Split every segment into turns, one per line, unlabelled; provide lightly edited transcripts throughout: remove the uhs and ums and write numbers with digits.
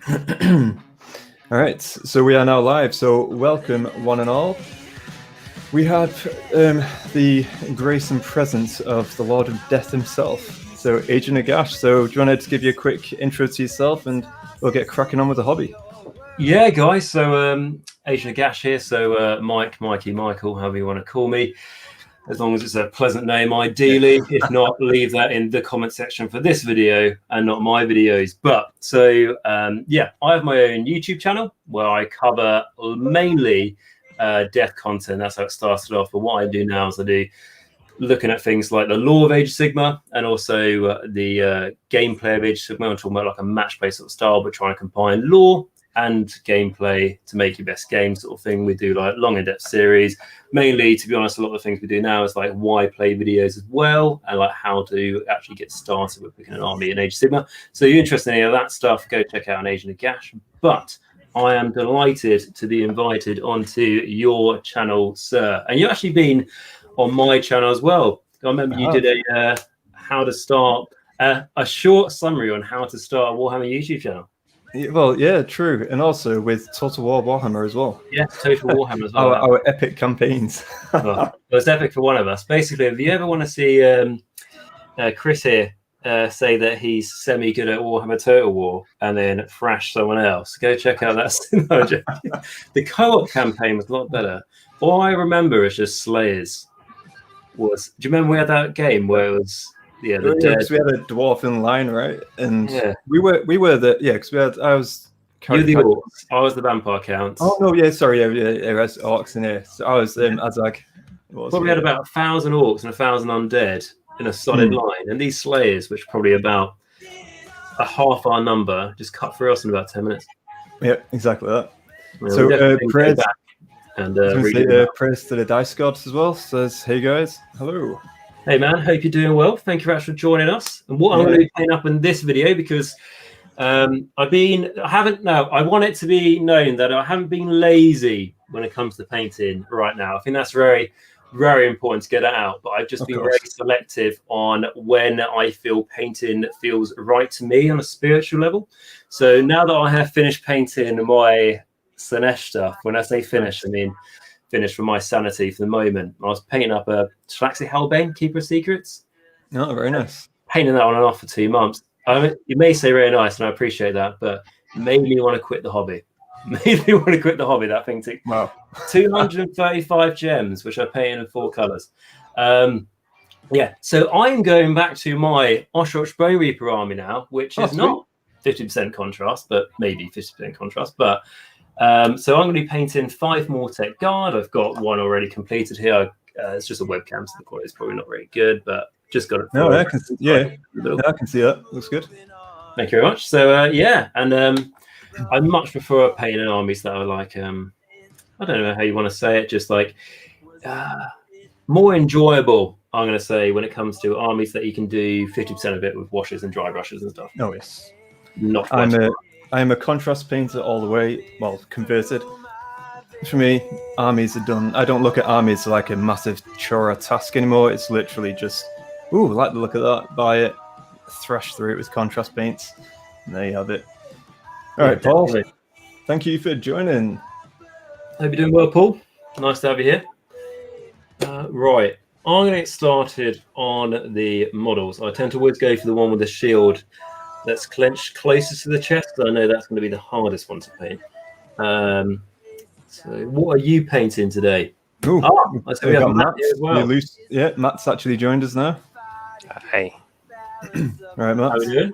All right, so we are now live. So welcome, one and all. We have the grace and presence of the Lord of Death himself. So Agent Agash. So do you want to give you a quick intro to yourself, and we'll get cracking on with the hobby?
Yeah, guys. So Agent Agash here. So Mikey, Michael, however you want to call me. As long as it's a pleasant name, ideally. If not, leave that in the comment section for this video and not my videos. But so, yeah, I have my own YouTube channel where I cover mainly death content. That's how it started off. But what I do now is I do looking at things like the lore of Age of Sigmar and also the gameplay of Age of Sigmar. I'm talking about like a match-based sort of style, but trying to combine lore and gameplay to make your best game sort of thing. We do like long in-depth series. Mainly, to be honest, a lot of the things we do now is like why play videos as well, and like how to actually get started with picking an army in Age of Sigmar. So if you're interested in any of that stuff, go check out an Agent Agash. But I am delighted to be invited onto your channel, sir. And you've actually been on my channel as well. I remember you did a how to start a short summary on how to start a Warhammer YouTube channel.
Well, yeah, true, and also with Total War Warhammer as well.
Yeah, Total Warhammer as well.
Our epic campaigns.
Well, it was epic for one of us. Basically, if you ever want to see Chris here say that he's semi-good at Warhammer Total War and then thrash someone else, go check out that. The co-op campaign was a lot better. All I remember is just Slayers. Do you remember we had that game where it was... Yeah,
we had a dwarf in line, right? And
yeah,
we were because I was.
You the orcs. I was the vampire count.
Oh no, yeah, sorry, yeah, was orcs in here. So I was Azag.
Probably had about 1,000 orcs and 1,000 undead in a solid line, and these slayers, which are probably about a half our number, just cut through us in about 10 minutes.
Yeah, exactly that.
Yeah,
so praise
and
praise to the Dice Gods as well. Says, hey guys, hello.
Hey man, hope you're doing well. Thank you very much for joining us. And what I'm going to be putting up in this video, because I want it to be known that I haven't been lazy when it comes to painting right now. I think that's very, very important to get it out. But I've just been very selective on when I feel painting feels right to me on a spiritual level. So now that I have finished painting my Slanesh stuff, when I say finished, I mean finished for my sanity for the moment. I was painting up a Traxxas Hellbane, Keeper of Secrets.
Oh, very nice.
Painting that on and off for 2 months. You may say very nice, and I appreciate that, but made me want to quit the hobby. That thing took 235 gems, which I painted in 4 colours. Yeah, so I'm going back to my Oshroch Bone Reaper army now, which is not 50% contrast, but maybe 50% contrast, but so I'm going to be painting 5 more Tech Guard. I've got 1 already completed here. It's just a webcam, so the quality is probably not very good, but just got it.
No, I can see, I can see that. Looks good.
Thank you very much. So yeah, and I much prefer painting armies that are like I don't know how you want to say it, just like more enjoyable. I'm going to say when it comes to armies that you can do 50% of it with washes and dry brushes and stuff.
Oh yes,
not.
I'm a contrast painter all the way. Well, converted. For me, armies are done. I don't look at armies like a massive chore task anymore. It's literally just, ooh, I like the look of that. Buy it, thrash through it with contrast paints, and there you have it. All right, Paul. Definitely. Thank you for joining.
Hope you're doing well, Paul. Nice to have you here. Right, I'm going to get started on the models. I tend to always go for the one with the shield that's clenched closest to the chest, because I know that's going to be the hardest one to paint. So what are you painting today?
Ooh,
I see we have Matt here as well.
Yeah, Matt's actually joined us now.
Hey.
All right, Matt.
How are you doing?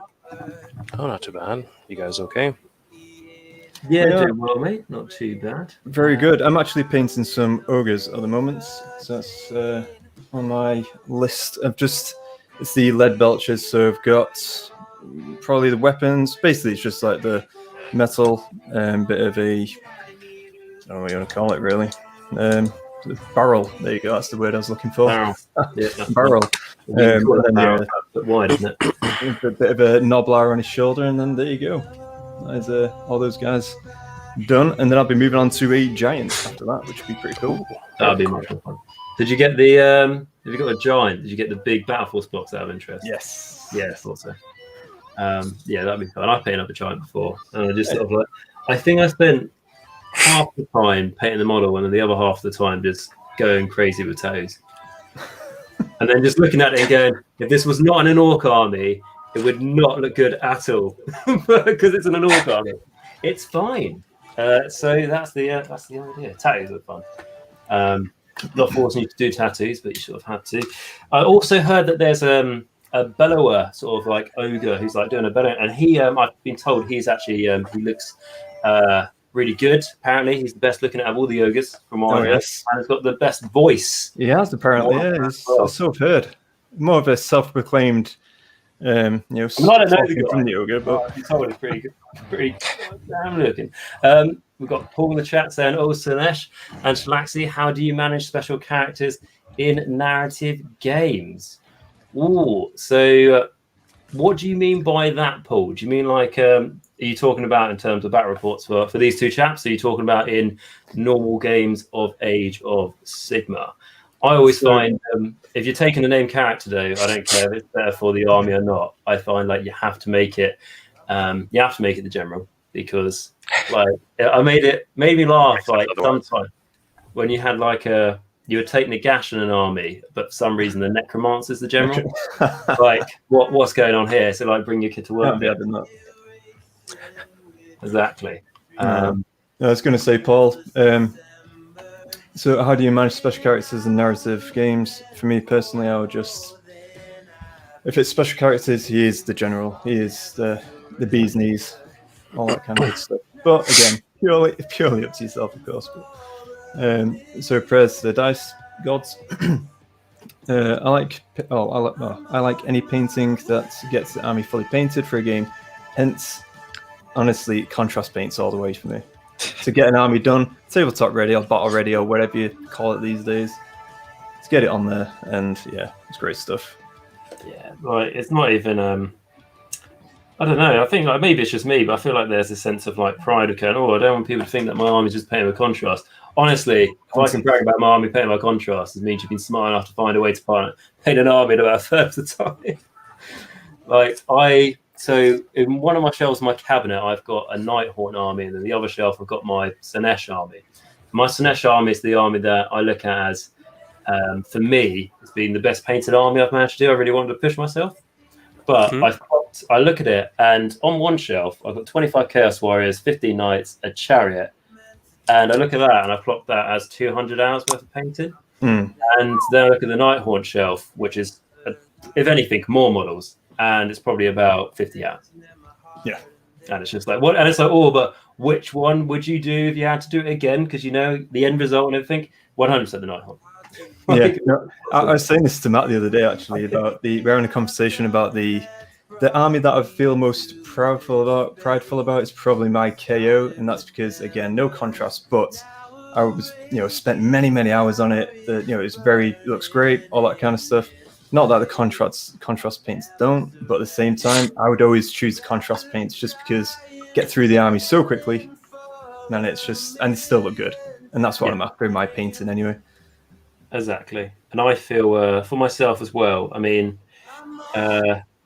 Oh, not too bad. You guys okay?
Yeah, doing well, mate. Not too bad.
Very good. I'm actually painting some ogres at the moment. So that's on my list of it's the lead belchers. So I've got probably the weapons. Basically, it's just like the metal bit of a, I don't know what you want to call it, really. Barrel. There you go. That's the word I was looking for.
Barrel. Yeah,
barrel.
Wide, isn't it?
A bit of a Noblar on his shoulder, and then there you go. There's all those guys done, and then I'll be moving on to a giant after that, which would be pretty cool.
That'll be much more fun. Did you get the? Have you got a giant? Did you get the big Battle Force blocks out of interest?
Yes.
Yeah, I thought so. Yeah, that'd be fun. I've painted up a giant before, and I just sort of like, I think I spent half the time painting the model, and then the other half of the time just going crazy with tattoos. And then just looking at it and going, if this was not an orc army, it would not look good at all because it's an orc army. It's fine. So that's the idea. Tattoos are fun. Not forcing you to do tattoos, but you sort of had to. I also heard that there's a bellower, sort of like ogre, who's like doing a bellow, and he I've been told he's actually he looks really good. Apparently, he's the best looking out of all the ogres from what I heard, and he's got the best voice.
He has apparently, yeah. So I've heard. More of a self-proclaimed,
I don't know the guy.
from the ogre, but
He's totally pretty good, pretty damn looking. We've got Paul in the chat saying, "Oh, Sinesh and Shlaxi, how do you manage special characters in narrative games?" Ooh, so what do you mean by that, Paul? Do you mean like, are you talking about in terms of battle reports for these two chaps? Are you talking about in normal games of Age of Sigmar? I always find if you're taking a named character, though, I don't care if it's better for the army or not. I find like you have to make it the general, because like I made me laugh like sometimes when you had like you were taking a gash in an army, but for some reason the necromancer's the general. Like what's going on here? So like bring your kid to work. Exactly.
I was going to say, Paul. So how do you manage special characters in narrative games? For me personally, I would just, if it's special characters, he is the general. He is the bee's knees, all that kind of good stuff. But again, purely up to yourself, of course. But, so prayers to the dice gods. I like any painting that gets the army fully painted for a game. Hence, honestly, contrast paints all the way for me. To get an army done, tabletop ready or battle ready or whatever you call it these days. Let's get it on there, and yeah, it's great stuff.
Yeah, like it's not even. I don't know. I think like maybe it's just me, but I feel like there's a sense of like pride of going, I don't want people to think that my army's just painting with contrast. Honestly, if I can brag about my army painting by contrast, it means you've been smart enough to find a way to paint an army at about a third of the time. So in one of my shelves in my cabinet, I've got a Nighthawk army, and then the other shelf I've got my Sinesh army. My Sinesh army is the army that I look at as, for me, it's been the best painted army I've managed to do. I really wanted to push myself. But I look at it, and on one shelf, I've got 25 Chaos Warriors, 15 Knights, a Chariot. And I look at that, and I plot that as 200 hours worth of painting. And then I look at the Nighthawk shelf, which is, if anything, more models. And it's probably about 50 hours.
Yeah.
And it's just like, what? And it's like, but which one would you do if you had to do it again? Because, the end result and everything, 100% the Nighthawk.
Yeah. No, I was saying this to Matt the other day, actually, about we're having a conversation about the army that I feel most prideful about is probably my KO. And that's because, again, no contrast, but I was, spent many, many hours on it. It looks great, all that kind of stuff. Not that the contrast paints don't, but at the same time, I would always choose the contrast paints just because get through the army so quickly, and it still look good, and that's what I'm after in my painting anyway.
Exactly, and I feel for myself as well. I mean,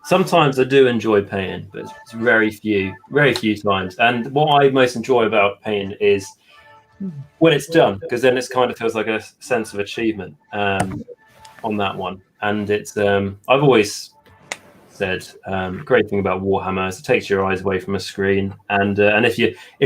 sometimes I do enjoy painting, but it's very few times. And what I most enjoy about painting is when it's done, because then it kind of feels like a sense of achievement on that one. And it's I've always said great thing about Warhammer is it takes your eyes away from a screen, and if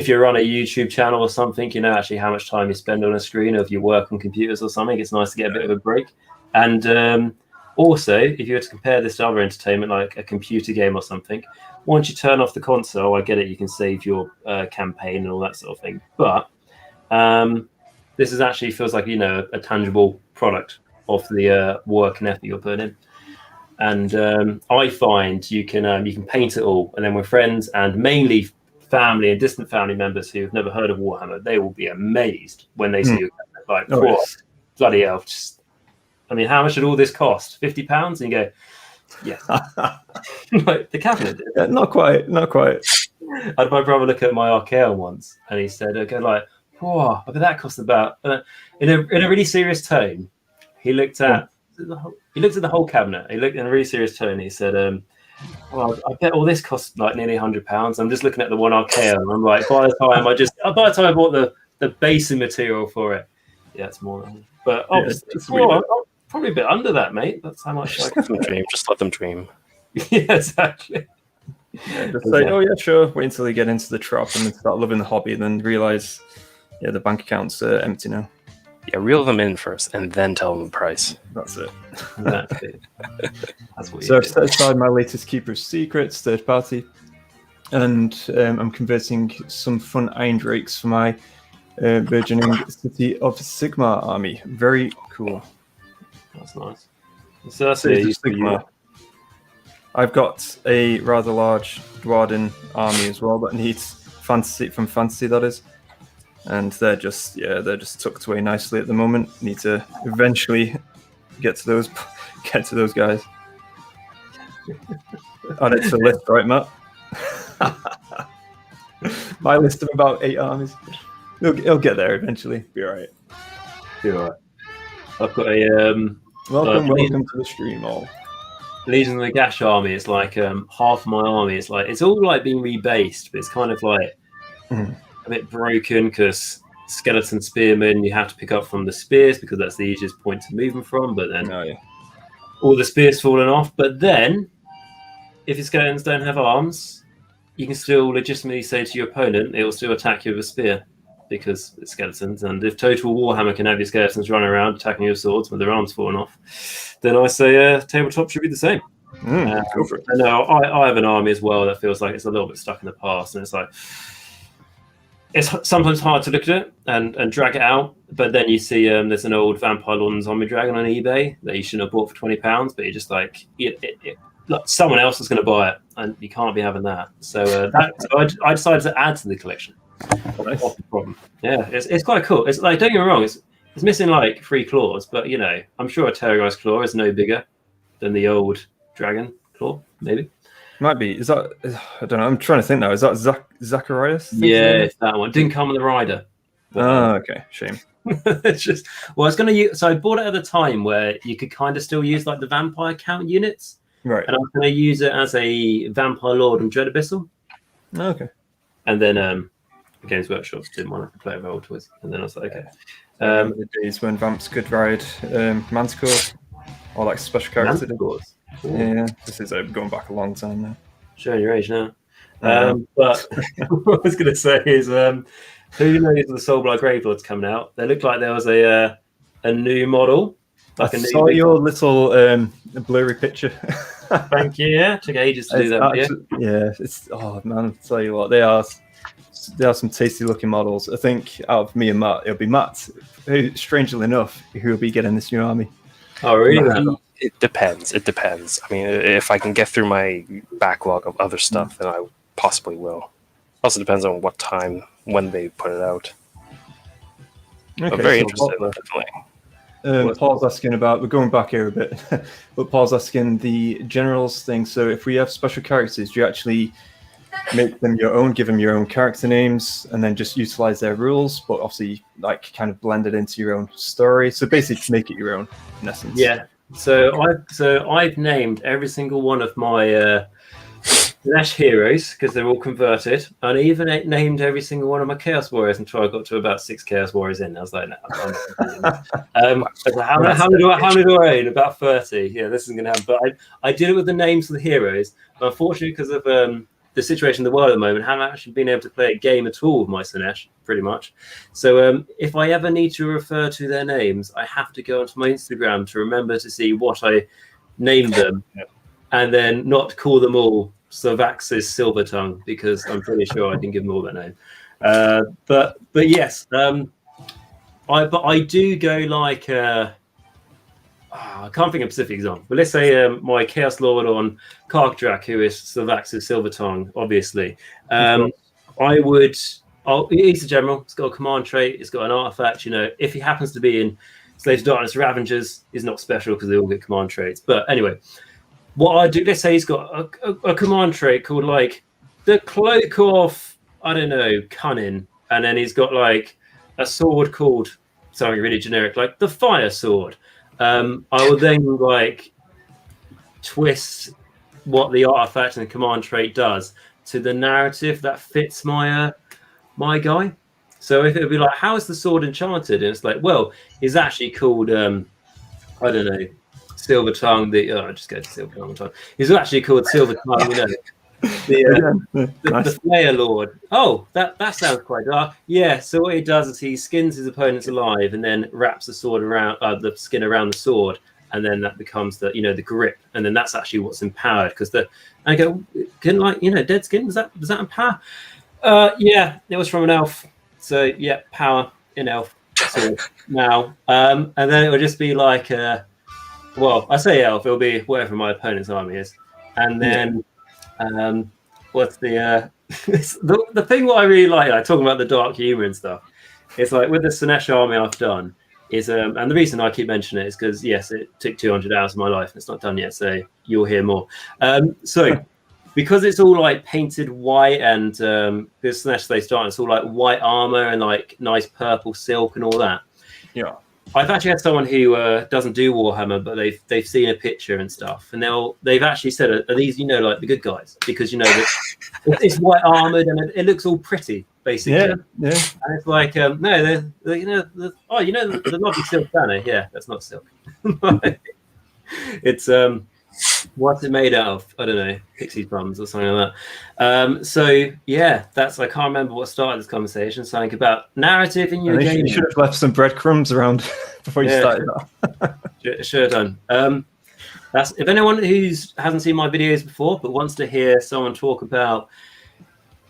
you're on a YouTube channel or something, you know actually how much time you spend on a screen, or if you work on computers or something, it's nice to get a bit of a break. And also, if you were to compare this to other entertainment like a computer game or something, once you turn off the console, I get it, you can save your campaign and all that sort of thing, but this is actually feels like a tangible product of the work and effort you're putting in. And I find you can paint it all, and then with friends and mainly family and distant family members who've never heard of Warhammer, they will be amazed when they see you. Like, bloody hell! How much did all this cost? £50? And you go, yes. Like the cabinet did.
Yeah, not quite.
I had my brother look at my Archaon once, and he said, "Okay, like, whoa, I bet that cost about." In a really serious tone, he looked at. He looked at the whole cabinet. He looked in a really serious tone. He said, well, I bet all this costs like nearly £100. I'm just looking at the one Archaea, and I'm like, by the time I bought the basing material for it, yeah, it's more than. But obviously, probably a bit under that, mate. That's how much.
Just let them dream. Just let them dream.
Yeah, exactly.
Yeah, just say, oh yeah, sure. Wait until they get into the trop and then start loving the hobby, then realize, yeah, the bank account's empty now.
Yeah, reel them in first, and then tell them the price.
That's it.
Exactly. That's what.
So I've set aside my latest Keeper's Secrets, third party, and I'm converting some fun Iron Drakes for my burgeoning City of Sigmar army. Very cool.
That's nice. So that's it.
Sigmar. I've got a rather large Dwarden army as well that needs fantasy, that is. And they're just tucked away nicely at the moment. Need to eventually get to those guys. Add it to the list, right, Matt? My list of about 8 armies. It'll get there eventually. Be alright.
Be alright. I've got a
welcome to the stream, all.
Legion of the Gash army. It's like half my army. It's like it's all like being rebased, but it's kind of like a bit broken because skeleton spearmen you have to pick up from the spears because that's the easiest point to move them from. But then all the spears falling off. But then if your skeletons don't have arms, you can still legitimately say to your opponent it will still attack you with a spear because it's skeletons. And if Total Warhammer can have your skeletons run around attacking your swords with their arms falling off, then I say tabletop should be the same.
Go for it.
I know I have an army as well that feels like it's a little bit stuck in the past, and it's like it's sometimes hard to look at it and drag it out. But then you see there's an old Vampire Lord and Zombie Dragon on eBay that you shouldn't have bought for £20, but you're just like look, someone else is going to buy it, and you can't be having that. So I decided to add to the collection.
Nice.
That's the problem. Yeah, it's quite cool. It's like, don't get me wrong, it's missing like 3 claws, but you know, I'm sure a terrorized claw is no bigger than the old dragon claw, maybe.
Might be. Is that? I don't know. I'm trying to think now. Is that Zacharias?
Yeah, it's that one. Didn't come with the rider.
Oh, okay. Shame.
It's just I was going to use. So I bought it at the time where you could kind of still use like the vampire count units,
right?
And I was going to use it as a Vampire Lord and Dread Abyssal.
Oh, okay.
And then Games Workshop didn't want to play with old toys, and then I was like, okay.
The days when Vamps could ride Manticore or like special characters. Yeah, this is going back a long time now.
Showing your age now. But what I was going to say is, who knows the Soulblight Gravelords coming out? They looked like there was a new model. Like
I saw your little blurry picture.
Thank you. Yeah, took ages to do that.
Yeah, it's man, I'll tell you what, they are some tasty looking models. I think out of me and Matt, it'll be Matt, who, strangely enough, who will be getting this new army.
Oh, really?
It depends. I mean, if I can get through my backlog of other stuff, then I possibly will. Also depends on what time, when they put it out.
Okay,
I'm very interested, definitely.
Paul's asking about, we're going back here a bit, but Paul's asking the generals thing. So if we have special characters, do you actually make them your own, give them your own character names, and then just utilize their rules, but obviously like kind of blend it into your own story? So basically make it your own, in essence.
Yeah. So I've named every single one of my Nash heroes because they're all converted, and I even named every single one of my Chaos Warriors until I got to about 6 Chaos Warriors in. I was like, no, how many do I own? About 30. Yeah, this isn't going to happen. But I did it with the names of the heroes. But unfortunately, because of the situation in the world at the moment, I haven't actually been able to play a game at all with my Sinesh, pretty much. So if I ever need to refer to their names, I have to go onto my Instagram to remember to see what I named them, and then not call them all Slovax's Silvertongue, because I'm pretty sure I didn't give them all that name. But yes, I do go like I can't think of a specific example, but let's say my Chaos Lord on Karkdrak, who is Slovax's Silvertongue, obviously. He's a general. It's got a command trait. It's got an artifact. You know, if he happens to be in Slaves of Darkness, Ravengers is not special because they all get command traits. But anyway, what I do, let's say he's got a command trait called like the Cloak of, I don't know, Cunning, and then he's got like a sword called something really generic, like the Fire Sword. I will then like twist what the artifact and the command trait does to the narrative that fits my my guy. So if it would be like, how is the sword enchanted? And it's like, well, it's actually called I don't know, Silver Tongue. Just go to Silver Tongue. It's actually called Silver Tongue. You know, the Flayer Lord. Oh, that sounds quite dark. Yeah. So what he does is he skins his opponents alive and then wraps the sword around the skin around the sword, and then that becomes the the grip, and then that's actually what's empowered. Because I go, can dead skin does that empower? Yeah, it was from an elf. So yeah, power in elf. So now, and then it will just be like, well, I say elf. It'll be whatever my opponent's army is, and then, what's the the thing? What I really like talking about the dark humor and stuff. It's like with the Sinesh army I've done is, and the reason I keep mentioning it is because yes, it took 200 hours of my life and it's not done yet. So you'll hear more. So. Because it's all like painted white and this Sinesh they start, it's all like white armor and like nice purple silk and all that.
Yeah,
I've actually had someone who doesn't do Warhammer, but they've seen a picture and stuff, and they've actually said, "Are these like the good guys?" Because it's white armored and it looks all pretty, basically.
Yeah.
And it's like, no, they're the lovely silk banner. Yeah, that's not silk. It's what's it made out of? I don't know, pixie bums or something like that. So yeah, I can't remember what started this conversation. Something about narrative in your game.
You should have left some breadcrumbs around before you started that.
Should have done. That's if anyone who hasn't seen my videos before but wants to hear someone talk about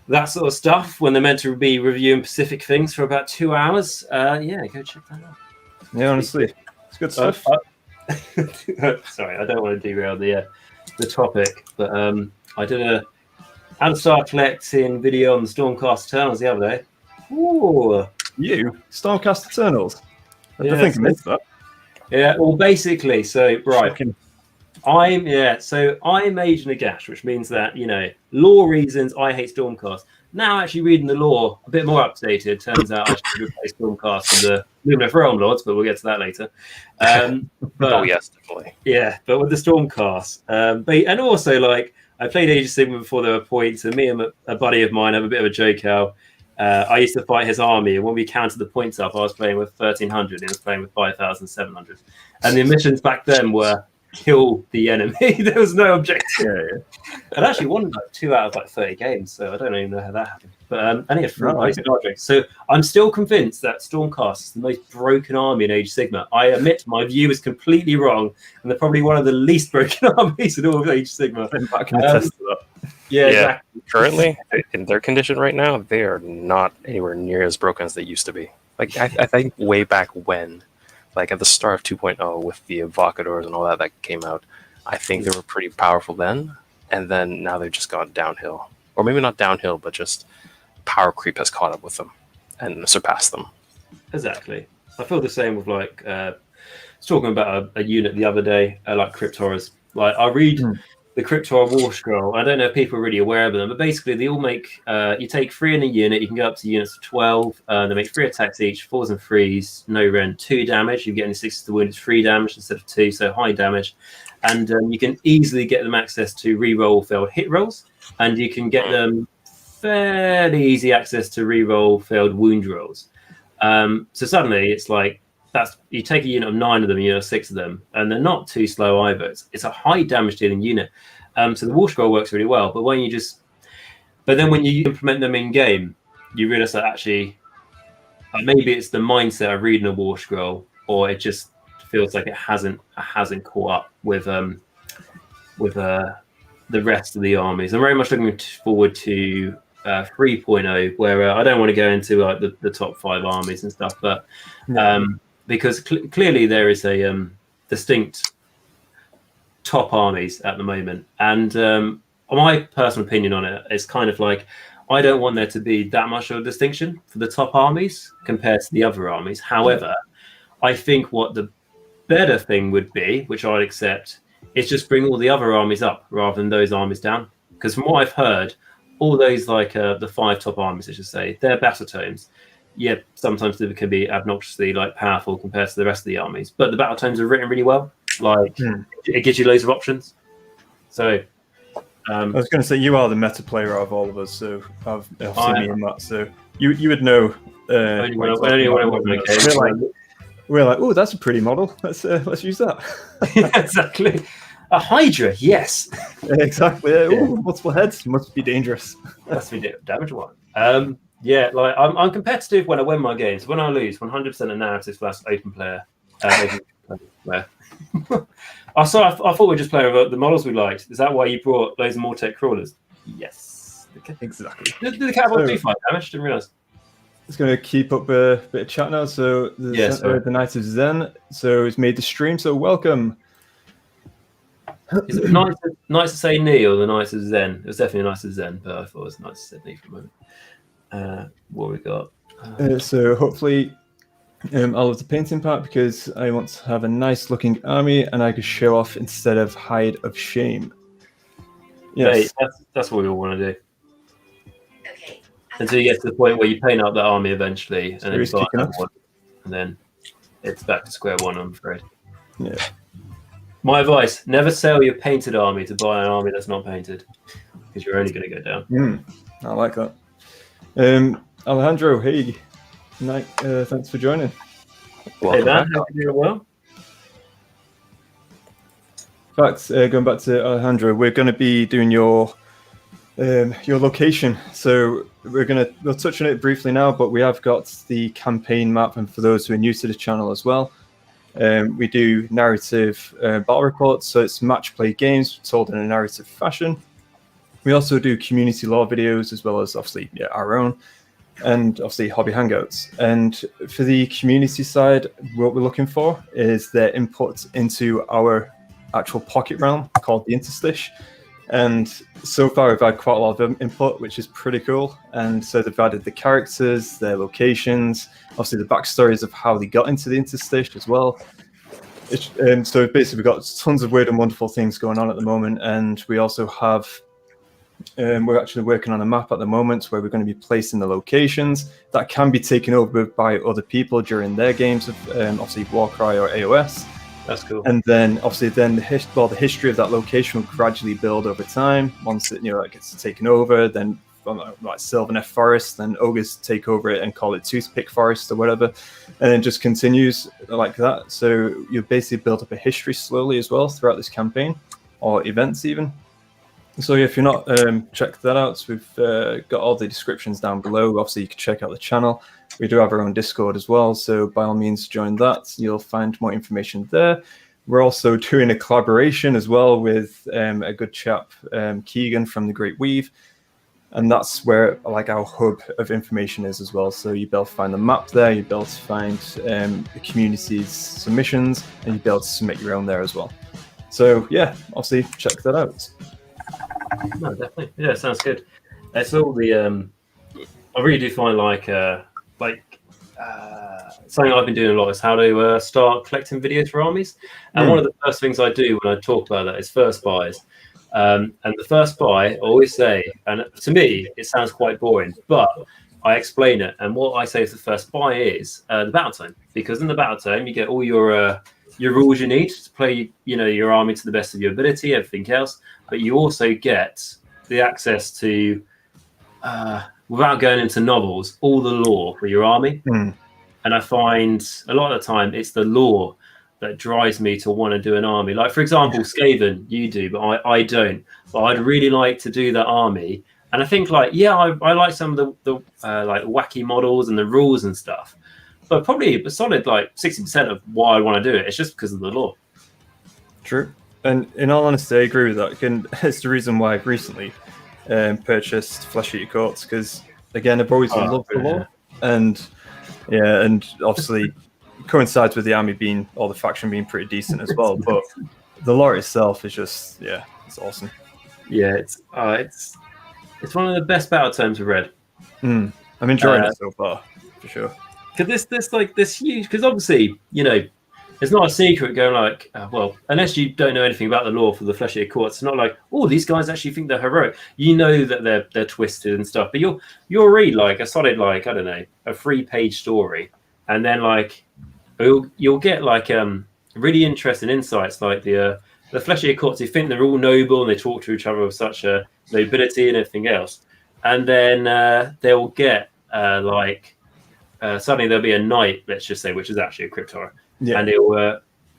that sort of stuff when they're meant to be reviewing specific things for about 2 hours. Yeah, go check that out.
Yeah, honestly, it's good stuff.
Sorry, I don't want to derail the topic, but I did a Anstar collecting video on the Stormcast Eternals the other day. Ooh,
Stormcast Eternals? I think I missed that.
Yeah, well, basically, so right, I'm Mage Nagash, which means that lore reasons I hate Stormcast. Now, actually reading the lore a bit more updated, turns out I should replace Stormcast with the Luminous Realm Lords, but we'll get to that later. But,
oh yes, definitely.
Yeah, but with the Stormcast, and also like I played Age of Sigmar before there were points, and me and a buddy of mine have a bit of a joke how I used to fight his army, and when we counted the points up, I was playing with 1,300, and he was playing with 5,700, and the missions back then were kill the enemy. There was no objective.
Yeah.
I'd actually won like 2 out of like 30 games, so I don't even know how that happened. But I need a free project. So I'm still convinced that Stormcast is the most broken army in Age of Sigmar. I admit my view is completely wrong, and they're probably one of the least broken armies in all of Age of Sigmar.
I can attest to that.
Yeah, exactly.
Currently, in their condition right now, they are not anywhere near as broken as they used to be. Like I think way back when, like at the start of 2.0 with the Evocators and all that came out, I think they were pretty powerful then, and then now they've just gone downhill. Or maybe not downhill, but just power creep has caught up with them and surpassed them.
Exactly. I feel the same with like, I was talking about a unit the other day, like Crypt Horrors. Like I read the Crypt Horror War Scroll. I don't know if people are really aware of them, but basically they all make, you take 3 in a unit, you can go up to units of 12, they make 3 attacks each, 4s and 3s, no rend, 2 damage. You get any 6s to the wound, it's 3 damage instead of 2, so high damage. And you can easily get them access to reroll failed hit rolls, and you can get them fairly easy access to reroll failed wound rolls. So suddenly it's like, you take a unit of 9 of them, you have 6 of them, and they're not too slow either. It's a high damage dealing unit. So the War Scroll works really well, but then when you implement them in game, you realize that actually maybe it's the mindset of reading a War Scroll, or it just feels like it hasn't caught up with the rest of the armies. I'm very much looking forward to 3.0, where I don't want to go into like the top 5 armies and stuff, but because clearly there is a distinct top armies at the moment, and my personal opinion on it is kind of like, I don't want there to be that much of a distinction for the top armies compared to the other armies. However, I think what the better thing would be, which I'd accept, is just bring all the other armies up rather than those armies down. Because from what I've heard, all those like the 5 top armies, I should say, they're battle tomes. Yeah, sometimes they can be obnoxiously like powerful compared to the rest of the armies, but the battle tomes are written really well. Like it gives you loads of options. So
I was going to say you are the meta player out of all of us, so I've obviously me and Matt. So you would know.
Only when I want my game.
We're like, oh, that's a pretty model. Let's use that.
Yeah, exactly. A Hydra, yes.
Exactly. Ooh, multiple heads must be dangerous.
Must be damage one. Yeah, like I'm competitive when I win my games. When I lose, 100% a narrative / open player. I thought we were just playing about the models we liked. Is that why you brought loads of Mortec crawlers? Yes.
Exactly.
Did the Cowboy do 5 damage? Didn't realise.
It's going to keep up a bit of chat now. So the Knight of Zen. So he's made the stream. So welcome.
Is it Knights of Say Ni or the Knights of Zen? It was definitely Knights of Zen, but I thought it was Knights of Say Ni for a moment. What we got?
So hopefully I'll have the painting part because I want to have a nice looking army and I could show off instead of hide of shame. Yes.
Hey, that's what we all want to do. Okay. Until you get to the point where you paint up that army eventually, and then you buy another one, and then it's back to square one, I'm afraid.
Yeah.
My advice, never sell your painted army to buy an army that's not painted, because you're only going to go down.
I like that. Alejandro, hey. Night, thanks for joining.
Hey, man. Hope you're doing well.
In fact, going back to Alejandro, we're going to be doing your location. So we'll touch on it briefly now, but we have got the campaign map, and for those who are new to the channel as well, we do narrative battle reports. So it's match play games told in a narrative fashion. We also do community lore videos as well as obviously our own, and obviously hobby hangouts. And for the community side, what we're looking for is their input into our actual pocket realm called the Interstice. And so far we've had quite a lot of input, which is pretty cool. And so they've added the characters, their locations, obviously the backstories of how they got into the Interstice as well. So basically we've got tons of weird and wonderful things going on at the moment. And we also have we're actually working on a map at the moment where we're going to be placing the locations that can be taken over by other people during their games of obviously Warcry or AOS.
That's cool.
And then obviously the history of that location will gradually build over time. Once it gets taken over, then like Sylvaneth Forest, then ogres take over it and call it Toothpick Forest or whatever, and then just continues like that. So you basically build up a history slowly as well throughout this campaign or events even. So if you're not checked that out, we've got all the descriptions down below. Obviously, you can check out the channel. We do have our own Discord as well, so by all means, join that. You'll find more information there. We're also doing a collaboration as well with a good chap, Keegan from The Great Weave, and that's where like our hub of information is as well. So you'll be able to find the map there, you'll be able to find the community's submissions, and you'll be able to submit your own there as well. So yeah, obviously check that out.
No, definitely. Yeah, sounds good. It's all the I really do find something I've been doing a lot is how to start collecting videos for armies. And one of the first things I do when I talk about that is first buys. And the first buy, I always say, and to me, it sounds quite boring, but I explain it. And what I say for the first buy is the battle tome, because in the battle tome, you get all your rules you need to play, your army to the best of your ability, everything else. But you also get the access to, without going into novels, all the lore for your army. And I find a lot of the time it's the lore that drives me to want to do an army. Like, for example, Skaven, you do, but I don't. But I'd really like to do that army. And I think, I like some of the like wacky models and the rules and stuff. But probably a solid 60% of why I want to do it, it's just because of the lore.
True. And in all honesty, I agree with that. And it's the reason why I've recently purchased Flesh Eater Courts, because, again, I've always loved the lore. And obviously coincides with the army or the faction being pretty decent as well. But the lore itself is just, it's awesome.
Yeah, it's one of the best battle tomes I've read.
I'm enjoying it so far, for sure.
Because this huge, because obviously, it's not a secret going unless you don't know anything about the lore for the Flesh Eater Courts, it's not like, oh, these guys actually think they're heroic. You know that they're twisted and stuff, but you'll read a solid a 3-page story, and then you'll get really interesting insights, like the the flesh-eater courts, you think they're all noble and they talk to each other with such a nobility and everything else, and then they'll get suddenly there'll be a knight, let's just say, which is actually a cryptor, and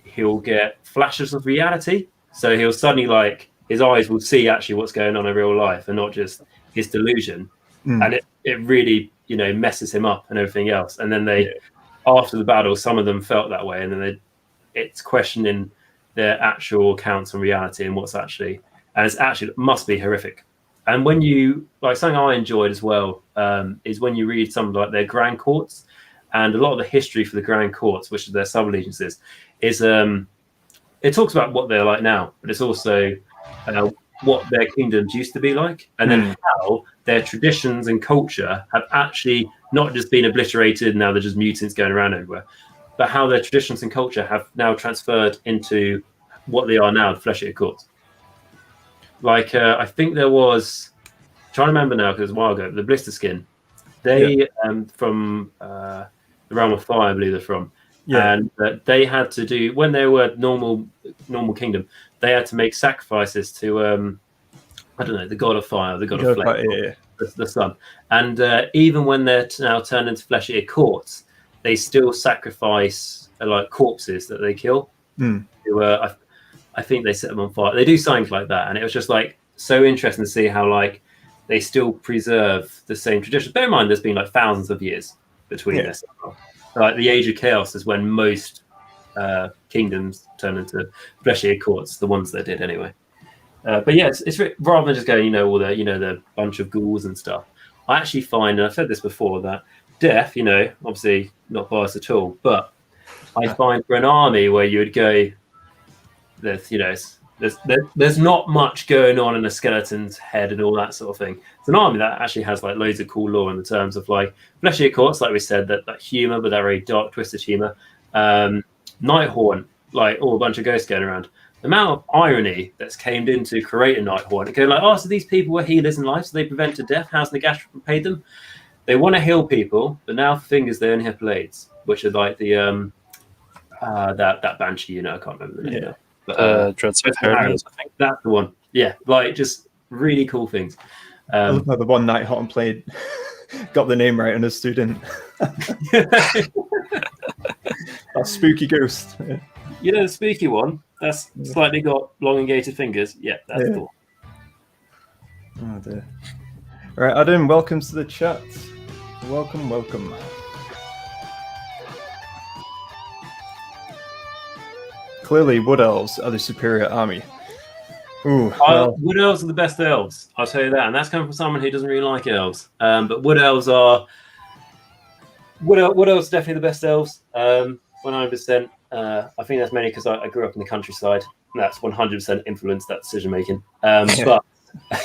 he'll get flashes of reality. So he'll suddenly his eyes will see actually what's going on in real life and not just his delusion, and it really messes him up and everything else. And then after the battle, some of them felt that way, and then it's questioning their actual accounts and reality and what's actually, and it must be horrific. And when you something I enjoyed as well is when you read some of their grand courts, and a lot of the history for the grand courts, which is their sub allegiances, is it talks about what they're like now, but it's also what their kingdoms used to be like, and then how their traditions and culture have actually not just been obliterated, now they're just mutants going around everywhere, but how their traditions and culture have now transferred into what they are now, the Flesh-Eater courts. I think there was, trying to remember now because it was a while ago, the Blister Skin. They from the Realm of Fire, I believe they're from. Yeah. And they had to do, when they were normal kingdom, they had to make sacrifices to I don't know, the god of fire, the god of flame, the sun. And even when they're now turned into Flesh-Eater courts, they still sacrifice corpses that they kill. I think they set them on fire. They do something like that, and it was just so interesting to see how they still preserve the same tradition. Bear in mind, there's been thousands of years between this. The Age of Chaos is when most kingdoms turn into Flesh-Eater courts, the ones that did anyway. But yeah, it's rather than just going, all the bunch of ghouls and stuff. I actually find, and I've said this before, that death, obviously not biased at all, but I find for an army where you would go, there's not much going on in a skeleton's head and all that sort of thing. It's an army that actually has loads of cool lore in the terms of Flesh-Eater courts, like we said, that humor, but that very dark, twisted humor. Nighthorn, all a bunch of ghosts going around. The amount of irony that's came into creating Nighthorn, going so these people were healers in life, so they prevented death. How's Nagash paid them? They want to heal people, but now the thing is they only have blades, which are the that Banshee unit. I can't remember the name. Yeah.
Dreadsight Harriers, I think.
That's the one. Yeah, just really cool things.
I love how the one Nighthorn played got the name right, understood in. That spooky ghost. Yeah.
The spooky one. That's slightly got elongated fingers. Yeah, that's cool.
Oh dear. All right, Adam, welcome to the chat. Welcome. Clearly, Wood Elves are the superior army. Ooh,
Wood Elves are the best elves, I'll tell you that. And that's coming from someone who doesn't really like elves. But Wood Elves are... Wood Elves are definitely the best elves, 100%. I think that's mainly because I grew up in the countryside. And that's 100% influenced that decision-making. But,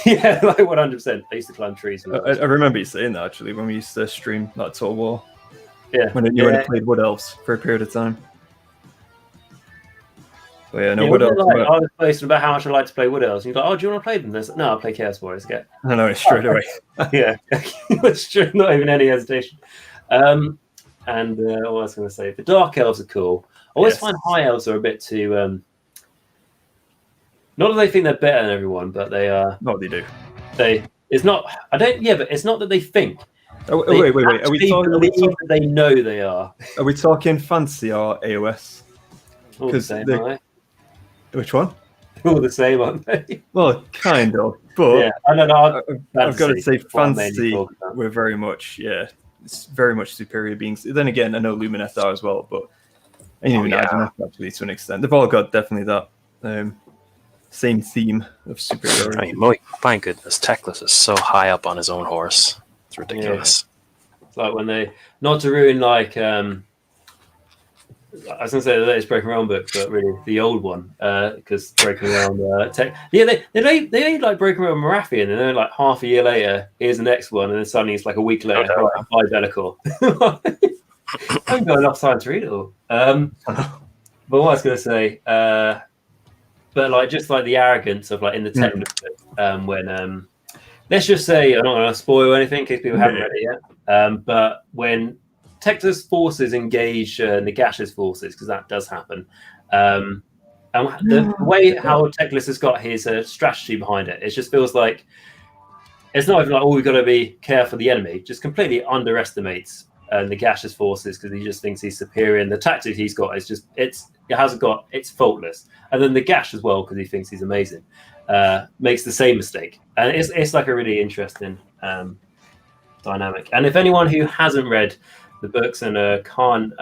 yeah, 100%. I used to climb trees.
I remember you saying that, actually, when we used to stream Total War.
Yeah.
When you played Wood Elves for a period of time. But yeah,
Wood Elves. I was posting about how much I like to play Wood Elves. And you're like, do you want to play them? Like, no, I'll play Chaos Warriors again.
I know, straight away.
Yeah, it's true. Not even any hesitation. What I was going to say, the Dark Elves are cool. I always find High Elves are a bit too... not that they think they're better than everyone, but they are...
No, they do.
It's not... but it's not that they think.
Oh, wait. Are we talking
that they know they are.
Are we talking fantasy or AOS?
All the same, aren't they?
Which one?
All the same, aren't they?
Well, kind of. But
yeah, I don't know.
I've got to say, fantasy, we're very much, it's very much superior beings. Then again, I know Lumineth are as well, but even actually to an extent. They've all got definitely that same theme of superiority.
My goodness, Teclis is so high up on his own horse. It's ridiculous.
Yeah. It's when they, not to ruin I was going to say the latest Broken Realm book, but really the old one, because Broken Realm they made Broken Realm Marathi, and then half a year later, here's the next one, and then suddenly it's a week later, by Bellicor. I haven't got enough time to read it all. But what I was going to say, but just the arrogance of in the tech when let's just say, I'm not going to spoil anything in case people haven't read it yet, but when Teclis forces engage Nagash's forces, because that does happen. And the way how Teclis has got his strategy behind it, it just feels like it's not even like, oh, we've got to be careful of the enemy. Just completely underestimates the Gash's forces because he just thinks he's superior. And the tactic he's got is just it's faultless. And then the Gash as well, because he thinks he's amazing, makes the same mistake. And it's like a really interesting dynamic. And if anyone who hasn't read the books and can't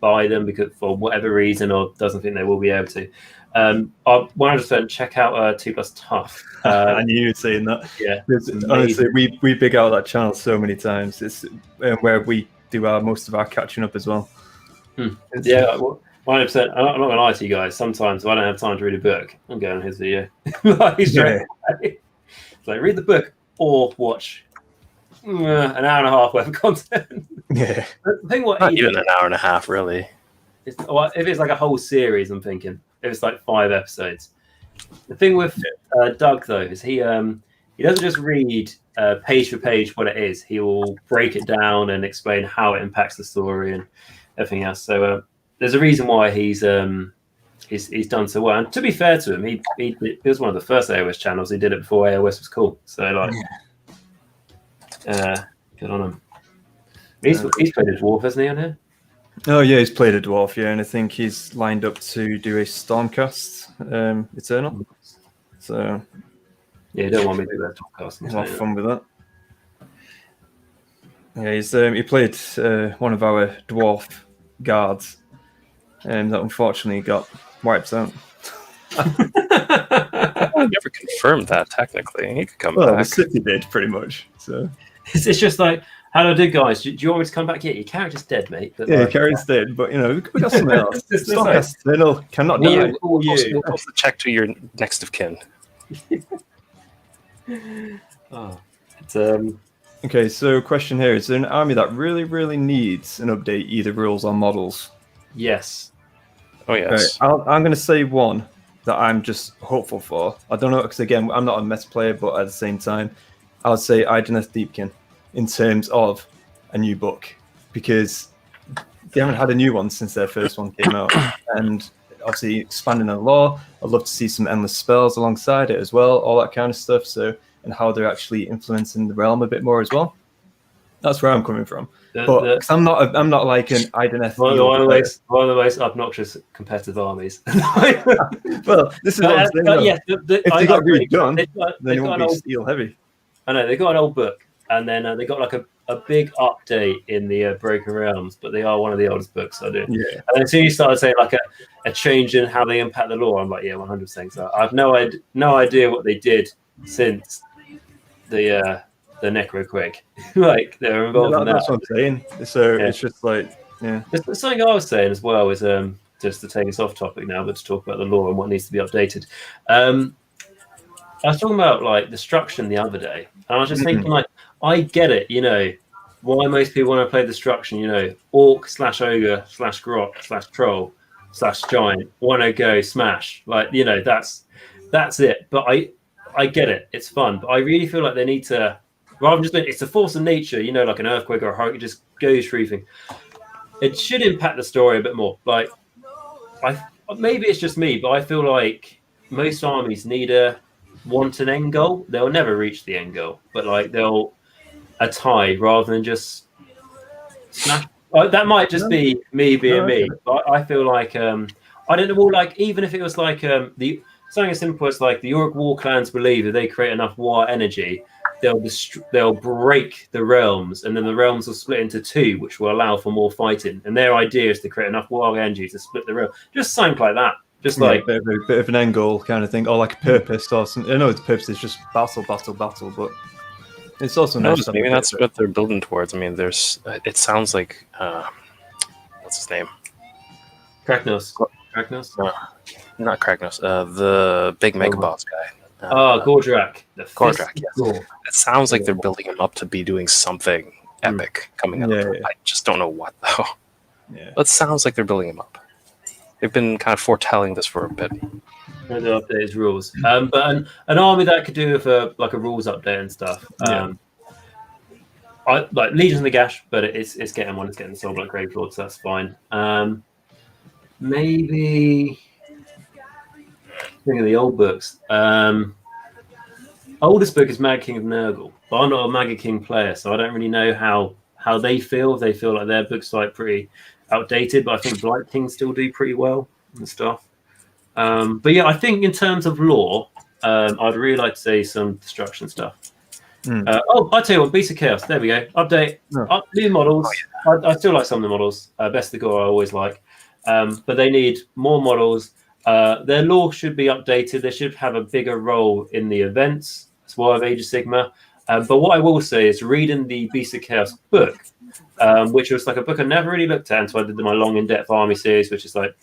buy them because for whatever reason or doesn't think they will be able to, 100% check out 2 Plus Tough.
I knew you'd saying that.
Yeah,
honestly, we big out that channel so many times. It's where we do most of our catching up as well.
Yeah, 100%. I'm not gonna lie to you guys. Sometimes if I don't have time to read a book, I'm going on his video. It's like read the book or watch an hour and a half worth of content.
Yeah.
The thing
Not even an hour and a half, really.
If it's like a whole series, I'm thinking if it's like 5 episodes. The thing with Doug though is he doesn't just read page for page what it is. He will break it down and explain how it impacts the story and everything else. So there's a reason why he's done so well. And to be fair to him, he was one of the first AOS channels. He did it before AOS was cool. So like. Good on him. He's played a dwarf, hasn't he, on here?
Oh yeah, he's played a dwarf, yeah, and I think he's lined up to do a Stormcast Eternal. So
yeah, you don't want me to do that Stormcast.
We'll have fun with that. Yeah, he played one of our dwarf guards, that unfortunately got wiped out.
I never confirmed that technically. He could come
Well,
back.
the city did pretty much. So
it's just like, how do I do, guys? Do you want me to come back yet? Your character's dead, mate. But
yeah, your character's dead, but we got something else. Stormcast Eternal cannot die.
We'll post the check to your next of kin.
Okay, so question here: is there an army that really, really needs an update, either rules or models?
Yes.
Oh yes.
Right, I'm going to say one that I'm just hopeful for. I don't know because again, I'm not a mess player, but at the same time, I would say Idoneth Deepkin in terms of a new book because they haven't had a new one since their first one came out, and obviously expanding the lore. I'd love to see some endless spells alongside it as well, all that kind of stuff. So, and how they're actually influencing the realm a bit more as well. That's where I'm coming from. But cause I'm not like an Idoneth.
One of the most obnoxious competitive armies.
Well, this is what I'm saying.
But yeah,
if they got redone, then it won't be steel heavy.
I know they got an old book, and then they got like a big update in the Broken Realms, but they are one of the oldest books I do.
Yeah.
And then as soon as you started saying like a change in how they impact the lore, I'm like, yeah, 100%. So I have no idea what they did since the Necroquake. Like they're involved in that.
That's what I'm saying. So it's just like, yeah.
There's something I was saying as well is just to take us off topic now, but to talk about the lore and what needs to be updated. I was talking about like destruction the other day, and I was just thinking like, I get it, why most people want to play destruction, orc / ogre / grot / troll / giant want to go smash, like that's it. But I get it, it's fun, but I really feel like they need to, rather than just it's a force of nature, like an earthquake or a hurricane, it just goes through things. It should impact the story a bit more. Like, maybe it's just me, but I feel like most armies want an end goal. They'll never reach the end goal, but like they'll a tie rather than just smash. That might just be me being me. But I feel like I don't know. Well, like even if it was like something as simple as like the York War clans believe that they create enough war energy, they'll break the realms, and then the realms will split into 2, which will allow for more fighting. And their idea is to create enough war energy to split the realm. Just something like that. Just like
a bit of an end goal kind of thing, or like a purpose or something. I know the purpose is just battle, but it's also nice.
Maybe that's what they're building towards. I mean, there's. It sounds like what's his name?
Kragnos.
No, not Kragnos. The big mega boss guy.
Gordrak.
Gordrak. Yes. It sounds like they're building him up to be doing something epic coming up. Yeah. I just don't know what though.
Yeah.
But it sounds like they're building him up. They've been kind of foretelling this for a bit.
To update his rules, but an army that could do with like a rules update and stuff. I like Legion of the Gash, but it's getting one. It's getting sold like Grave Lord, so that's fine. Maybe think of the old books. Oldest book is Mad King of Nurgle, but I'm not a Mad King player, so I don't really know how they feel. They feel like their books like pretty outdated, but I think Blight King still do pretty well and stuff. But yeah, I think in terms of lore, I'd really like to see some destruction stuff. I tell you what, Beast of Chaos. There we go. Update. New models. I still like some of the models. Best of Gore I always like, but they need more models. Their lore should be updated. They should have a bigger role in the events. That's why I've Age of Sigmar. But what I will say is reading the Beast of Chaos book, which was like a book I never really looked at until I did my long in-depth army series, which is like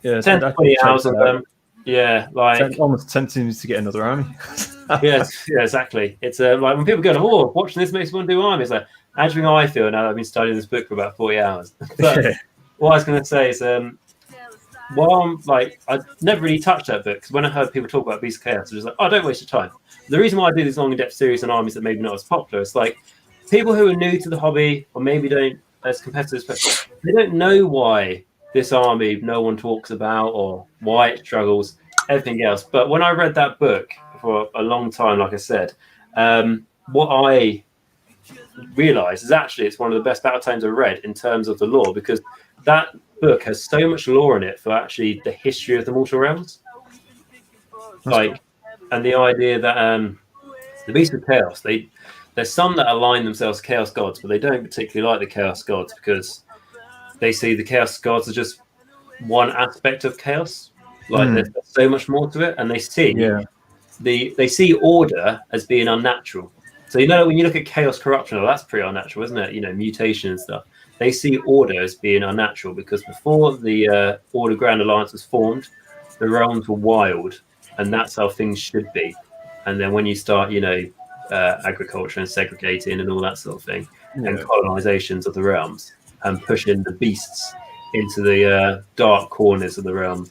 10 to 20 hours of them. Yeah, like
it's almost tempting me to get another army.
yeah, exactly. It's like when people go, "Oh, watching this makes me want to do army." It's like, how do you think I feel now that I've been studying this book for about 40 hours? But what I was going to say is, while I'm like, I never really touched that book because when I heard people talk about Beast of Chaos, I was just like, "Oh, don't waste your time." The reason why I do these long in-depth series on armies that maybe not as popular, it's like people who are new to the hobby or maybe don't as competitors, but they don't know why this army no one talks about or why it struggles, everything else. But when I read that book for a long time, like I said, what I realized is actually it's one of the best battle tomes I've read in terms of the lore, because that book has so much lore in it for actually the history of the mortal realms. Like, and the idea that the Beast of Chaos, there's some that align themselves Chaos Gods, but they don't particularly like the Chaos Gods because they see the Chaos Gods as just one aspect of chaos. Like there's so much more to it, and they see order as being unnatural. So when you look at chaos corruption, that's pretty unnatural, isn't it? Mutation and stuff. They see order as being unnatural because before the Order Grand Alliance was formed, the realms were wild, and that's how things should be. And then when you start, agriculture and segregating and all that sort of thing, and colonizations of the realms, and pushing the beasts into the dark corners of the realm,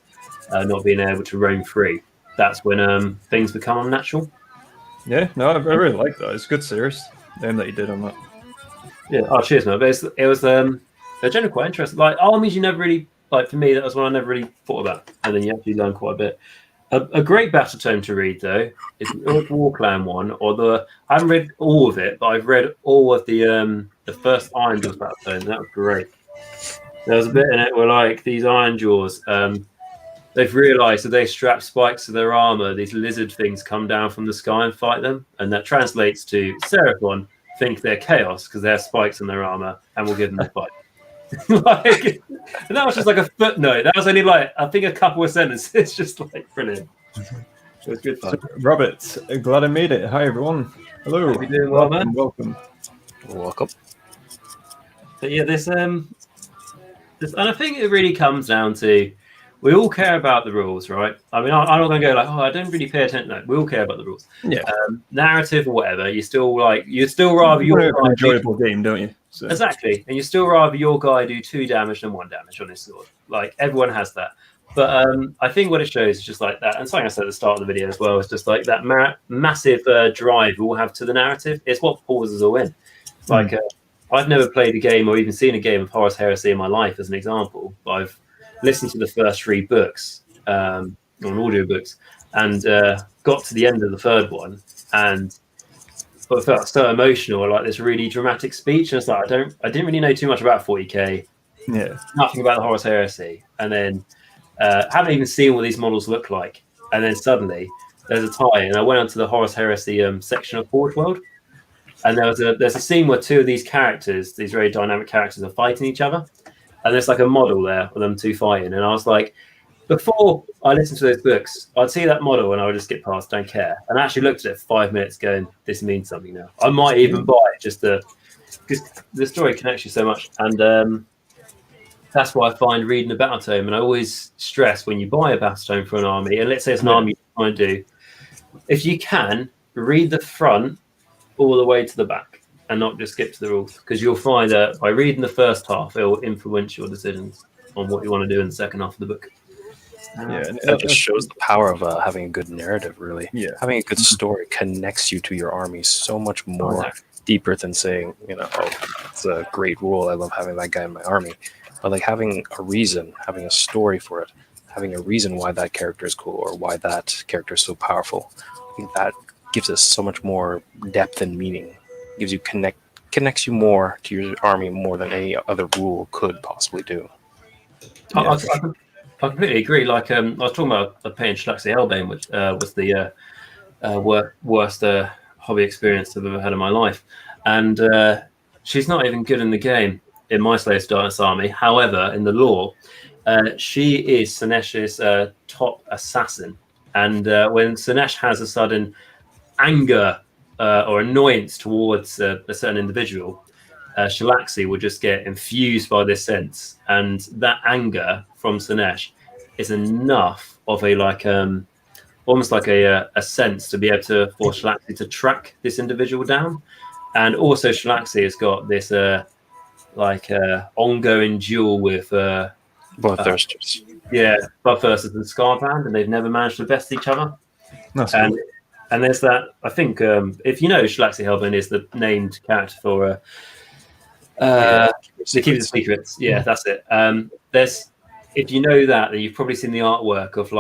not being able to roam free. That's when things become unnatural.
Yeah, no, I really like that. It's a good series. Name that you did on that.
Yeah. Oh, cheers, man. But it was generally quite interesting. Like armies, you never really for me. That was one I never really thought about, and then you actually learn quite a bit. A great battle tome to read though is the War Clan one, I haven't read all of it, but I've read all of the first Iron Jaws battle tome. That was great. There was a bit in it where like these Iron Jaws, they've realised that they strap spikes to their armour. These lizard things come down from the sky and fight them, and that translates to Seraphon think they're chaos because they have spikes in their armour and will give them a fight. And that was just like a footnote. That was only like I think a couple of sentences. It's just like brilliant. It was good fun.
Robert, glad I made it. Hi everyone. Hello.
How you doing, well, man?
Welcome.
But yeah, this and I think it really comes down to we all care about the rules, right? I mean, I'm not going to go like, I don't really pay attention. No, we all care about the rules.
Yeah.
Narrative or whatever, you'd still rather your guy
enjoyable game, don't you? So.
Exactly, and you still rather your guy do 2 damage than 1 damage on his sword. Like everyone has that. But I think what it shows is just like that, and something I said at the start of the video as well, is just like that massive drive we all have to the narrative. It's what pulls us all in. Like I've never played a game or even seen a game of Horus Heresy in my life, as an example, but I've listened to the first 3 books on audiobooks and got to the end of the 3rd one and I felt so emotional, like this really dramatic speech, and it's like I didn't really know too much about 40k, nothing about the Horus Heresy, and then haven't even seen what these models look like, and then suddenly there's a tie, and I went onto the Horus Heresy section of Forge World, and there's a scene where 2 of these characters, these very dynamic characters, are fighting each other, and there's like a model there of them 2 fighting, and I was like, before I listened to those books, I'd see that model and I would just skip past, don't care. And I actually looked at it for 5 minutes going, this means something now. I might even buy it just because the story connects you so much. And that's why I find reading a battle tome, and I always stress when you buy a battle tome for an army, and let's say it's an army you want to do, if you can, read the front all the way to the back and not just skip to the rules, because you'll find that by reading the first half, it will influence your decisions on what you want to do in the second half of the book.
Yeah, it just shows the power of having a good narrative, really.
Yeah.
Having a good story connects you to your army so much more deeper than saying, it's a great rule, I love having that guy in my army. But like having a reason, having a story for it, having a reason why that character is cool or why that character is so powerful. I think that gives us so much more depth and meaning. Gives you connects you more to your army more than any other rule could possibly do.
I completely agree. Like I was talking about playing Schlaxy Hellbane, which was the worst hobby experience I've ever had in my life, and she's not even good in the game in my Slave Darkness army. However, in the lore, she is Sinesh's top assassin, and when Sinesh has a sudden anger or annoyance towards a certain individual, Shalaxi will just get infused by this sense, and that anger from Sinesh is enough of a almost like a sense to be able to force Shalaxi to track this individual down. And also Shalaxi has got this ongoing duel with
Bloodthirsters.
Bloodthirsters and Scarband, and they've never managed to best each other.
That's
and
cool.
and there's that. I think if you know, Shalaxi Hellbane is the named character for the Keepers of Secrets. Yeah, that's it. There's, if you know that, then you've probably seen the artwork of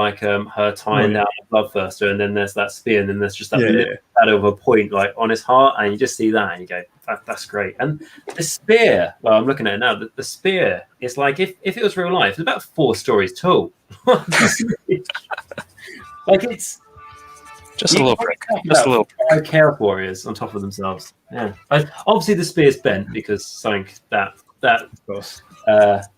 her tying down a Bloodthirster, and then there's that spear, and then there's just that little shadow of a point like on his heart, and you just see that, and you go, that's great. And the spear, well, I'm looking at it now. The spear is like if it was real life, it's about 4 stories tall. Like it's.
Just a little prick. Just a little prick.
Chaos warriors on top of themselves. Yeah. Obviously, the spear's bent because something that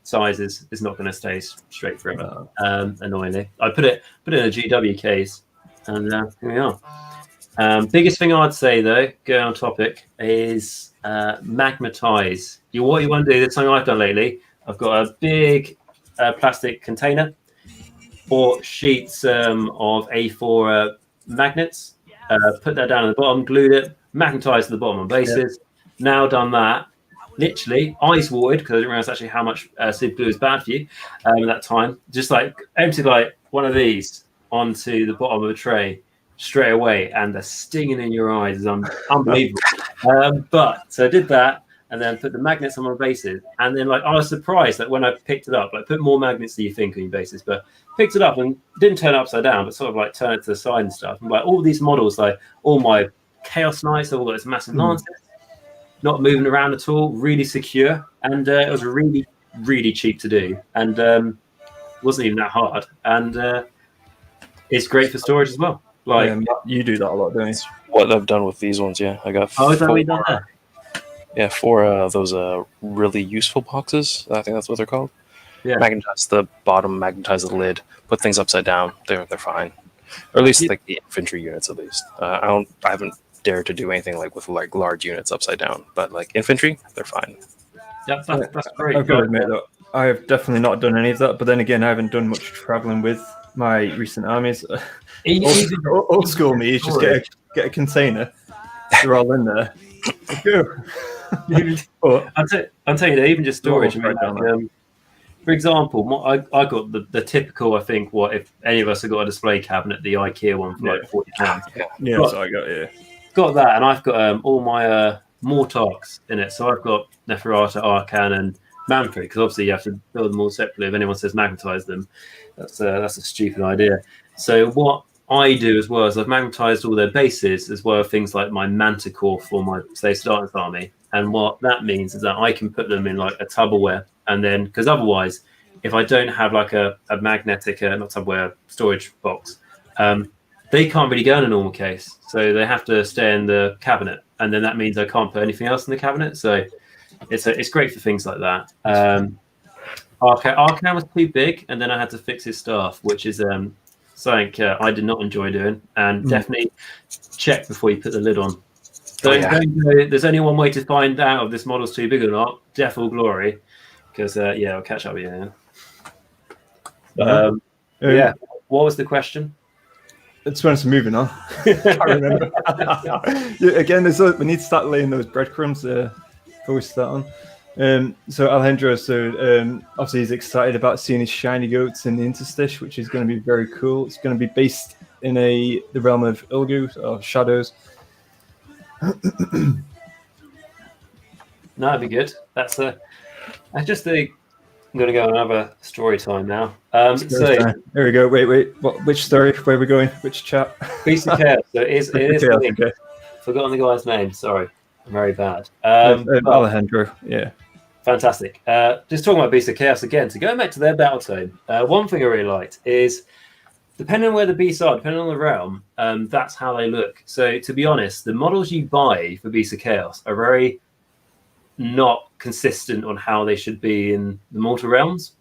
size is not going to stay straight forever. Annoyingly, I put it in a GW case, and here we are. Biggest thing I'd say though, going on topic, is magnetize. What you want to do? That's something I've done lately. I've got a big plastic container, 4 sheets of A4. Magnets, put that down at the bottom, glued it, magnetized to the bottom on bases. Now done that, literally eyes watered because I didn't realize actually how much super glue is bad for you at that time. Just emptied one of these onto the bottom of a tray straight away, and the stinging in your eyes is unbelievable. So I did that, and then put the magnets on my bases, and then I was surprised that when I picked it up, put more magnets than you think on your bases, but picked it up and didn't turn it upside down, but sort of turn it to the side and stuff. And all these models, all my Chaos Knights, all got this massive lances, not moving around at all, really secure, and it was really, really cheap to do, and wasn't even that hard, and it's great for storage as well.
You do that a lot, don't you?
What I've done with these ones, yeah. I got.
Is that what you done there?
Yeah, 4 those really useful boxes. I think that's what they're called.
Yeah.
Magnetize the bottom, magnetize the lid, put things upside down. They're fine, or at least the infantry units. At least I haven't dared to do anything with large units upside down, but infantry, they're fine.
Yeah, that's great.
I've got to admit that I have definitely not done any of that. But then again, I haven't done much traveling with my recent armies. Old school me is just get a container. They're all in there. Go.
I'm telling you, even just storage. For example, I got the typical. I think if any of us have got a display cabinet, the IKEA one for £40.
Yeah, that's what I got. Yeah,
got that, and I've got all my Mortarks in it. So I've got Neferata, Arcan, and Manfred, because obviously you have to build them all separately. If anyone says magnetize them, that's a stupid idea. So what I do as well is I've magnetized all their bases as well as things like my Manticore for my Slave Darkness army. And what that means is that I can put them in a Tupperware, and then because otherwise, if I don't have a magnetic, not Tupperware, storage box, they can't really go in a normal case. So they have to stay in the cabinet, and then that means I can't put anything else in the cabinet. So it's great for things like that. Arcan was too big, and then I had to fix his staff, which is something I did not enjoy doing. And definitely check before you put the lid on. There's only one way to find out if this model's too big or not. Death or glory, because I'll catch up with you. Yeah. What was the question?
It's when it's moving on. I remember. Again, we need to start laying those breadcrumbs before we start on. So Alejandro, obviously he's excited about seeing his shiny goats in the Interstice, which is going to be very cool. It's going to be based in the realm of Ulgu or Shadows.
No, that'd be good. I just think I'm going to go on another story time now.
Here we go. Wait. Which story? Where are we going? Which chat?
Beast of Chaos. So it is
Chaos,
me.
okay.
Forgotten the guy's name. Sorry, I'm very bad. But
Alejandro. Yeah.
fantastic. Just talking about Beast of Chaos again. So going back to their battle tome, one thing I really liked is, depending on where the beasts are, depending on the realm, that's how they look. So to be honest, the models you buy for Beast of Chaos are very not consistent on how they should be in the mortal realms,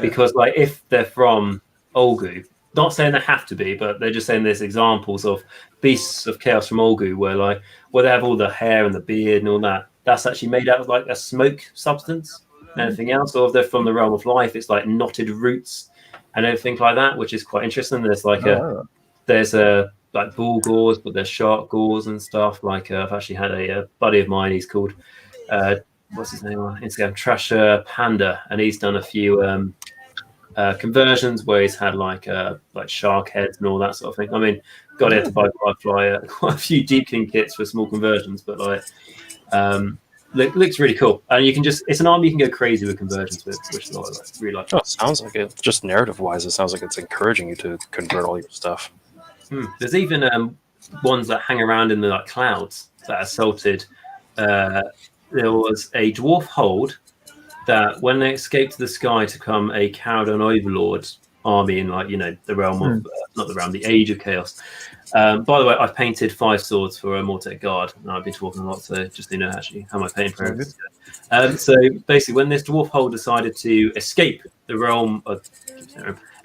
because like if they're from Olgu, not saying they have to be, but they're just saying there's examples of Beasts of Chaos from Olgu where they have all the hair and the beard and all that. That's actually made out of like a smoke substance and everything else. Or if they're from the realm of life, it's like knotted roots and everything like that, which is quite interesting. There's like like bull gores, but there's shark gores and stuff. Like I've actually had a buddy of mine. He's called what's his name on Instagram? Trasher Panda, and he's done a few conversions where he's had like shark heads and all that sort of thing. I mean, God, he had to buy quite a few Deep King kits for small conversions, but like looks really cool. And you can it's an army you can go crazy with conversions with, which is what I really like.
Oh, it sounds like it. Just narrative wise, it sounds like it's encouraging you to convert all your stuff.
There's even ones that hang around in the like clouds that are salted. There was a dwarf hold that when they escaped to the sky to become a Caradon Overlord army in the realm of not the realm, the Age of Chaos. By the way, I've painted 5 swords for a Mortek Guard, and I've been talking a lot, so just so you know actually how my painting progress is. So basically, when this dwarf hold decided to escape the realm of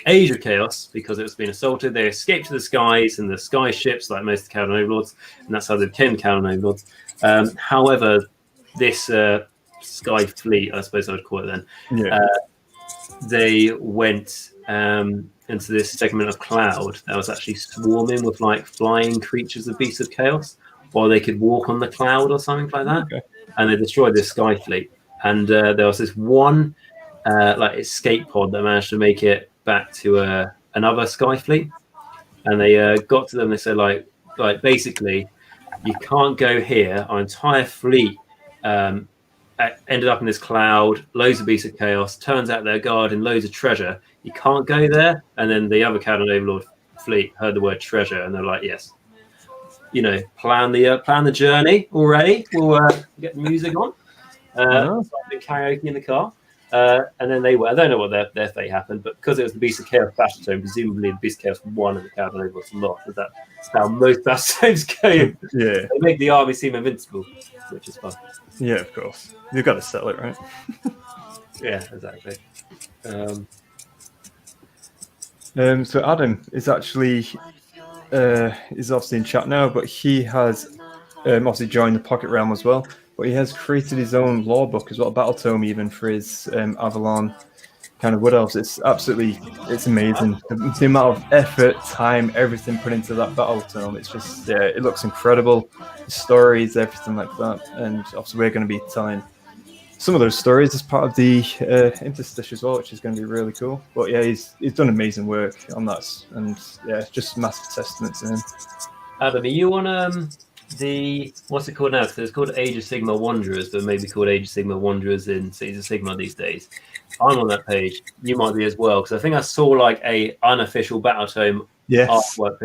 Age of Chaos because it was being assaulted, they escaped to the skies and the sky ships, like most of the Caradon Overlords, and that's how they became the Caradon Overlords. However, this Sky Fleet, I suppose I would call it then, they went into this segment of cloud that was actually swarming with like flying creatures of Beasts of Chaos, or they could walk on the cloud or something like that. And they destroyed this Sky Fleet. And there was this one escape pod that managed to make it back to another Sky Fleet. And they got to them. They said like basically, you can't go here. Our entire fleet ended up in this cloud, loads of Beasts of Chaos. Turns out they're guarding loads of treasure. You can't go there. And then the other Caradon Overlord fleet heard the word treasure, and they're like, yes, plan the journey already. We'll get the music on. Karaoke in the car. And then they were, I don't know what their fate happened, but because it was the Beast of Chaos battle tome, presumably the Beast of Chaos won and the Caradon Overlords lost. That's how most battle tomes go. They make the army seem invincible, which is fun.
Yeah, of course. You've got to sell it, right?
Yeah, exactly.
So Adam is actually is obviously in chat now, but he has obviously joined the Pocket Realm as well. But he has created his own lore book as well, battle tome even for his Avalon kind of Wood Elves. It's amazing. The amount of effort, time, everything put into that battle tome. It's just it looks incredible. The stories, everything like that, and obviously we're going to be telling some of those stories as part of the Interstice as well, which is going to be really cool. But yeah, he's done amazing work on that, and yeah, just massive testament to him.
Adam, are you on the what's it called now? Because it's called Age of Sigmar Wanderers, but maybe called Age of Sigmar Wanderers in Cities of Sigmar these days. I'm on that page. You might be as well, because I think I saw like a unofficial battle tome artwork.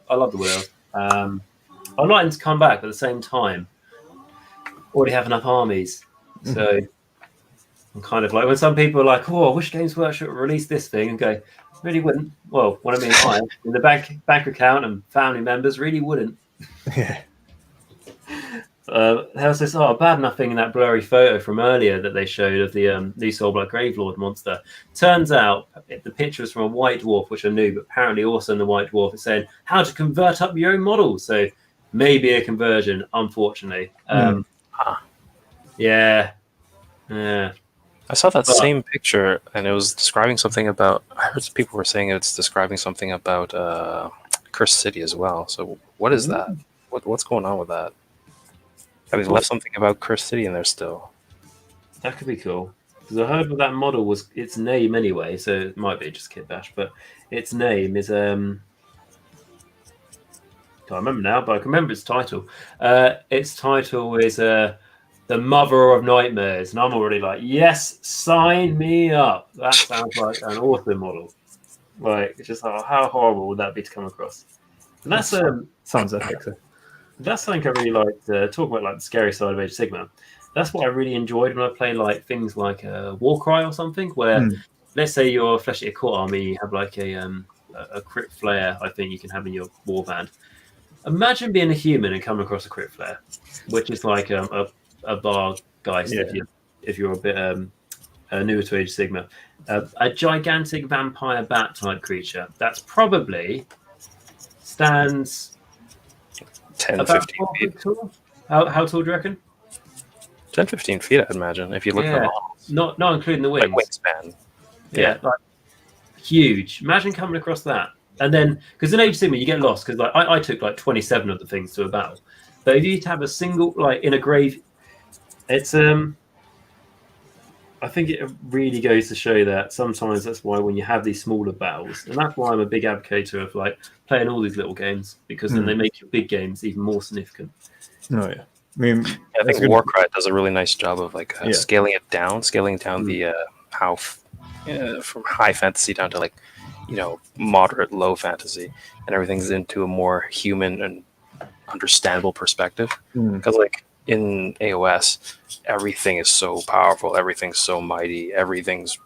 I love the world. I'm not to come back, but at the same time, already have enough armies. So I'm kind of like, when some people are like, "Oh, I wish Games Workshop would release this thing," and go, "Really wouldn't." Well, what I mean, in the bank account and family members really wouldn't.
Yeah.
How's this? Bad enough thing in that blurry photo from earlier that they showed of the New Soul Black Gravelord monster. Turns out the picture was from a White Dwarf, which I knew, but apparently also in the White Dwarf it's saying how to convert up your own models. So maybe a conversion, unfortunately. Yeah.
I saw that same picture, and it was describing something about. I heard people were saying it's describing something about Cursed City as well. So what is that? What's going on with that? Have they left something about Cursed City in there still?
That could be cool. Because I heard that model was its name anyway, so it might be just Kit Bash, but its name is can't remember now, but I can remember its title. Its title is the mother of nightmares, and I'm already like, yes, sign me up. That sounds like an awesome model. Like, it's just how horrible would that be to come across? And that's
sounds epic. So.
That's something I really like to talk about, like the scary side of Age of Sigmar. That's what I really enjoyed when I play like things like Warcry or something, where let's say you're fleshing a court army, you have like a crit flare. I think you can have in your warband. Imagine being a human and coming across a crit flare, which is like a bar geist if you're a bit newer to Age of Sigmar. A gigantic vampire bat type creature that's probably stands
10,
about
15 feet.
tall. How tall do you reckon?
10, 15 feet, I'd imagine. If you look at them all.
Not including the wings.
Like wingspan.
Yeah, like huge. Imagine coming across that. And then, because in Age of Sigmar, you get lost, because like I took like 27 of the things to a battle. But if you have a single, like in a grave, it's I think it really goes to show that sometimes that's why when you have these smaller battles, and that's why I'm a big advocate of like playing all these little games, because then they make your big games even more significant.
Oh yeah, I mean,
I think Warcry does a really nice job of like scaling down the how from high fantasy down to like moderate low fantasy, and everything's into a more human and understandable perspective. Because like in AOS, everything is so powerful, everything's so mighty, everything's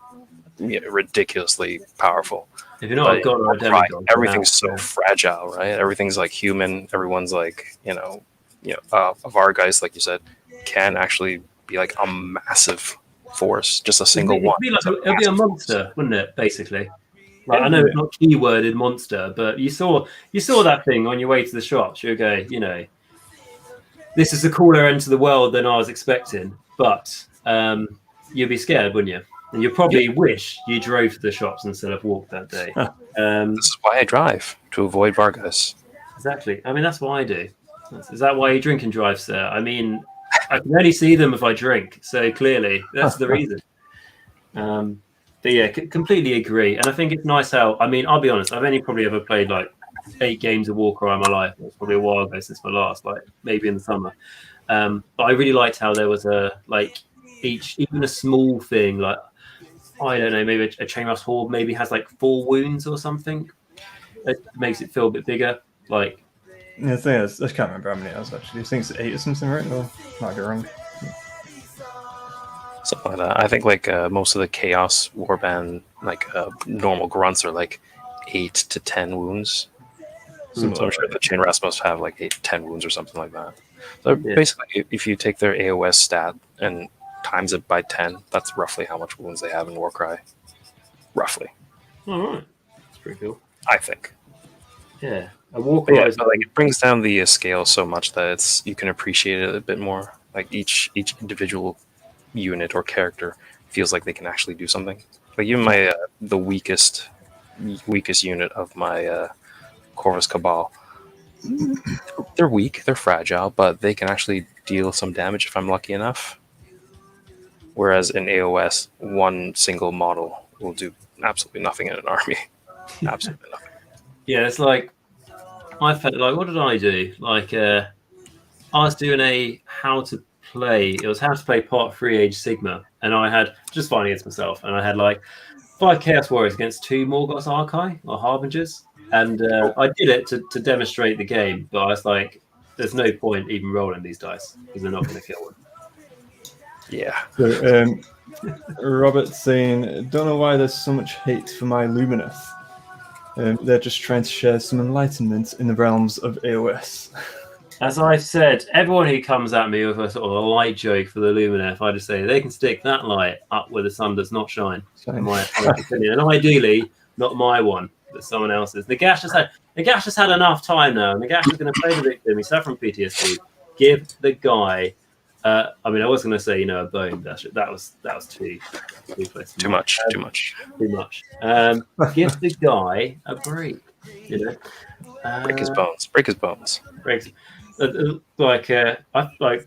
ridiculously powerful.
If you're not a god or a demigod,
everything's so fragile, right? Everything's like human. Everyone's like of our guys, like you said, can actually be like a massive force, just a single one.
It'd be a monster, wouldn't it? Basically, like I know it's not keyworded monster, but you saw that thing on your way to the shops. You go, this is a cooler end to the world than I was expecting, but you'd be scared, wouldn't you? And you probably wish you drove to the shops instead of walked that day.
This is why I drive, to avoid Vargas.
Exactly. I mean, that's what I do. Is that why you drink and drive, sir? I mean, I can only see them if I drink, so clearly that's the reason. But yeah, completely agree. And I think it's nice how, I mean, I'll be honest, I've only probably ever played like 8 games of Warcry in my life. It's probably a while ago since my last, like maybe in the summer. But I really liked how there was even a small thing, like, I don't know, maybe a Chainmask Horde maybe has like 4 wounds or something. It makes it feel a bit bigger. Like,
yeah, the thing is, I can't remember how many it was actually. I think it's 8 or something, right? Or might be wrong.
Something like that. I think like most of the Chaos Warband, like normal grunts are like 8 to 10 wounds. So I'm sure the Chain Rasmus have like 8 to 10 wounds or something like that. So basically, if you take their AOS stat and times it by 10, that's roughly how much wounds they have in Warcry. Roughly.
All right. That's pretty cool.
I think.
Yeah. A Warcry is
like it brings down the scale so much that you can appreciate it a bit more. Like each individual unit or character feels like they can actually do something. Like even my the weakest unit of my Corvus Cabal, they're weak, they're fragile, but they can actually deal some damage if I'm lucky enough. Whereas in AOS, one single model will do absolutely nothing in an army. Absolutely nothing.
Yeah, it's like I felt like, what did I do? Like I was doing a how to play. It was how to play part 3 Age Sigmar, and I had just fighting against myself, and I had like 5 Chaos Warriors against 2 Morgoth's Archai or Harbingers, and I did it to demonstrate the game. But I was like, there's no point even rolling these dice because they're not going to kill them.
Yeah.
So, Robert's saying, don't know why there's so much hate for my Lumineth. They're just trying to share some enlightenment in the realms of AOS.
As I said, everyone who comes at me with a sort of a light joke for the Lumineth, I just say they can stick that light up where the sun does not shine. In my opinion, and ideally not my one, but someone else's. Nagash has had enough time now. Nagash is going to play the victim. He's suffering PTSD. Give the guy. I mean, I was going to say, a bone. That was too close.
Too much.
Too much. Give the guy a break.
Break his bones.
I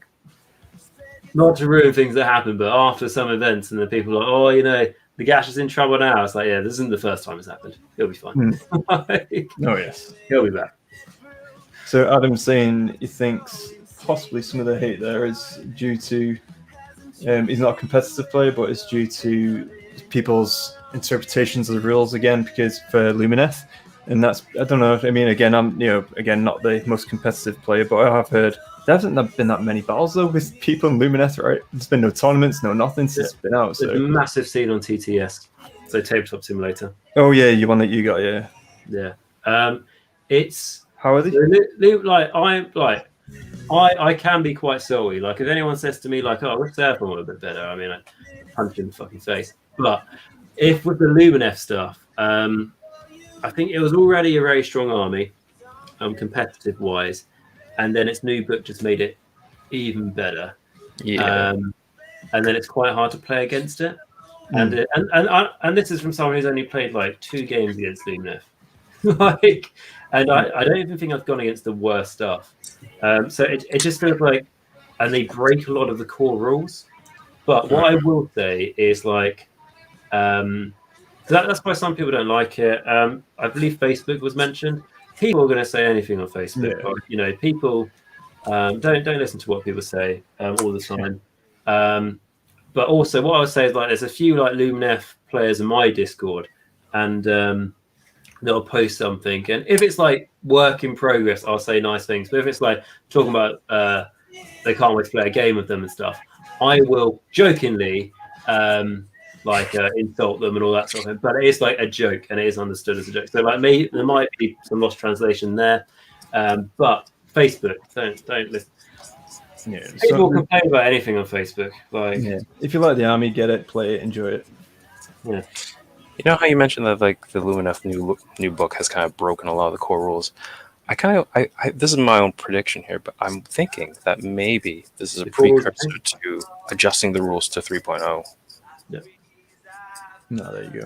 not to ruin things that happen, but after some events, and the people are like, the Gash is in trouble now. It's like, yeah, this isn't the first time it's happened. He'll be fine.
Oh yes,
he'll be back.
So Adam's saying he thinks possibly some of the hate there is due to he's not a competitive player, but it's due to people's interpretations of the rules again, because for Lumineth, and that's, I don't know. I mean, again, I'm again not the most competitive player, but I have heard there hasn't been that many battles though with people in Lumineth, right? There's been no tournaments, no nothing since it's been out. So
There's a massive scene on TTS, so Tabletop Simulator.
Oh yeah, you one that you got, yeah.
Yeah. It's
how are they?
I can be quite silly. Like if anyone says to me like, "Oh, I wish Therefore were a bit better," I mean, I punch in the fucking face. But if with the Lumineth stuff, I think it was already a very strong army, competitive wise, and then its new book just made it even better.
Yeah.
And then it's quite hard to play against it. And this is from someone who's only played like 2 games against Lumineth. I don't even think I've gone against the worst stuff. So it just feels like, and they break a lot of the core rules. But what I will say is like, that's why some people don't like it. I believe Facebook was mentioned. People are going to say anything on Facebook.
Yeah.
But, people don't listen to what people say all the time. But also, what I would say is like, there's a few like Lumineth players in my Discord, and they'll post something, and if it's like work in progress, I'll say nice things. But if it's like talking about they can't wait to play a game with them and stuff, I will jokingly insult them and all that sort of thing. But it is like a joke, and it is understood as a joke. So like there might be some lost translation there, but Facebook, don't listen.
Yeah,
people complain about anything on Facebook.
If you like the army, get it, play it, enjoy it.
Yeah.
You know how you mentioned that like the Lumineth new book has kind of broken a lot of the core rules. I this is my own prediction here, but I'm thinking that maybe this is a precursor to adjusting the rules to 3.0.
Yeah.
No, there you go.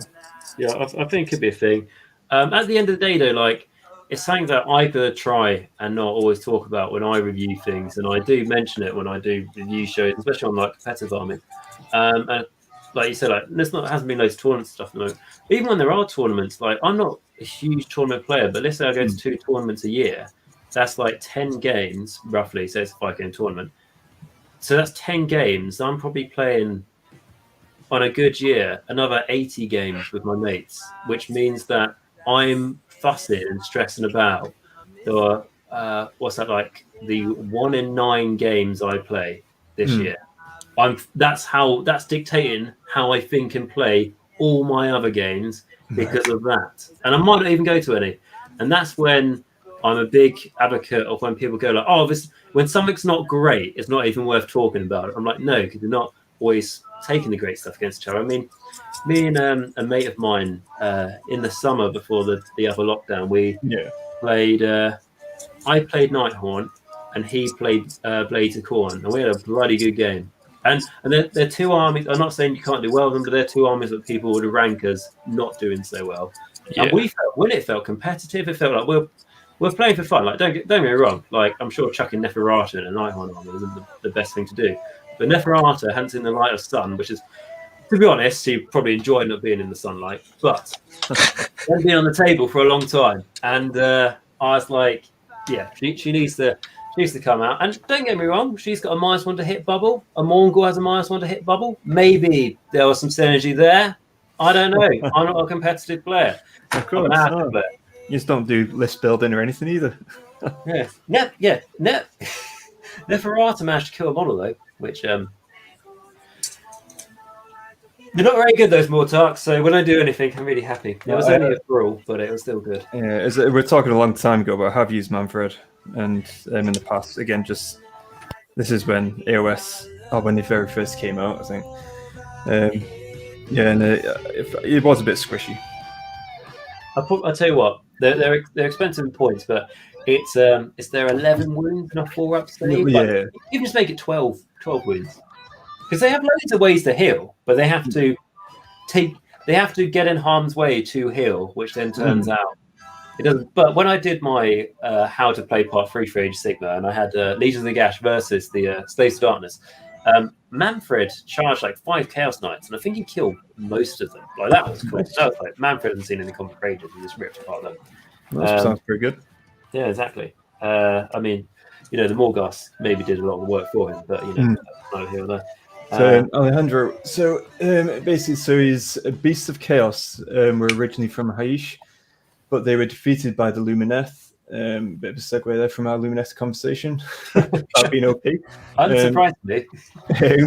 Yeah, I think it could be a thing. At the end of the day, though, like it's something that I could try and not always talk about when I review things, and I do mention it when I do review shows, especially on like competitive army. And like you said, like hasn't been loads of tournament stuff at the moment. But even when there are tournaments, like I'm not a huge tournament player, but let's say I go to 2 tournaments a year. That's like 10 games roughly. So it's a 5-game tournament. So that's 10 games. I'm probably playing on a good year another 80 games with my mates, which means that I'm fussing and stressing about what's that, like the 1 in 9 games I play this year. That's dictating how I think and play all my other games because of that. And I might not even go to any. And that's when I'm a big advocate of when people go like, "Oh, when something's not great, it's not even worth talking about it." I'm like, no, because you're not always taking the great stuff against each other. I mean, me and a mate of mine in the summer before the other lockdown, we played. I played Nighthorn, and he played Blades of Corn, and we had a bloody good game. And they're 2 armies. I'm not saying you can't do well with them, but they're 2 armies that people would rank as not doing so well. Yeah. And it felt competitive. It felt like we're playing for fun. Like don't get me wrong. Like I'm sure chucking Neferata in a Nighthorn army isn't the best thing to do. But Neferata hadn't seen the light of sun, which is, to be honest, she probably enjoyed not being in the sunlight. But they've been on the table for a long time, and I was like, yeah, she needs to come out. And don't get me wrong, she's got a -1 to hit bubble. A Mongol has a -1 to hit bubble. Maybe there was some synergy there. I don't know. I'm not a competitive player.
Of course, you just don't do list building or anything either.
Neferata managed to kill a model though, which they're not very good, those Mortarks. So when I do anything, I'm really happy. It was only a brawl, but it was still good.
Yeah, we're talking a long time ago, but I have used Manfred, and in the past, again, this is when AOS, when they very first came out, I think. And it was a bit squishy.
I'll tell you what, they're expensive in points, but it's their 11 wounds and a 4-up save.
Yeah,
you just make it 12 wounds, because they have loads of ways to heal, but they have to get in harm's way to heal, which then turns out it doesn't. But when I did my how to play part 3 for Age of Sigmar, and I had Legion of the Gash versus the Slaves of Darkness, Manfred charged like 5 Chaos Knights, and I think he killed most of them. Like that was cool. That was like Manfred hasn't seen any combat for ages. He just ripped apart them.
That sounds pretty good.
Yeah, exactly. I mean, you know, the Morghast maybe did a lot of the work for him, but you know, neither here nor there.
So Alejandro, basically, so he's a Beast of Chaos. Were originally from Haish, but they were defeated by the Lumineth. Bit of a segue there from our Lumineth conversation about being OP.
Unsurprisingly,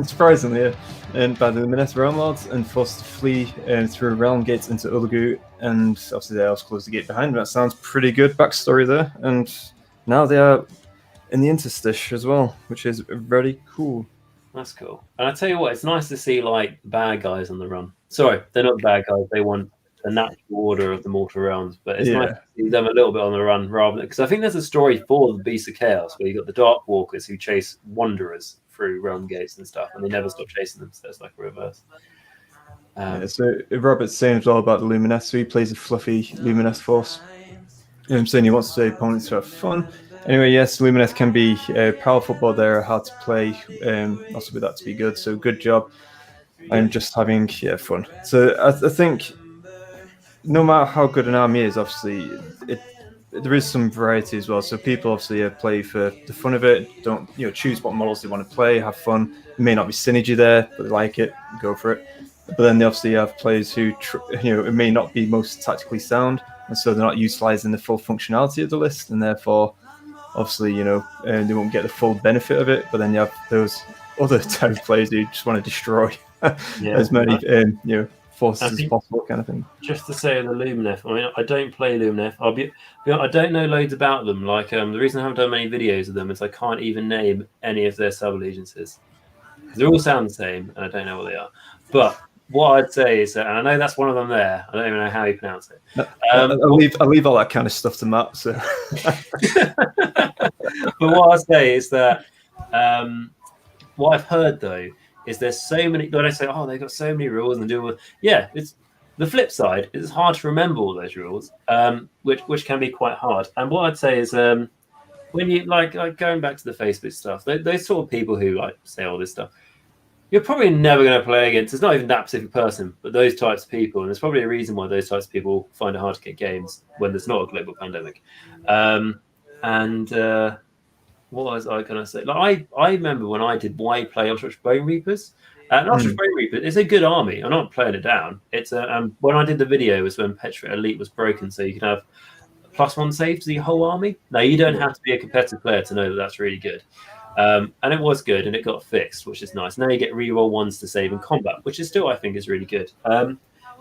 Surprisingly, yeah. And by the Lumineth Realm Lords and forced to flee through realm gates into Ulgu, and obviously they also closed the gate behind them. That sounds pretty good backstory there. And now they are in the Interstice as well, which is very cool.
that's cool. And I tell you what, it's nice to see like bad guys on the run. Sorry, they're not the bad guys. They want the natural order of the mortal realms, but it's nice to see them a little bit on the run rather than, because I think there's a story for the Beast of Chaos where you got the Dark Walkers who chase Wanderers through realm gates and stuff, and they never stop chasing them. So it's like a reverse.
So Robert's saying as well about the Lumineth. So he plays a fluffy Lumineth force. Saying he wants the opponents to have fun. Anyway, yes, Lumineth can be powerful, but they're hard to play. Also, with that to be good. So good job. I'm just having fun. So I think no matter how good an army is, obviously there is some variety as well. So people obviously play for the fun of it. Don't choose what models they want to play, have fun. It may not be synergy there, but they like it, go for it. But then they obviously have players who it may not be most tactically sound, and so they're not utilizing the full functionality of the list, and therefore obviously they won't get the full benefit of it. But then you have those other type of players who just want to destroy as many forces as possible, kind of thing.
Just to say the Lumineth, I mean, I don't play Lumineth. I don't know loads about them. Like the reason I haven't done many videos of them is I can't even name any of their sub-allegiances. They all sound the same, and I don't know what they are. But what I'd say is that, and I know that's one of them there. I don't even know how you pronounce it.
I'll leave all that kind of stuff to Matt. So,
but what I'd say is that what I've heard though is there's so many. When I say, oh, they've got so many rules and do it's the flip side. It's hard to remember all those rules, which can be quite hard. And what I'd say is when you like going back to the Facebook stuff, those sort of people who like say all this stuff, you're probably never going to play against. It's not even that specific person, but those types of people. And there's probably a reason why those types of people find it hard to get games when there's not a global pandemic. What was I going to say? Like I remember when I did why play Ostrich Bone Reapers. Ostrich Bone Reapers is a good army. I'm not playing it down. It's when I did the video was when Petra Elite was broken, so you could have +1 save to the whole army. Now you don't have to be a competitive player to know that that's really good. And it was good, and it got fixed, which is nice. Now you get reroll 1s to save in combat, which is still, I think, is really good.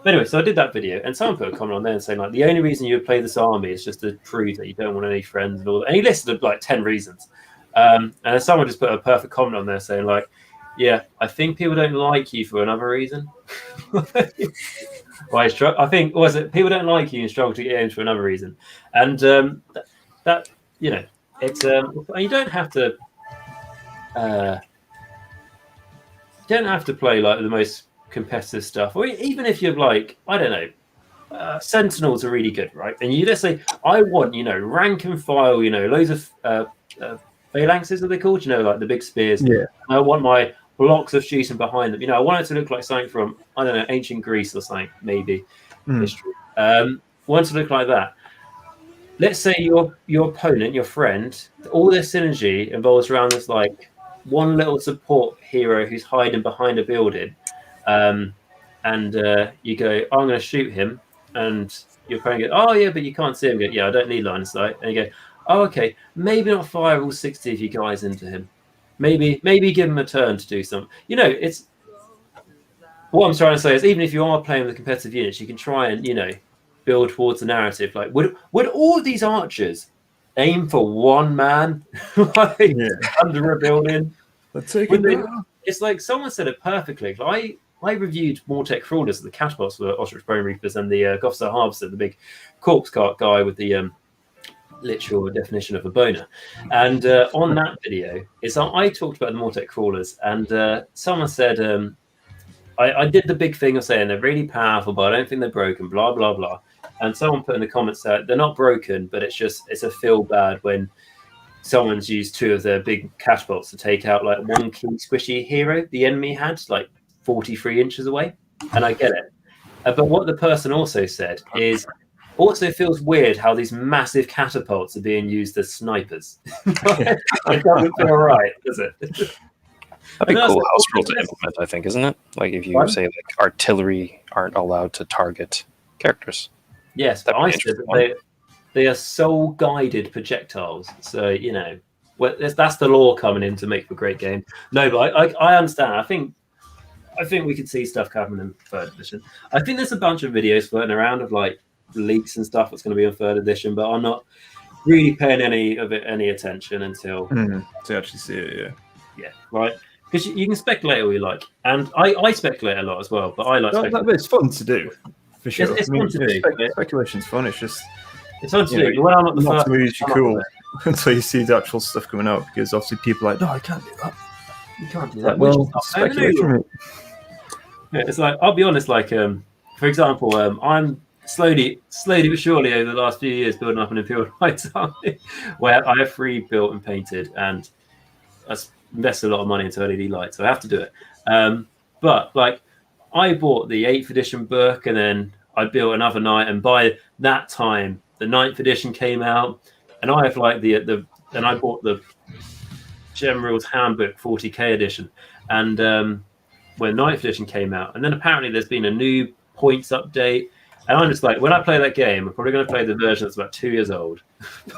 But anyway, so I did that video, and someone put a comment on there and saying, like, the only reason you would play this army is just to prove that you don't want any friends and all that. And he listed like 10 reasons. And then someone just put a perfect comment on there saying, like, yeah, I think people don't like you for another reason. I think, was it people don't like you and struggle to get games for another reason. And that it's you don't have to. You don't have to play like the most competitive stuff, or even if you're like, I don't know, Sentinels are really good, right? And you just say, I want, rank and file, loads of phalanxes, are they called? Like the big spears.
Yeah.
I want my blocks of shooting behind them. I want it to look like something from, I don't know, ancient Greece or something, maybe history. Want to look like that. Let's say your opponent, your friend, all their synergy involves around this like one little support hero who's hiding behind a building, and you go, oh, I'm going to shoot him, and your opponent goes, oh yeah, but you can't see him. You go, yeah, I don't need line of sight. And you go, oh okay, maybe not fire all 60 of you guys into him. Maybe give him a turn to do something. It's what I'm trying to say is even if you are playing with competitive units, you can try and build towards the narrative. Like, would all these archers aim for one man under a building? It's like someone said it perfectly. I reviewed Mortec Crawlers, the catapults for the Ostrich Bone Reapers, and the Gothstar Harvester, the big corpse cart guy with the literal definition of a boner. And on that video, I talked about the Mortec Crawlers, and someone said, I did the big thing of saying they're really powerful, but I don't think they're broken, blah, blah, blah. And someone put in the comments that they're not broken, but it's a feel bad when someone's used 2 of their big catapults to take out like one key squishy hero the enemy had like 43 inches away. And I get it. But what the person also said is Also, it feels weird how these massive catapults are being used as snipers. It doesn't feel right, does it?
That'd be cool house rule to implement, I think, isn't it? Like if you say like artillery aren't allowed to target characters.
Yes, but I said that they are soul guided projectiles. So that's the law coming in to make for a great game. No, but I understand. I think we could see stuff coming in 3rd edition. I think there's a bunch of videos floating around of like leaks and stuff that's going to be on 3rd edition, but I'm not really paying any attention until
to actually see it.
Yeah, right. Because you can speculate all you like, and I speculate a lot as well. But I like
but it's fun to do, for sure.
It's fun to do.
Speculation's fun. It's just
fun to do. But when I'm not the
not
first,
to use you cool until you see the actual stuff coming out, because obviously people are like, no, I can't do that.
You can't do that.
Well, speculation.
Yeah, it's like, I'll be honest. Like, for example, I'm slowly but surely over the last few years building up an Imperial Knights army, where I have 3 built and painted, and I invested a lot of money into LED lights, so I have to do it. But like, I bought the 8th edition book, and then I built another knight, and by that time, the 9th edition came out, and I have like and I bought the General's Handbook 40k edition, and when 9th edition came out, and then apparently there's been a new points update. And I'm just like, when I play that game, I'm probably going to play the version that's about 2 years old.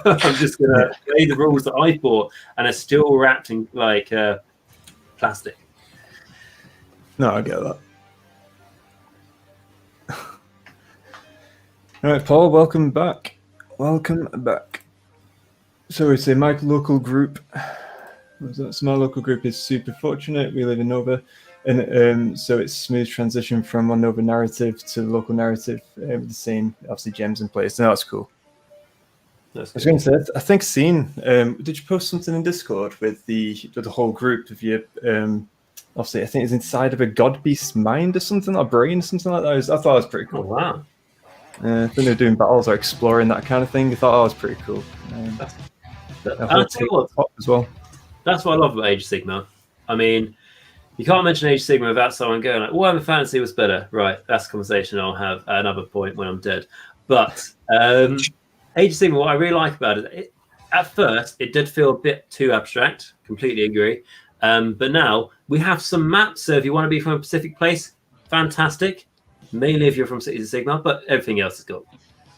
I'm just going to play the rules that I bought and are still wrapped in like plastic.
No, I get that. All right, Paul, welcome back. Welcome back. So we say my local group. So my local group is super fortunate. We live in Nova. And so it's smooth transition from one Nova narrative to the local narrative with the same, obviously, gems in place. So that's cool. I was going to say, I think did you post something in Discord with the whole group of you? Obviously, I think it's inside of a god beast's mind or something, or brain or something like that. I thought it was pretty cool.
Oh, wow.
When they're doing battles or exploring that kind of thing, I thought that was pretty cool.
I'll tell you what,
as well.
That's what I love about Age of Sigmar. I mean, you can't mention Age of Sigmar without someone going like, Warhammer Fantasy was better. Right, that's a conversation I'll have at another point when I'm dead. But Age of Sigmar, what I really like about it, at first, it did feel a bit too abstract. Completely agree. But now, we have some maps. So if you want to be from a specific place, fantastic. Mainly if you're from Cities of Sigmar, but everything else has got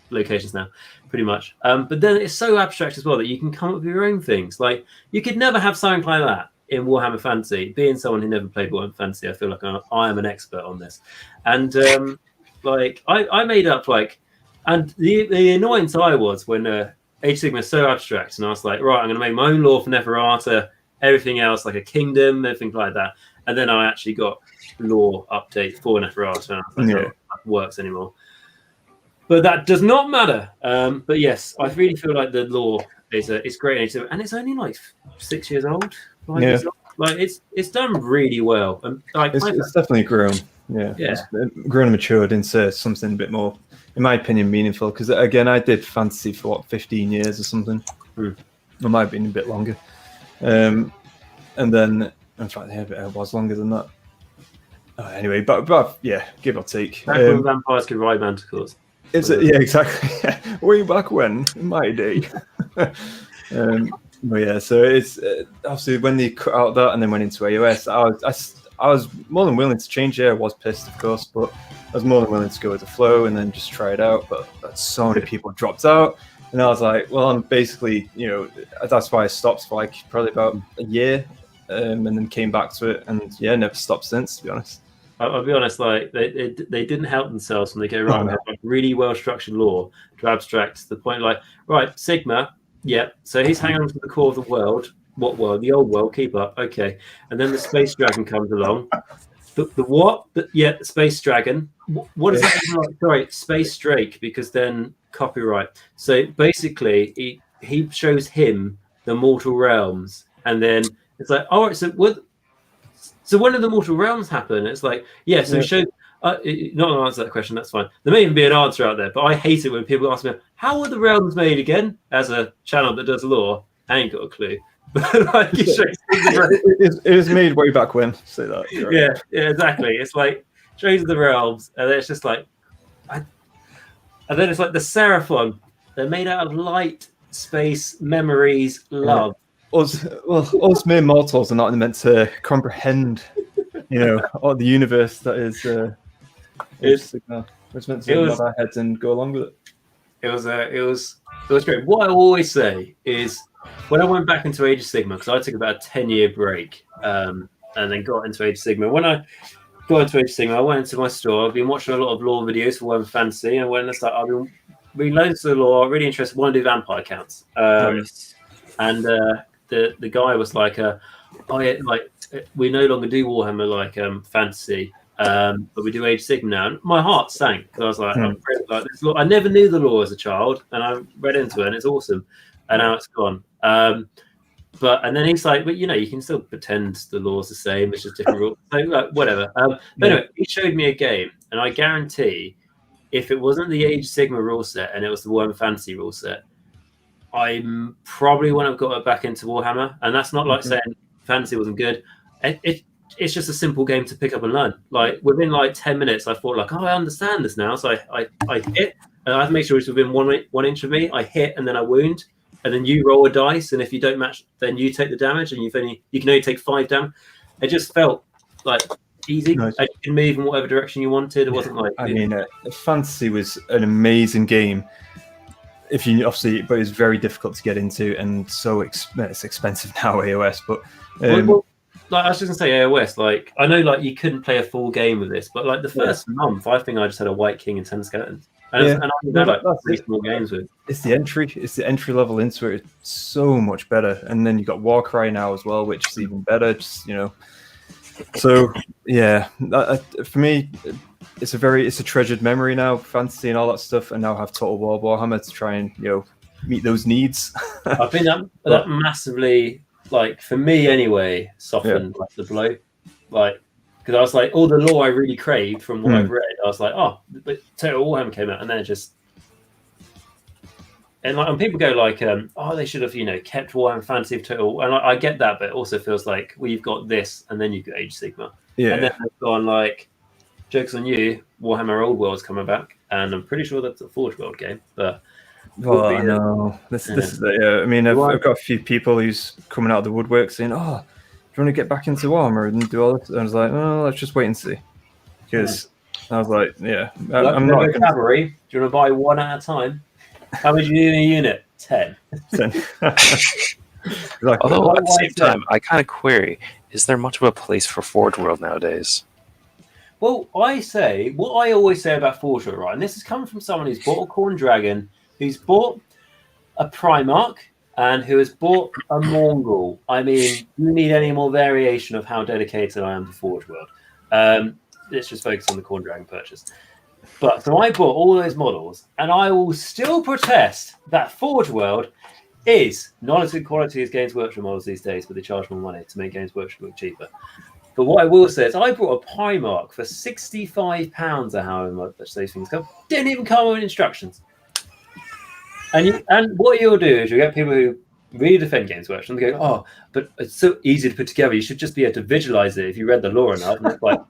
locations now, pretty much. But then it's so abstract as well that you can come up with your own things. Like, you could never have something like that in Warhammer Fantasy. Being someone who never played Warhammer Fantasy, I feel like I am an expert on this. And like, I made up like, and the annoyance I was when Age of Sigmar is so abstract, and I was like, right, I'm going to make my own lore for Neferata, everything else like a kingdom, everything like that. And then I actually got lore update for Neferata, and I was like, oh, that works anymore. But that does not matter. But yes, I really feel like the lore is great, and it's only like 6 years old. Years old. Like it's done really well, and like
it's definitely grown. Yeah, it's grown and matured into something a bit more, in my opinion, meaningful. Because again, I did fantasy for 15 years or something. It might have been a bit longer, and then in fact, it was longer than that. Anyway, but yeah, give or take.
Back when vampires could ride manticores.
Yeah, exactly. Way back when, in my day. But yeah, so it's obviously when they cut out that and then went into AOS, I was more than willing to change it. I was pissed, of course, but I was more than willing to go with the flow and then just try it out. But so many people dropped out, and I was like, well, I'm basically, that's why I stopped for like probably about a year, and then came back to it, and yeah, never stopped since, to be honest.
I'll be honest, like they didn't help themselves when they go right. They have like really well structured lore to abstract to the point, like, right, Sigmar, yeah, so he's hanging on to the core of the world. What world? The old world. Keep up, okay. And then the space dragon comes along. The what? The space dragon. What is that? Like? Sorry, space drake, because then copyright. So basically, he shows him the mortal realms, and then it's like, all right, so what? So when did the mortal realms happen? It's like, show. Not to answer that question, that's fine. There may even be an answer out there, but I hate it when people ask me, how were the realms made again? As a channel that does lore, I ain't got a clue. But like,
it was made way back when. Say that. Right.
Yeah, exactly. It's like shows the realms, and it's just like, and And then it's like the Seraphon. They're made out of light, space, memories, love.
Us mere mortals are not meant to comprehend, all the universe that is Sigmar. It's meant to nod our heads and go along with it.
It was great. What I always say is when I went back into Age of Sigmar, because I took about a 10-year break, and then got into Age of Sigmar. When I got into Age of Sigmar, I went into my store. I've been watching a lot of lore videos for Warhammer Fantasy, and when it's like I've been reading loads of the lore, really interested. Want to do vampire counts, and the guy was like, we no longer do Warhammer like fantasy. But we do Age of Sigmar now. And my heart sank because I was like, I'm afraid, like this law. I never knew the law as a child, and I read into it, and it's awesome. And now it's gone. And then he's like, but you can still pretend the law's the same. It's just different rules. So, like, whatever. But anyway, he showed me a game, and I guarantee, if it wasn't the Age of Sigmar rule set and it was the Warhammer Fantasy rule set, I probably wouldn't have got it back into Warhammer. And that's not like saying fantasy wasn't good. It's just a simple game to pick up and learn. Like within like 10 minutes, I thought like, I understand this now. So I hit, and I have to make sure it's within 1 inch of me. I hit and then I wound, and then you roll a dice, and if you don't match, then you take the damage, and you can only take 5 damage. It just felt like easy. Nice. And you can move in whatever direction you wanted. It wasn't like
Fantasy was an amazing game. But it was very difficult to get into, and so it's expensive now, AOS. But
like I was just gonna say AOS, like I know like you couldn't play a full game with this, but like the first month, I think I just had a White King and 10 skeletons. And I had like 3 small games with.
It's the entry level into it. It's so much better. And then you got Warcry now as well, which is even better. So yeah, for me, it's a treasured memory now, fantasy and all that stuff, and now have Total War Warhammer to try and meet those needs.
I think that massively, like for me anyway, softened like the blow, like because I was like, all the lore I really craved from what I've read, I was like, but Total Warhammer came out, and then it just, and like when people go like, they should have kept Warhammer Fantasy of Total, and I get that, but it also feels like you've got this, and then you've got Age of Sigmar, and then they've gone like, jokes on you, Warhammer Old World's coming back, and I'm pretty sure that's a Forge World game, but.
No, this is I mean, I've got a few people who's coming out of the woodwork saying, "Oh, do you want to get back into Warhammer and do all this?" And I was like, "Oh, let's just wait and see," because I was like, I'm not.
Cavalry. Do you want to buy one at a time? How much you need in a unit? 10.
Although at the same time, I kind of query: is there much of a place for Forge World nowadays?
Well, I say what I always say about Forge World, right? And this has come from someone who's bought a Khorne Dragon, who's bought a Primarch, and who has bought a Mongol. I mean, do you need any more variation of how dedicated I am to Forge World? Let's just focus on the Khorne Dragon purchase. But so I bought all those models, and I will still protest that Forge World is not as good quality as Games Workshop models these days, but they charge more money to make Games Workshop look cheaper. But what I will say is I brought a Primarch for £65 or however much those things come. Didn't even come with instructions. And what you'll do is you'll get people who really defend Games Workshop and they go, but it's so easy to put together. You should just be able to visualize it if you read the lore enough. And it's like,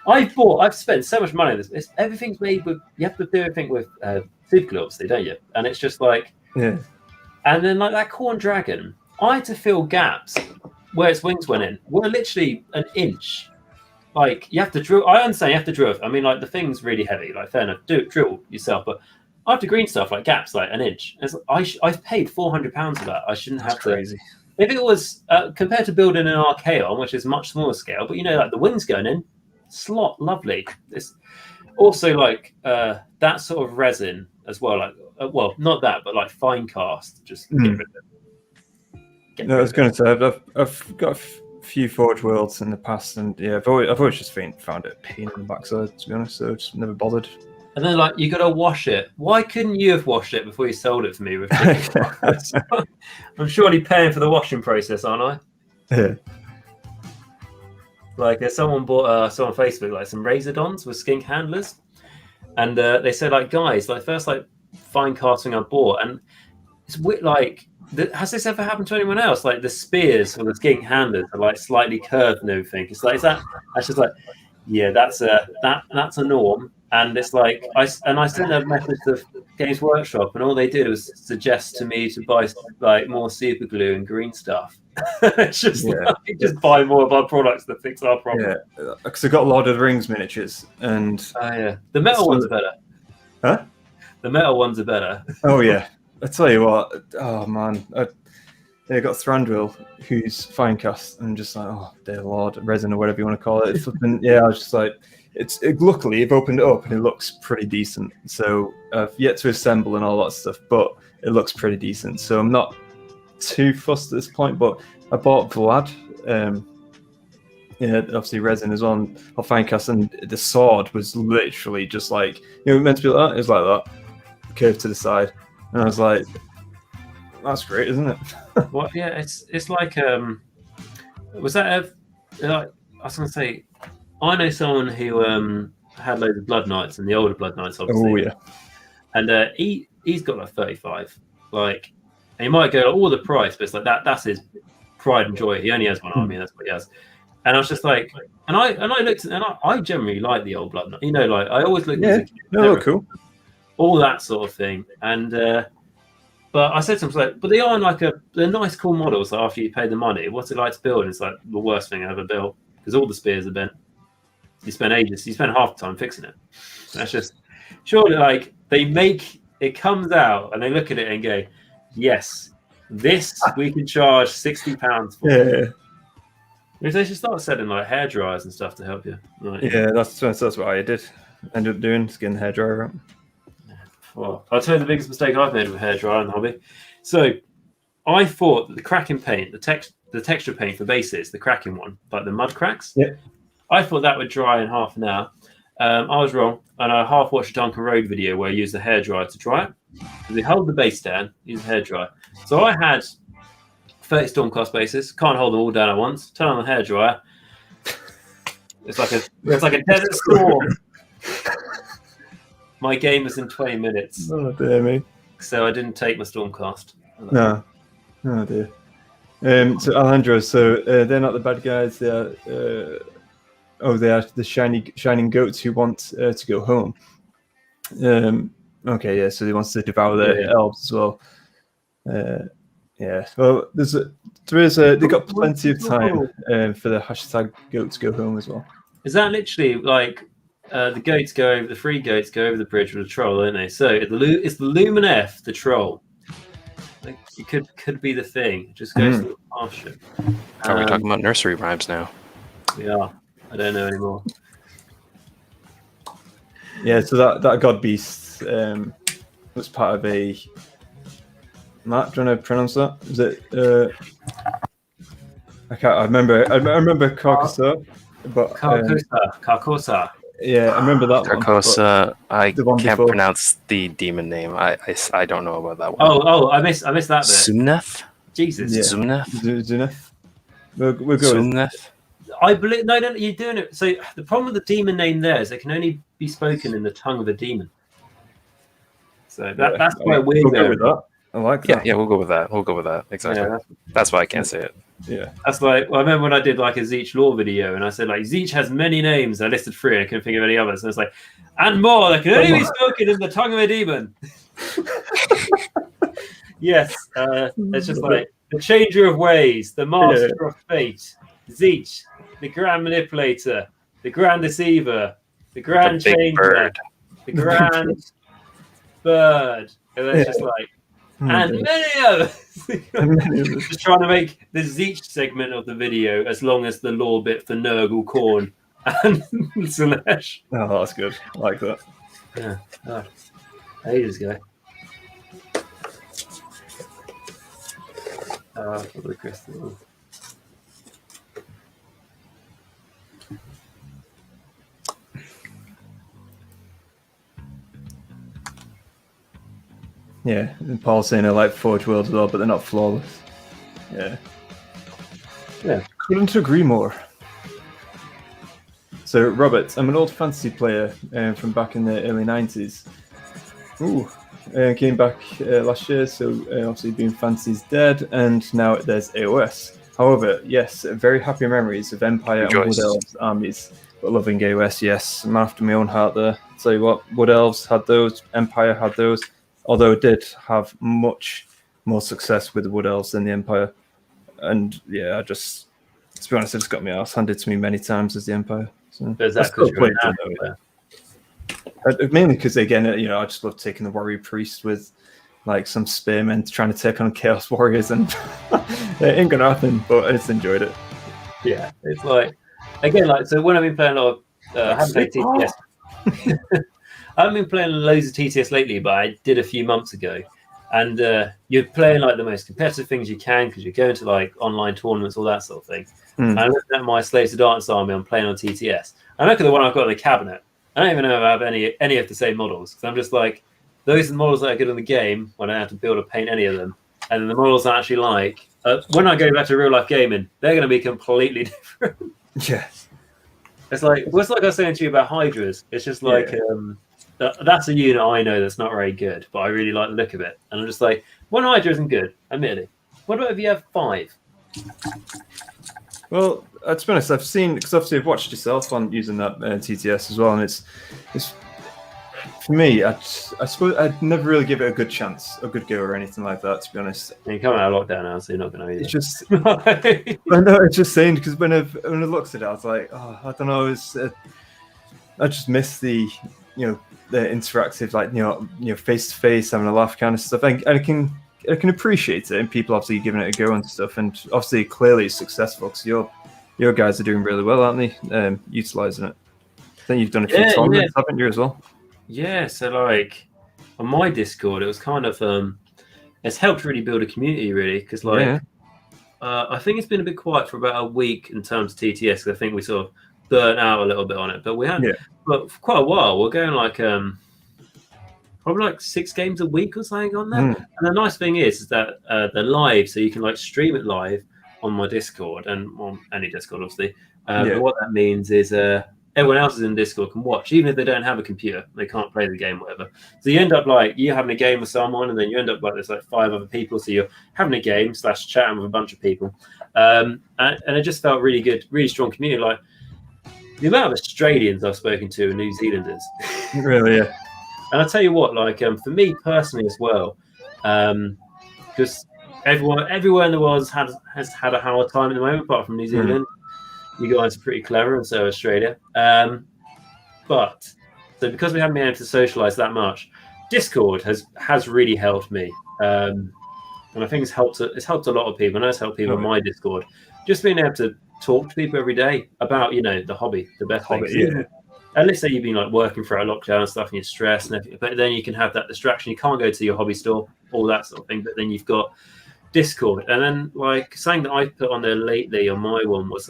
I've spent so much money on this. Everything's made with, you have to do everything with super glue, obviously, don't you? And it's just like, and then like that Khorne Dragon, I had to fill gaps where its wings went in. Were literally an inch. Like you have to drill. I understand you have to drill. I mean, like the thing's really heavy. Like fair enough, drill yourself, but I have to green stuff like gaps like an inch. I've paid £400 for that. I shouldn't have to.
Crazy.
If it was compared to building an Archaon, which is much smaller scale, but like the wings going in, slot lovely. It's also like that sort of resin as well. Like well, not that, but like fine cast. Just get rid of it.
I was going to say I've got a few Forge Worlds in the past, and I've always just found it a pain in the backside, to be honest. So I've just never bothered.
And then, like, you got to wash it. Why couldn't you have washed it before you sold it for me? I'm surely paying for the washing process, aren't I?
Yeah.
Like, someone bought on Facebook like some Razordons with skink handlers, and they said like, guys, like first like fine casting I bought, and it's like. Has this ever happened to anyone else? Like the spears for the skink handlers are like slightly curved and everything. It's like that's just like, yeah, that's a norm. And it's like I sent a message to Games Workshop, and all they did was suggest to me to buy like more super glue and green stuff. It's just just buy more of our products that fix our problem.
Yeah, because I got Lord of the Rings miniatures, and
the metal ones are better.
Huh?
The metal ones are better.
Oh yeah, I tell you what. Oh man, I got Thranduil, who's Finecast, and just like, oh dear Lord, resin or whatever you want to call it. It's flipping, I was just like, luckily you've opened it up and it looks pretty decent. So I've yet to assemble and all that stuff, but it looks pretty decent. So I'm not too fussed at this point. But I bought Vlad, obviously resin is on Finecast, and the sword was literally just like, meant to be like that. It was like that, curved to the side, and I was like, that's great, isn't it?
Well, yeah, it's like was that I was going to say, I know someone who had loads of Blood Knights, and the older Blood Knights, obviously.
Oh yeah.
And he's got like 35, like, and he might go all the price, but it's like that's his pride and joy. He only has one army, and that's what he has. And I was just like, and I looked, and I generally like the old Blood Knight. Like I always looked at
cool,
all that sort of thing, and. But I said to him, like, but they are they're nice, cool models. Like, after you pay the money, what's it like to build? It's like the worst thing I ever built, because all the spears are bent. You spend ages. You spend half the time fixing it. That's just surely, like, it comes out and they look at it and go, yes, this we can charge £60 for.
Yeah.
If they should start selling like hair dryers and stuff to help you. Like,
yeah, that's what I did. Ended up doing, just getting the hair dryer out.
Well, I'll tell you the biggest mistake I've made with a hairdryer in the hobby. So I thought that the cracking paint, the texture paint for bases, the cracking one, like the mud cracks, I thought that would dry in half an hour. I was wrong, and I half watched a Duncan Road video where I used the hairdryer to dry it. So they hold the base down, use the hairdryer. So I had 30 Stormcast bases, can't hold them all down at once. Turn on the hairdryer. It's like a desert storm. My game was in 20 minutes.
Oh dear me!
So I didn't take my Stormcast.
No. Oh dear. So Alejandro, they're not the bad guys. They are. They are the shining goats who want to go home. Okay, yeah. So they want to devour the elves as well. Yeah. Well, they got plenty of time for the hashtag goats go home as well.
Is that literally like? The goats go over, the free goats go over the bridge with a troll, don't they? So it's the Luminef, the troll. Like, it could be the thing. It just goes to the pasture.
Are we talking about nursery rhymes now?
Yeah, I don't know anymore.
Yeah, so that god beast was part of a. Matt, do you want to pronounce that? Is it? I can't. I remember Carcosa, but
Carcosa.
Yeah, I remember that
Carcosa,
one.
I can't pronounce the demon name. I don't know about that one.
Oh, I missed that bit.
Zumneth?
Jesus.
Yeah.
Zumneth. We'll go
Zumneth?
I believe no, you're doing it. So the problem with the demon name there is it can only be spoken in the tongue of a demon. So that's where we're
going with that. I like that.
Yeah, we'll go with that. Exactly. Yeah, that's why I can't say it.
Yeah.
That's like, I remember when I did like a Zeech lore video and I said like Zeech has many names. I listed 3 and I couldn't think of any others. And it's like, and more that can only be spoken in the tongue of a demon. Yes. It's just like the changer of ways, the master of fate, Zeech, the grand manipulator, the grand deceiver, the grand changer, the grand bird. And then it's just like, and many others. Just trying to make the Zeech segment of the video as long as the lore bit for Nurgle, Khorne, and Slaanesh.
Oh, that's good. I like that.
Yeah. Oh, ages ago. For the crystal.
Yeah, and Paul's saying I like Forge Worlds as well, but they're not flawless. Yeah. Couldn't agree more. So, Robert, I'm an old fantasy player from back in the early 90s. Came back last year, so obviously Boom Fantasy's dead, and now there's AOS. However, yes, very happy memories of Empire and Wood Elves armies, but loving AOS, yes. I'm after my own heart there. Tell you what, Wood Elves had those, Empire had those. although it did have much more success with the Wood Elves than the Empire. And yeah, to be honest, it just got my ass handed to me many times as the Empire. So
Is that because you're an Empire?
mainly because, again, I just love taking the warrior priest with like some spearmen trying to take on Chaos Warriors, and it ain't gonna happen, but I just enjoyed it.
Yeah, it's like, again, like, so when I've been playing a lot of, I haven't played TTS. I haven't been playing loads of TTS lately, but I did a few months ago. And you're playing like the most competitive things you can because you're going to like online tournaments, all that sort of thing. And I'm looking at my Slaves to Dance army I'm playing on TTS. I look at the one I've got in the cabinet. I don't even know if I have any of the same models, because I'm just like, those are the models that are good in the game when I have to build or paint any of them. And then the models I actually like, when I go back to real life gaming, they're going to be completely different.
Yeah.
It's like I was saying to you about Hydras. It's just like, that's a unit I know that's not very good, but I really like the look of it. And I'm just like, one Hydra isn't good, admittedly. What about if you have 5?
Well, to be honest, I've seen, because obviously I've watched yourself on using that TTS as well, and it's for me, I suppose I'd never really give it a good chance, a good go or anything like that, to be honest.
And you're coming out of lockdown now, so you're not going to either.
It's just, I know, it's just saying, because when I looked at it, I was like, oh, I don't know, I just miss the interactive, like, face-to-face, having a laugh kind of stuff. And I can appreciate it, and people obviously giving it a go and stuff, and obviously clearly it's successful, because your guys are doing really well, aren't they, utilising it? I think you've done a few tournaments, haven't you, as well?
Yeah, so like on my Discord, it was kind of it's helped really build a community, really, because I think it's been a bit quiet for about a week in terms of TTS, because I think we sort of burnt out a little bit on it, but we had, but for quite a while we're going like probably like 6 games a week or something on there. And the nice thing is that they're live, so you can like stream it live on my Discord and on any Discord, obviously. But what that means is everyone else is in Discord can watch, even if they don't have a computer, they can't play the game, whatever. So you end up like you having a game with someone, and then you end up like there's like 5 other people, so you're having a game / chatting with a bunch of people, and it just felt really good, really strong community. Like the amount of Australians I've spoken to and New Zealanders,
really, yeah.
And I'll tell you what, like for me personally as well, because everywhere in the world has had a hard time at the moment, apart from New Zealand. You guys are pretty clever, and so Australia. But so because we haven't been able to socialise that much, Discord has really helped me, and I think it's helped a lot of people. And it's helped people in my Discord, just being able to talk to people every day about the hobby, the best thing. And let's say you've been like working throughout lockdown and stuff, and you're stressed, and everything, but then you can have that distraction. You can't go to your hobby store, all that sort of thing. But then you've got Discord, and then like something that I put on there lately on my one was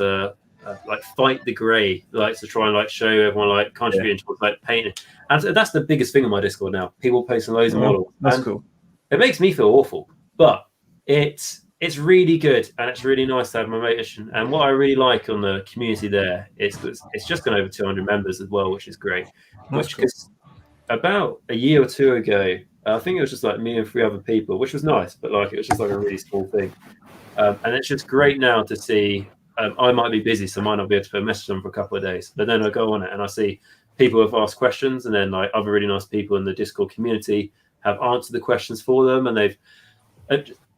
like fight the grey, like to try and like show everyone like contributing towards like painting, and so that's the biggest thing on my Discord now. People posting loads of models.
That's cool.
It makes me feel awful, but it's really good, and it's really nice to have my motivation. And what I really like on the community there is it's just gone over 200 members as well, which is great. Which is about a year or 2 ago, I think it was just like me and 3 other people, which was nice, but like it was just like a really small thing. And it's just great now to see. I might be busy, so I might not be able to put a message on for a couple of days. But then I go on it and I see people have asked questions, and then like other really nice people in the Discord community have answered the questions for them, and they've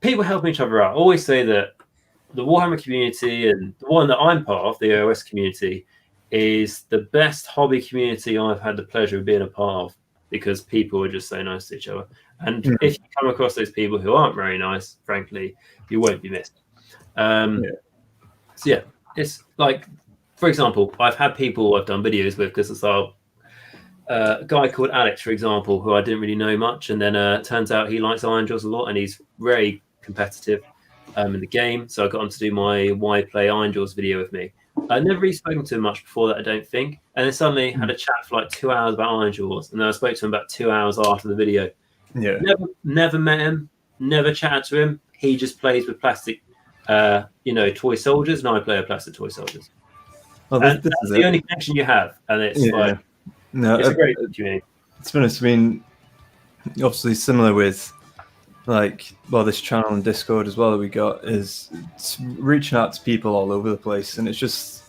people helping each other out. I always say that the Warhammer community, and the one that I'm part of, the OS community, is the best hobby community I've had the pleasure of being a part of, because people are just so nice to each other. And if you come across those people who aren't very nice, frankly, you won't be missed. So yeah, it's like, for example, I've had people I've done videos with, because it's our guy called Alex, for example, who I didn't really know much, and then turns out he likes Iron Jaws a lot, and he's very competitive in the game. So I got him to do my Why Play Iron Jaws video with me. I'd never really spoken to him much before that, I don't think. And then suddenly had a chat for like 2 hours about Iron Jaws, and then I spoke to him about 2 hours after the video.
Yeah.
Never met him, never chatted to him. He just plays with plastic toy soldiers, and I play with plastic toy soldiers.
Well,
that's the only connection you have, and it's it's a great community.
To be honest, I mean, obviously similar with this channel and Discord as well that we got is reaching out to people all over the place, and it's just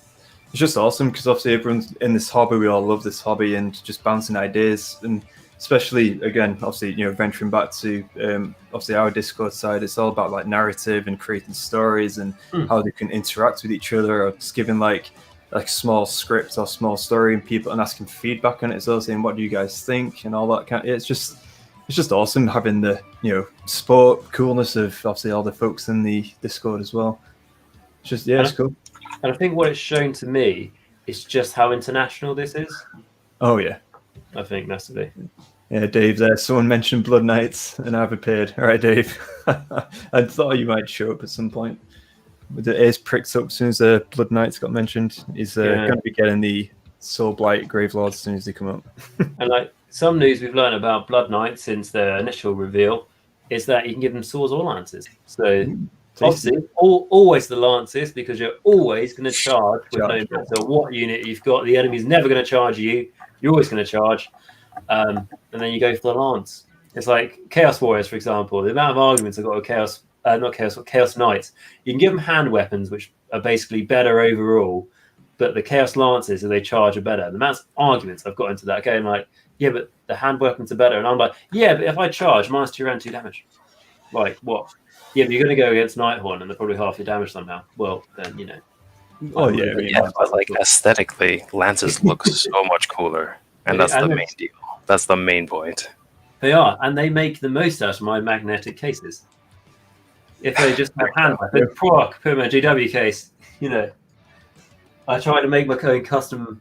awesome, because obviously everyone's in this hobby. We all love this hobby, and just bouncing ideas, and especially again, obviously, venturing back to obviously our Discord side, it's all about like narrative and creating stories and how they can interact with each other, or just giving like small script or small story and people and asking feedback on it as well, saying what do you guys think and all that kind of, it's just awesome having the sport coolness of obviously all the folks in the Discord as well. It's just it's cool.
And I think what it's shown to me is just how international this is.
Oh yeah,
I think massively.
Yeah, Dave there. Someone mentioned Blood Knights and I've appeared. All right, Dave. I thought you might show up at some point. With the ears pricked up as soon as the Blood Knights got mentioned. He's going to be getting the Soul Blight Gravelords as soon as they come up.
And like some news we've learned about Blood Knights since their initial reveal is that you can give them swords or lances. So obviously, always the lances, because you're always going to charge with no matter what unit you've got. The enemy's never going to charge you. You're always going to charge. And then you go for the lance. It's like Chaos Warriors, for example. The amount of arguments I've got with Chaos Knights. You can give them hand weapons, which are basically better overall, but the Chaos Lances, they charge, are better. The amount of arguments I've got into that game, like, yeah, but the hand weapons are better. And I'm like, yeah, but if I charge, -2 round 2 damage. Like, what? Yeah, but you're going to go against Nighthorn and they're probably half your damage somehow. Well, then,
Oh, yeah.
But like aesthetically, lances look so much cooler. And that's the main deal. That's the main point.
They are, and they make the most out of my magnetic cases. If they just have hand weapons, proc, put them in a GW case, I tried to make my own custom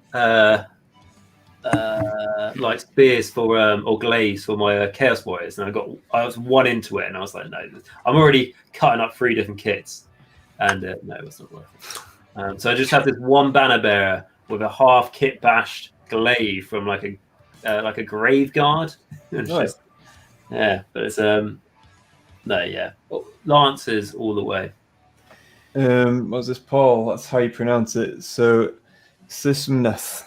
like spears for or glaives for my Chaos Warriors, and I was one into it, and I was like, no, I'm already cutting up 3 different kits, and no, it's not worth it. So I just have this one banner bearer with a half kit bashed glaive from like a grave guard. It's just, but it's lances all the way.
What was this, Paul? That's how you pronounce it. So Sismneth,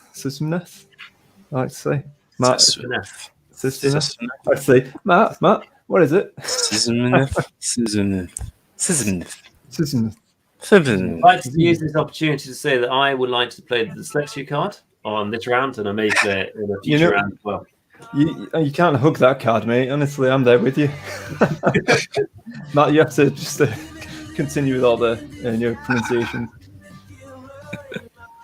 I like to say. Matt, Sismneth. I'd say Matt, what is it?
Sismneth.
I'd like to use this opportunity to say that I would like to play the dyslexia card on this round, and I may play it in a future round as well.
You can't hug that card, mate. Honestly, I'm there with you. Matt, you have to just continue with all the pronunciation.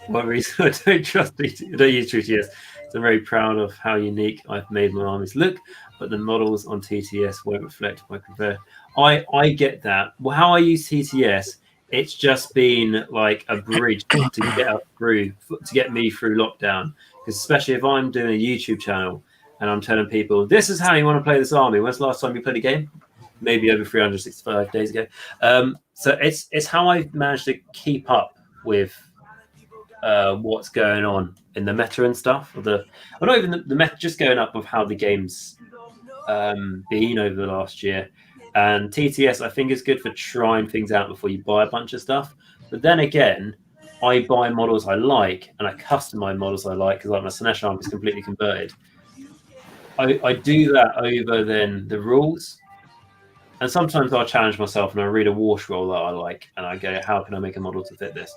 One reason I don't trust I don't use TTS. I'm very proud of how unique I've made my armies look, but the models on TTS won't reflect my compare. I get that. Well, how I use TTS, it's just been like a bridge to get me through lockdown. Because especially if I'm doing a YouTube channel and I'm telling people, this is how you want to play this army. When's the last time you played a game? Maybe over 365 days ago. So it's how I've managed to keep up with what's going on in the meta and stuff. Not even the meta, just going up with how the game's been over the last year. And TTS, I think, is good for trying things out before you buy a bunch of stuff. But then again, I buy models I like, and I customize models I like, because like my Slanesh army is completely converted. I do that over then the rules. And sometimes I'll challenge myself and I read a war scroll that I like, and I go, how can I make a model to fit this?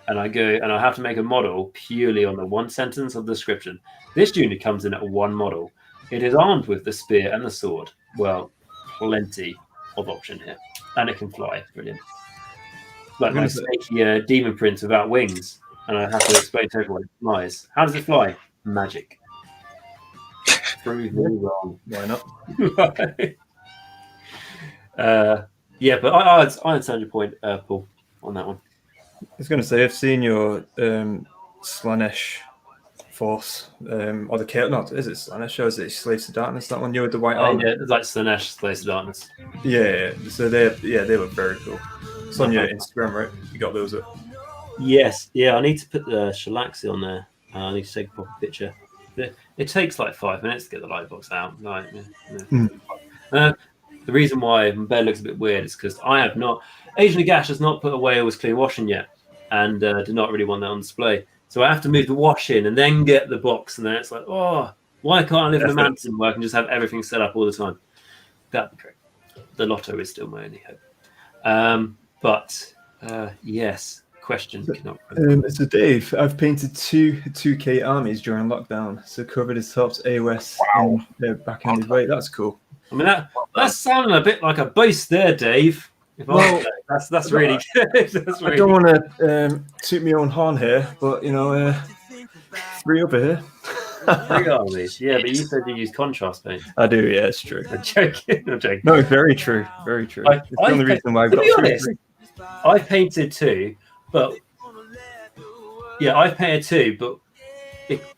And I go, and I have to make a model purely on the one sentence of the description. This unit comes in at 1 model. It is armed with the spear and the sword. Well, plenty of option here. And it can fly. Brilliant. Like my snaky demon prince without wings. And I have to explain to everyone it flies. How does it fly? Magic. Prove me wrong.
Why not?
But I understand your point, Paul, on that one.
I was going to say, I've seen your Slanesh force, or the Chaos. Not is it Slanesh or is it Slaves to Darkness? That one, you with the white armor.
Yeah, it's like Slanesh, Slaves to Darkness.
Yeah. So they were very cool. It's on your Instagram, right? You got those up.
Yes. Yeah, I need to put the Shalaxi on there. I need to take a proper picture. It takes like 5 minutes to get the light box out. The reason why my bed looks a bit weird is because I have not. Asian Gash has not put away all his clean washing yet, and did not really want that on display. So I have to move the wash in and then get the box, and then it's like, oh, why can't I live in a mansion where I can just have everything set up all the time? That'd be great. The lotto is still my only hope. Yes, question.
So Dave, I've painted 2K armies during lockdown, so covered his tops AOS in their backhanded way. That's cool.
I mean, that's sounding a bit like a boast there, Dave. That's really good.
I don't want to toot my own horn here, but 3 over here.
3 armies, yeah, but you said you use contrast paint.
I do, yeah, it's true.
I'm joking.
No, very true, very true. It's the only reason why I've got 3.
I've painted 2, but I've painted 2, but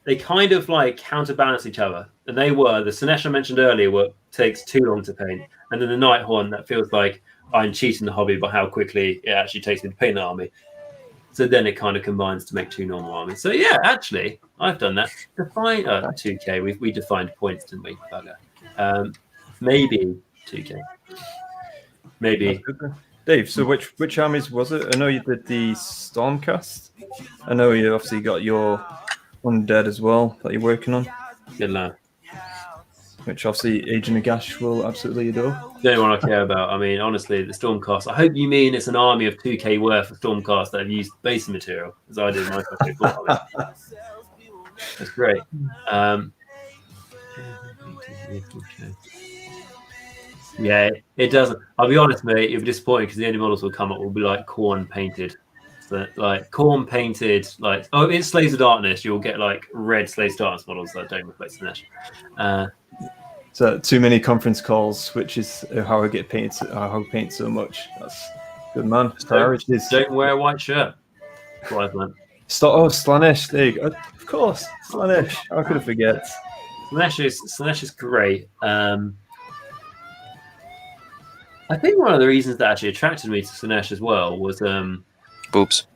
they kind of like counterbalance each other. And they were the Sinesh I mentioned earlier, takes too long to paint, and then the Nighthorn that feels like I'm cheating the hobby by how quickly it actually takes me to paint the army. So then it kind of combines to make 2 normal armies. So yeah, actually, I've done that. Define 2K. We defined points, didn't we, bugger? Maybe 2K. Maybe.
Dave, so which armies was it? I know you did the Stormcast. I know you obviously got your Undead as well that you're working on.
Good lad.
Which obviously Agent Agash will absolutely adore.
The only one I care about. I mean, honestly, the Stormcast. I hope you mean it's an army of 2K worth of Stormcast that have used base material, as I did my first. That's great. Yeah, it doesn't. I'll be honest, mate. You'll be disappointed because the only models will come up will be like Khorne painted. So, like Khorne painted, like it's Slaves of Darkness. You'll get like red Slaves of Darkness models that don't reflect Sinesh.
So too many conference calls, which is how I get painted. How I paint so much. That's good, man. Priorities.
Don't wear a white shirt.
Slaanesh. There you go. Of course, Slaanesh. How could I forget?
Slaanesh is great. I think one of the reasons that actually attracted me to Slaanesh as well was
boobs.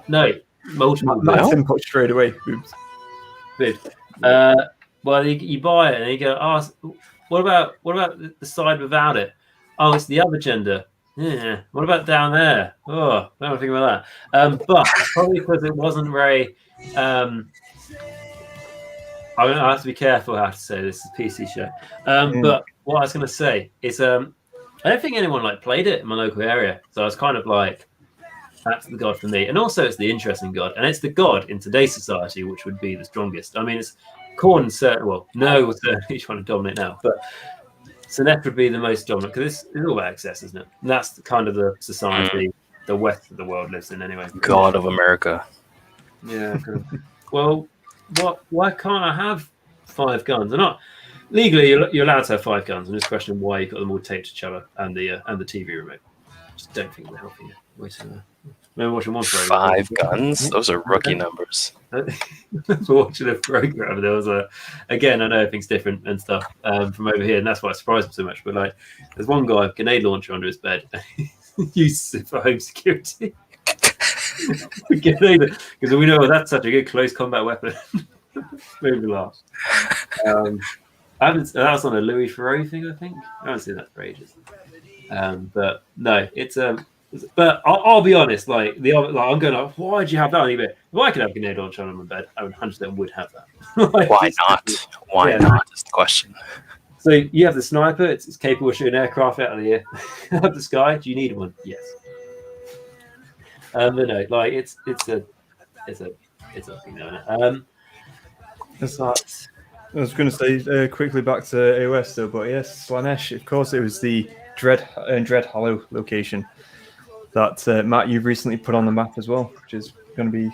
No, multiple.
That's input straight away. Boobs.
Well, you buy it and you go, oh, what about the side without it? Oh, it's the other gender. Yeah. What about down there? Oh, I don't want to think about that. But probably because it wasn't very. I have to be careful how to say this. It's a PC show. But what I was going to say is, I don't think anyone played it in my local area, so I was kind of like, that's the god for me. And also, it's the interesting god, and it's the god in today's society, which would be the strongest. I mean, it's Khorne, certainly each one to dominate now, but Sinesh would be the most dominant because it's all about access, isn't it? And that's kind of the society the west of the world lives in, anyway.
God of America.
Yeah. Well, why can't I have 5 guns? They're not legally. You're allowed to have 5 guns. I'm just questioning why you got them all taped to each other and the TV remote. Just don't think they're helping you. Wait a minute. Remember watching one program?
5 guns? Those are rookie numbers.
Watching a program, there was again, I know everything's different and stuff from over here, and that's why it surprised me so much. But there's one guy with a grenade launcher under his bed, uses it for home security. Because we know that's such a good close combat weapon. Maybe last. That was on a Louis Theroux thing, I think. I haven't seen that for ages. But no, it's But I'll be honest, I'm going why'd you have that on eBay? If I could have a grenade launcher on my bed, I 100% would have that.
Why not? Why not is the question.
So you have the sniper, it's capable of shooting aircraft out of the air, out of the sky. Do you need one? Yes. But no, it's a thing, isn't it?
I was going to say quickly back to AOS though, but yes, Slaanesh, of course, it was the Dread Hollow location that Matt, you've recently put on the map as well, which is going to be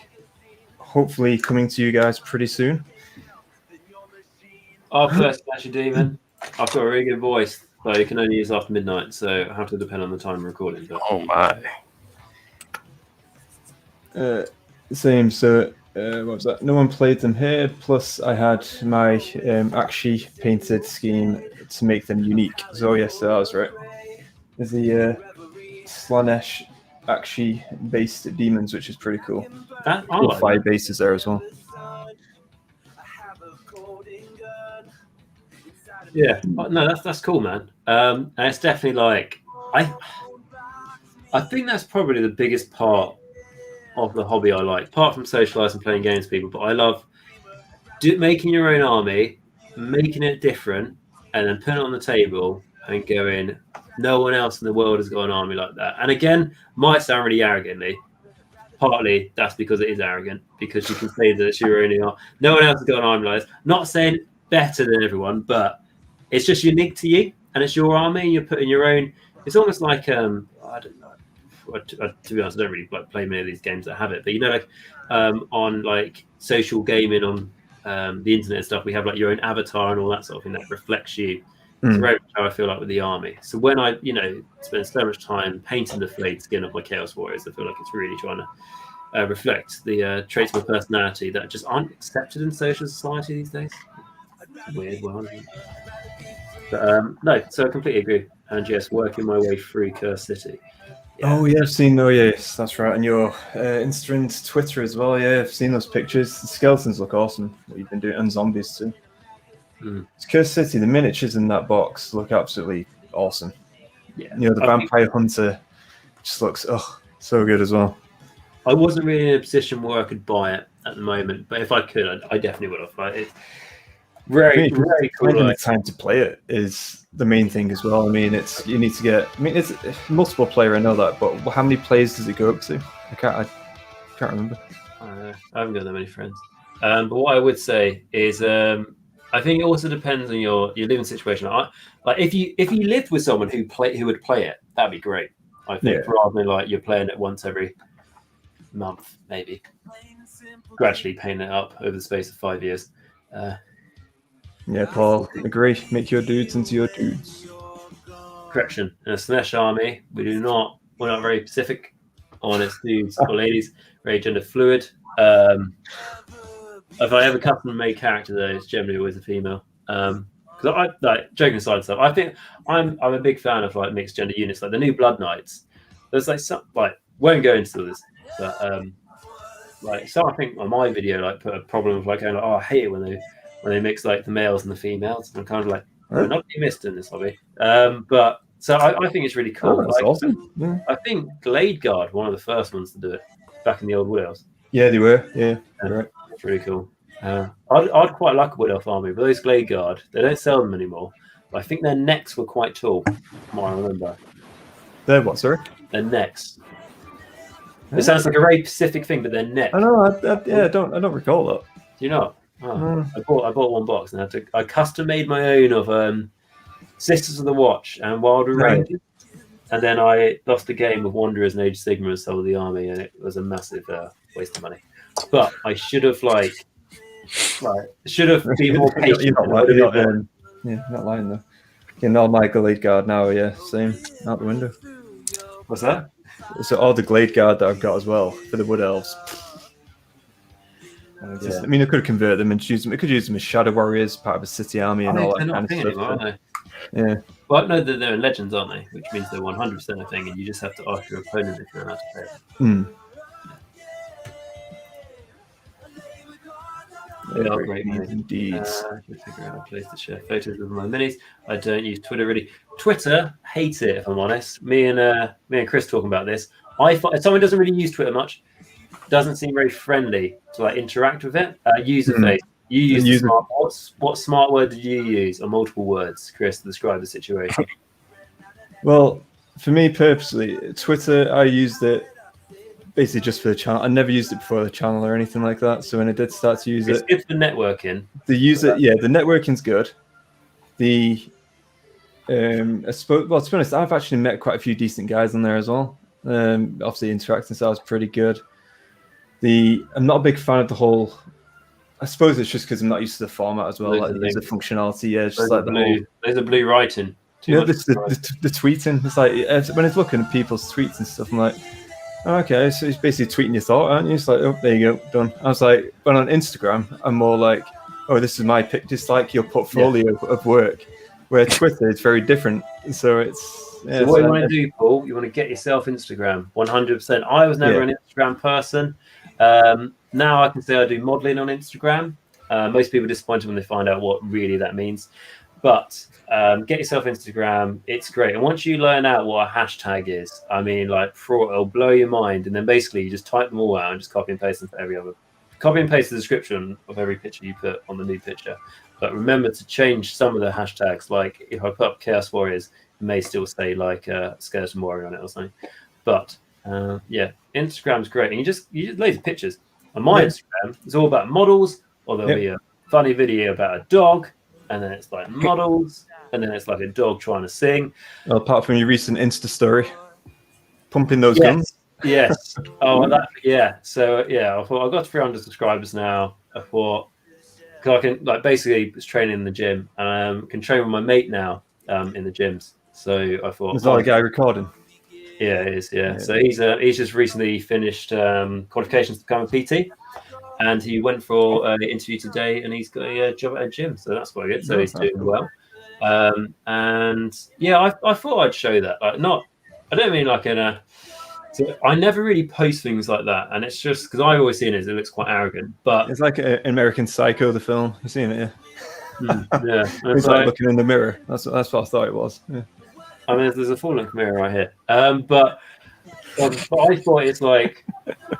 hopefully coming to you guys pretty soon.
Our first Slash Demon. I've got a really good voice, but you can only use after midnight, so I have to depend on the time of recording. But...
Oh my.
Same. So what was that? No one played them here. Plus, I had my Akshi painted scheme to make them unique. So yes, that was right. There's the Slaanesh Akshi based demons, which is pretty cool.
Cool
5 bases there as well.
Yeah, no, that's cool, man. And it's definitely I think that's probably the biggest part of the hobby I like, apart from socializing, playing games with people. But I love making your own army, making it different, and then putting it on the table and going, No one else in the world has got an army like that. And again, might sound really arrogantly. Partly that's because it is arrogant, because you can say that it's your only army. No one else has got an army like this. Not saying better than everyone, but it's just unique to you, and it's your army, and you're putting your own. It's almost like I don't know. To be honest, I don't really like play many of these games that have it, but you know, like on like social gaming on the internet and stuff, we have like your own avatar and all that sort of thing that reflects you. It's very much how I feel like with the army. So when I, spend so much time painting the flayed skin of my Chaos Warriors, I feel like it's really trying to reflect the traits of my personality that just aren't accepted in social society these days. Weird one. But no, so I completely agree. And yes, working my way through Curse City.
Yeah. Oh yeah, I've seen. Oh yes, that's right. And your Insta and Twitter as well. Yeah, I've seen those pictures. The skeletons look awesome. What you've been doing, and zombies too. It's Curse City. The miniatures in that box look absolutely awesome.
Yeah,
the vampire hunter just looks so good as well.
I wasn't really in a position where I could buy it at the moment, but if I could, I definitely would have. It's very cool.
Finding the time to play it is the main thing as well. I mean, it's multiple player. I know that, but how many players does it go up to? I can't remember.
I haven't got that many friends. But what I would say is, I think it also depends on your living situation. Like if you lived with someone who would play it, that'd be great. I think rather than like you're playing it once every month, maybe gradually paying it up over the space of 5 years.
Yeah, Paul, agree. Make your dudes into your dudes.
Correction. In a Slanesh army, we're not very specific on its dudes or ladies. Very gender fluid. If I have a custom-made character, though, it's generally always a female. Because I like joking aside, stuff. I think I'm a big fan of like mixed gender units, like the new Blood Knights. There's like some won't go into this, but I think on my video put a problem of going I hate it when they mix like the males and the females. I'm kind of like not being missed in this hobby. But so I think it's really cool.
That's awesome. Yeah.
I think Glade Guard, one of the first ones to do it back in the old Wood Elves.
Yeah, they were. Yeah, right.
It's really cool. I'd quite like a Wood Elf army, but those Glade Guard, they don't sell them anymore. But I think their necks were quite tall, from what I remember.
Their what, sorry?
Their necks. It sounds like a very specific thing, but their neck.
I know. I don't recall that.
Do you know? I bought one box and I custom made my own of Sisters of the Watch and Wild Rangers, and then I lost a game of Wanderers and Age Sigmar and sold the army, and it was a massive waste of money. But I should have been more patient.
You're not lying though. Getting all my Glade Guard now, yeah, same out the window.
What's that?
So all the Glade Guard that I've got as well for the Wood Elves. I mean, I could convert them and use them. I could use them as Shadow Warriors, part of a city army, and all that kind of stuff.
Anymore, aren't they?
Yeah.
Well, no, they're in Legends, aren't they? Which means they're 100% a thing, and you just have to ask your opponent if you're allowed to play it. They are great,
indeed.
I can figure out a place to share photos of my minis. I don't use Twitter really. Twitter, hate it if I'm honest. Me and Chris talking about this. Someone doesn't really use Twitter much. Doesn't seem very friendly to interact with it. User face. You use the smart words. What smart word did you use, or multiple words, Chris, to describe the situation?
Well, for me purposely, Twitter, I used it basically just for the channel. I never used it before the channel or anything like that. So when I did start to use
it's good for networking.
The networking's good. I suppose. Well, to be honest, I've actually met quite a few decent guys on there as well. Obviously, interacting style's pretty good. I'm not a big fan of the whole. I suppose it's just because I'm not used to the format as well. There's the functionality. Yeah, it's just like
there's a blue writing.
The tweeting. It's like when it's looking at people's tweets and stuff, I'm like, oh, okay, so it's basically tweeting your thought, aren't you? It's like, oh, there you go, done. I was like, but on Instagram, I'm more like, oh, this is my pick, just like your portfolio of work. Where Twitter is very different, so it's.
Yeah, so what you want to do, Paul? You want to get yourself Instagram, 100%. I was never an Instagram person. Now I can say I do modeling on Instagram. Most people are disappointed when they find out what really that means. But get yourself Instagram. It's great. And once you learn out what a hashtag is, I mean, it'll blow your mind. And then basically you just type them all out and just copy and paste them for every other copy and paste the description of every picture you put on the new picture, but remember to change some of the hashtags. Like if I put up Chaos Warriors, it may still say like Skeleton Warrior on it or something. But yeah, Instagram's great, and you just loads of pictures. On my Instagram, it's all about models, or there'll be a funny video about a dog, and then it's like models, and then it's like a dog trying to sing.
Well, apart from your recent Insta story, pumping those guns.
Yes. Oh, yeah. So yeah, I thought I've got 300 subscribers now. I thought because I can like basically was training in the gym, and can train with my mate now in the gyms. So I thought
Is that a guy recording?
Yeah, it is. Yeah. So he's just recently finished qualifications to become a PT, and he went for an interview today, and he's got a job at a gym. So that's quite good. So he's doing well. And yeah, I thought I'd show that. Like, I don't mean like in a. So I never really post things like that, and it's just because I always seen it looks quite arrogant. But
it's like an American Psycho, the film. You've seen it, yeah?
Yeah.
He's like looking in the mirror. That's what I thought it was. Yeah.
I mean, there's a full-length mirror right here. But I thought it's like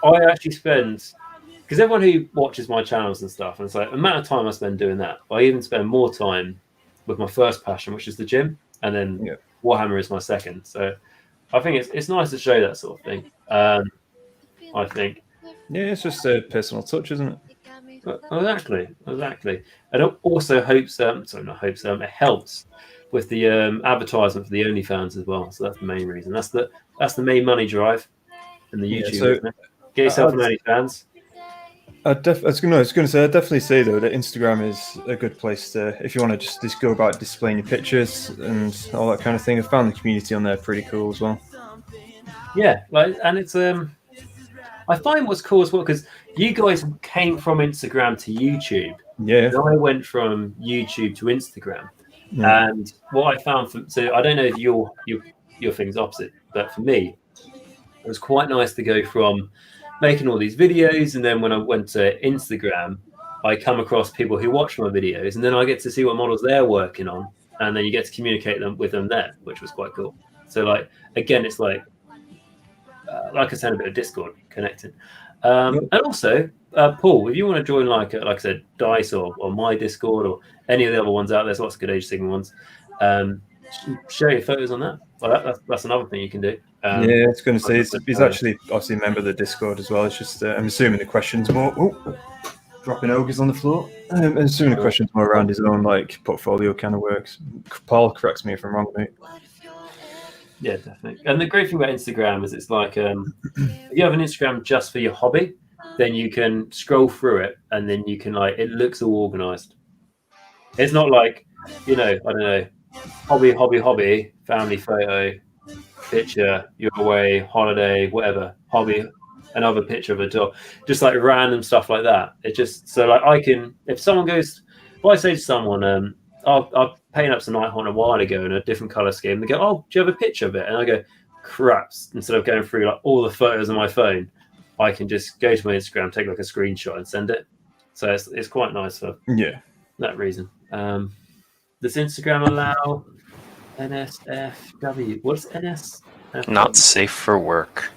I actually spend because everyone who watches my channels and stuff, and it's like the amount of time I spend doing that. I even spend more time with my first passion, which is the gym, and then Warhammer is my second. So I think it's nice to show that sort of thing. I think.
Yeah, it's just a personal touch, isn't it?
Exactly. And it also it helps with the advertisement for the OnlyFans as well. So that's the main reason. That's the main money drive in the YouTube.
So,
get yourself an OnlyFans.
I was going to say, I'd definitely say though that Instagram is a good place to, if you want to just go about displaying your pictures and all that kind of thing. I found the community on there pretty cool as well.
Yeah, and it's I find what's cool as well because you guys came from Instagram to YouTube.
Yeah.
And I went from YouTube to Instagram. Yeah. And what I found so I don't know if your thing's opposite, but for me, it was quite nice to go from making all these videos, and then when I went to Instagram, I come across people who watch my videos, and then I get to see what models they're working on, and then you get to communicate with them there, which was quite cool. So like again, it's like I said, a bit of Discord connecting, and also Paul, if you want to join like I said, Dice or my Discord or any of the other ones out there, there's lots of good Age of Sigmar ones. Share your photos on that. Well, that's another thing you can do.
Yeah, I was going to say he's actually obviously a member of the Discord as well. It's just I'm assuming the questions more dropping ogres on the floor. I'm assuming the questions more around his own like portfolio kind of works. Paul corrects me if I'm wrong, mate.
Yeah, definitely. And the great thing about Instagram is it's like if you have an Instagram just for your hobby, then you can scroll through it and then you can it looks all organized. It's not like, I don't know, hobby, family photo, picture, you're away, holiday, whatever, hobby, another picture of a dog, just like random stuff like that. It just, so like I can, if I say to someone, I painted up some Nighthawk a while ago in a different color scheme, they go, oh, do you have a picture of it? And I go, craps, instead of going through like all the photos on my phone, I can just go to my Instagram, take like a screenshot and send it. So it's quite nice for that reason. Does Instagram allow NSFW? What's NSFW?
Not safe for work.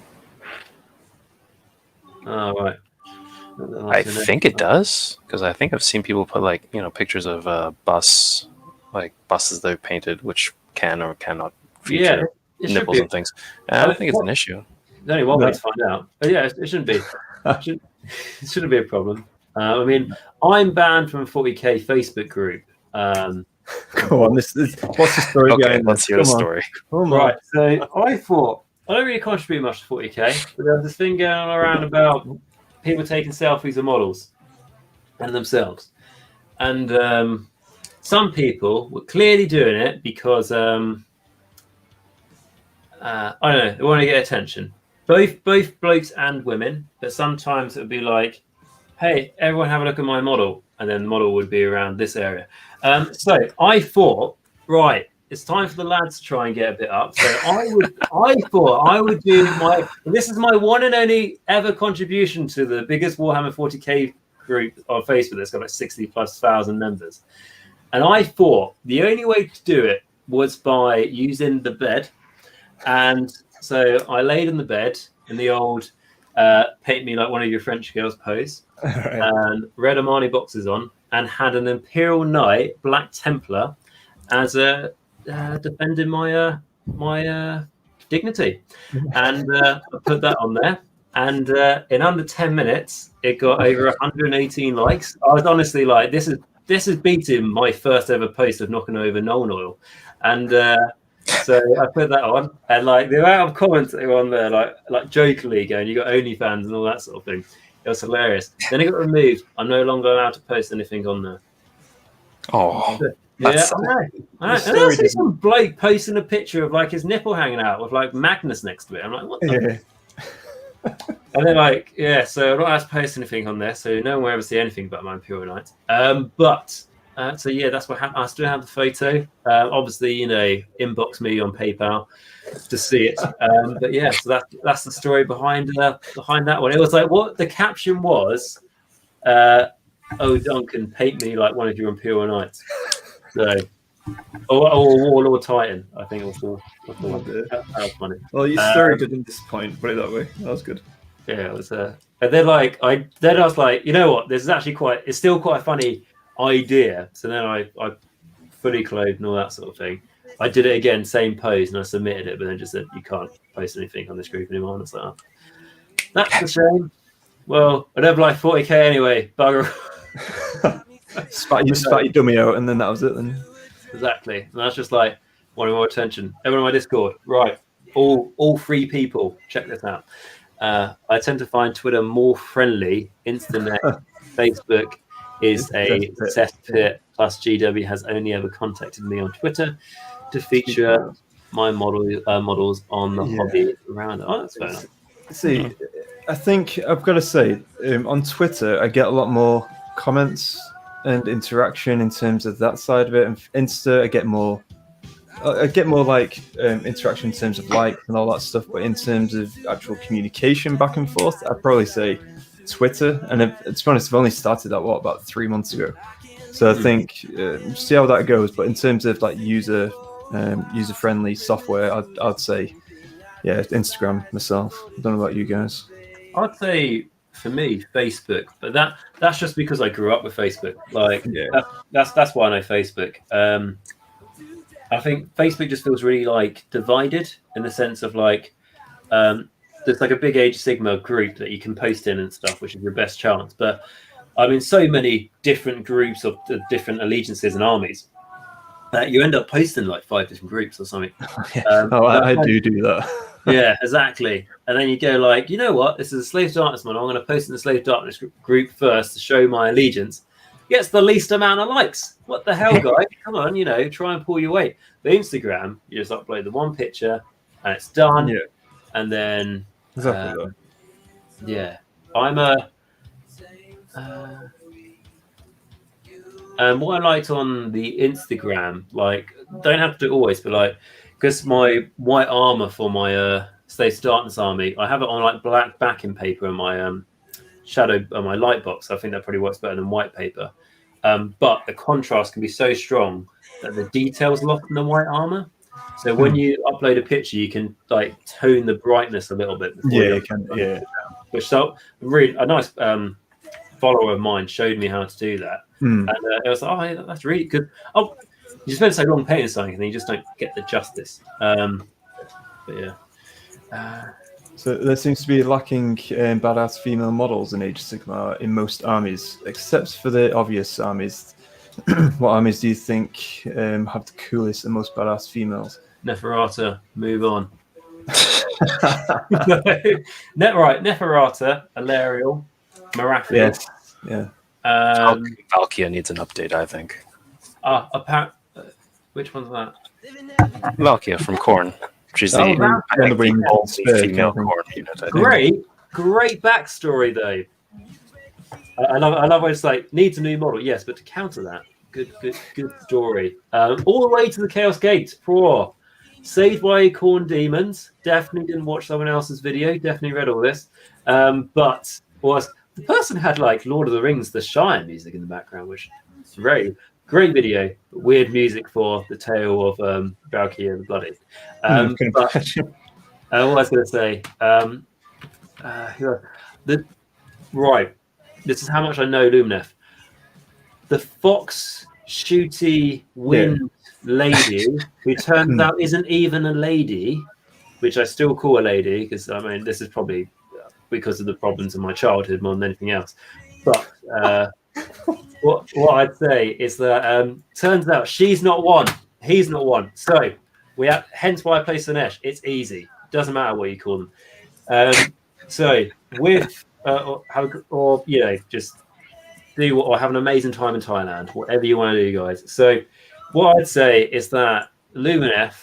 Oh, right.
I think it does, because I think I've seen people put pictures of buses they've painted, which can or cannot feature nipples and things. I don't think it's an issue.
There's only one way to find out. But yeah, it shouldn't be. It shouldn't be a problem. I mean, I'm banned from a 40k Facebook group.
Go on, what's the story behind
let's hear the story.
Right, so I thought, I don't really contribute much to 40k, but there's this thing going on around about people taking selfies of models and themselves. And some people were clearly doing it because, I don't know, they want to get attention. Both blokes and women, but sometimes it would be like, hey, everyone have a look at my model. And then the model would be around this area. So I thought, right, it's time for the lads to try and get a bit up. So I thought I would do this is my one and only ever contribution to the biggest Warhammer 40k group on Facebook that's got like 60,000+ members. And I thought the only way to do it was by using the bed. And so I laid in the bed in the old paint me like one of your French girls pose,
Right.
and red Armani boxes on, and had an Imperial Knight, Black Templar, as a defending my dignity, and I put that on there. And in under 10 minutes, it got over 118 likes. I was honestly like, this is beating my first ever post of knocking over Nolan Oil. And so I put that on, and like the amount of comments that were on there, like jokingly going, "You got OnlyFans" and all that sort of thing. It was hilarious. Then it got removed. I'm no longer allowed to post anything on there.
Oh,
Yeah, I know. And I see some bloke posting a picture of like his nipple hanging out with like Magnus next to it. I'm like, what the? And then like, yeah, so I'm not allowed to post anything on there, so no one will ever see anything about my Imperial Knight. So yeah, that's what happened. I still have the photo. Obviously, inbox me on PayPal to see it. But yeah, so that's the story behind that one. It was like what the caption was. Oh, Duncan, paint me like one of your Imperial Knights. So, or Warlord Titan, I think it was called. That was funny.
Well, your story didn't disappoint. Put it that way. That was good.
Yeah, it was. And then I was like, you know what? This is actually it's still quite a funny idea. So then I fully clothed and all that sort of thing. I did it again, same pose, and I submitted it, but then just said you can't post anything on this group anymore. And it's like, that's a shame. Well, I'd have like 40k anyway. Bugger.
spat your dummy out, and then that was it. Then
exactly. And that's just like wanting more attention. Everyone on my Discord, right? All 3 people, check this out. I tend to find Twitter more friendly. Internet, Facebook is a cesspit. Plus, GW has only ever contacted me on Twitter to feature my models on the hobby around. Oh, that's fair enough.
See, I think I've got to say, on Twitter, I get a lot more comments and interaction in terms of that side of it. And Insta, I get more like interaction in terms of likes and all that stuff. But in terms of actual communication back and forth, I'd probably say Twitter. And to be honest, I've only started that about 3 months ago. So I think see how that goes. But in terms of like user-friendly software, I'd say Instagram myself. I don't know about you guys.
I'd say for me Facebook, but that's just because I grew up with Facebook. Like that's why I know Facebook. I think Facebook just feels really like divided in the sense of like there's like a big Age of Sigmar group that you can post in and stuff, which is your best chance. But I'm in so many different groups of the different allegiances and armies that you end up posting like 5 different groups or something.
I do that.
Yeah, exactly. And then you go like, you know what? This is a Slave Darkness model. I'm going to post in the Slave Darkness group first to show my allegiance. Gets the least amount of likes. What the hell, guys? Come on, try and pull your weight. The Instagram, you just upload the one picture and it's done. Yeah. And then
exactly.
I'm what I liked on the Instagram, like, don't have to do it always, but like, because my white armor for my Slave Darkness army, I have it on like black backing paper in my shadow on my light box. I think that probably works better than white paper. But the contrast can be so strong that the details lost in the white armor. So when you upload a picture, you can like tone the brightness a little bit.
Yeah, you can. Yeah.
Which so really a nice follower of mine showed me how to do that, and I was like, oh, that's really good. Oh, you spend so long painting something, and then you just don't get the justice. But yeah.
So there seems to be lacking badass female models in Age of Sigmar in most armies, except for the obvious armies. What armies do you think have the coolest and most badass females?
Neferata, move on. Neferata, Alariel, Marathon.
Yes. Yeah.
Valkia needs an update, I think.
Which one's that?
Valkia from Khorne. She's the female Khorne unit.
Great backstory though. I love when it's like needs a new model. Yes, but to counter that, good story. All the way to the Chaos Gate for saved by Khorne demons. Definitely didn't watch someone else's video. Definitely read all this. But the person had like Lord of the Rings, The Shire music in the background, which is very great video. But weird music for the tale of Valkyrie the Bloody. But what I was going to say. Right. This is how much I know Lumineth. The fox shooty wind lady, who turns out isn't even a lady, which I still call a lady because I mean this is probably because of the problems of my childhood more than anything else. But what I'd say is that turns out she's not one, he's not one. So we have, hence why I play Sinesh. It's easy. Doesn't matter what you call them. So with or you know just do or have an amazing time in Thailand, whatever you want to do, guys. So what I'd say is that Lumineth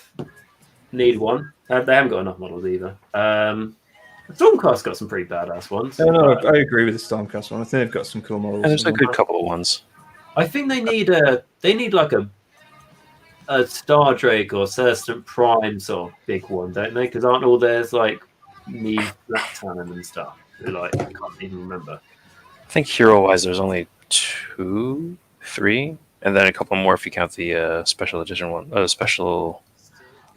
need one. They haven't got enough models either. Stormcast got some pretty badass ones.
No, I agree with the Stormcast one. I think they've got some cool models.
And there's a good couple of ones.
I think they need like a Star Drake or Celestant Prime sort of big one, don't they? Because aren't all theirs like need Black Talon and stuff? Like I can't even remember.
I think hero-wise, there's only 2, 3, and then a couple more if you count the special edition one, special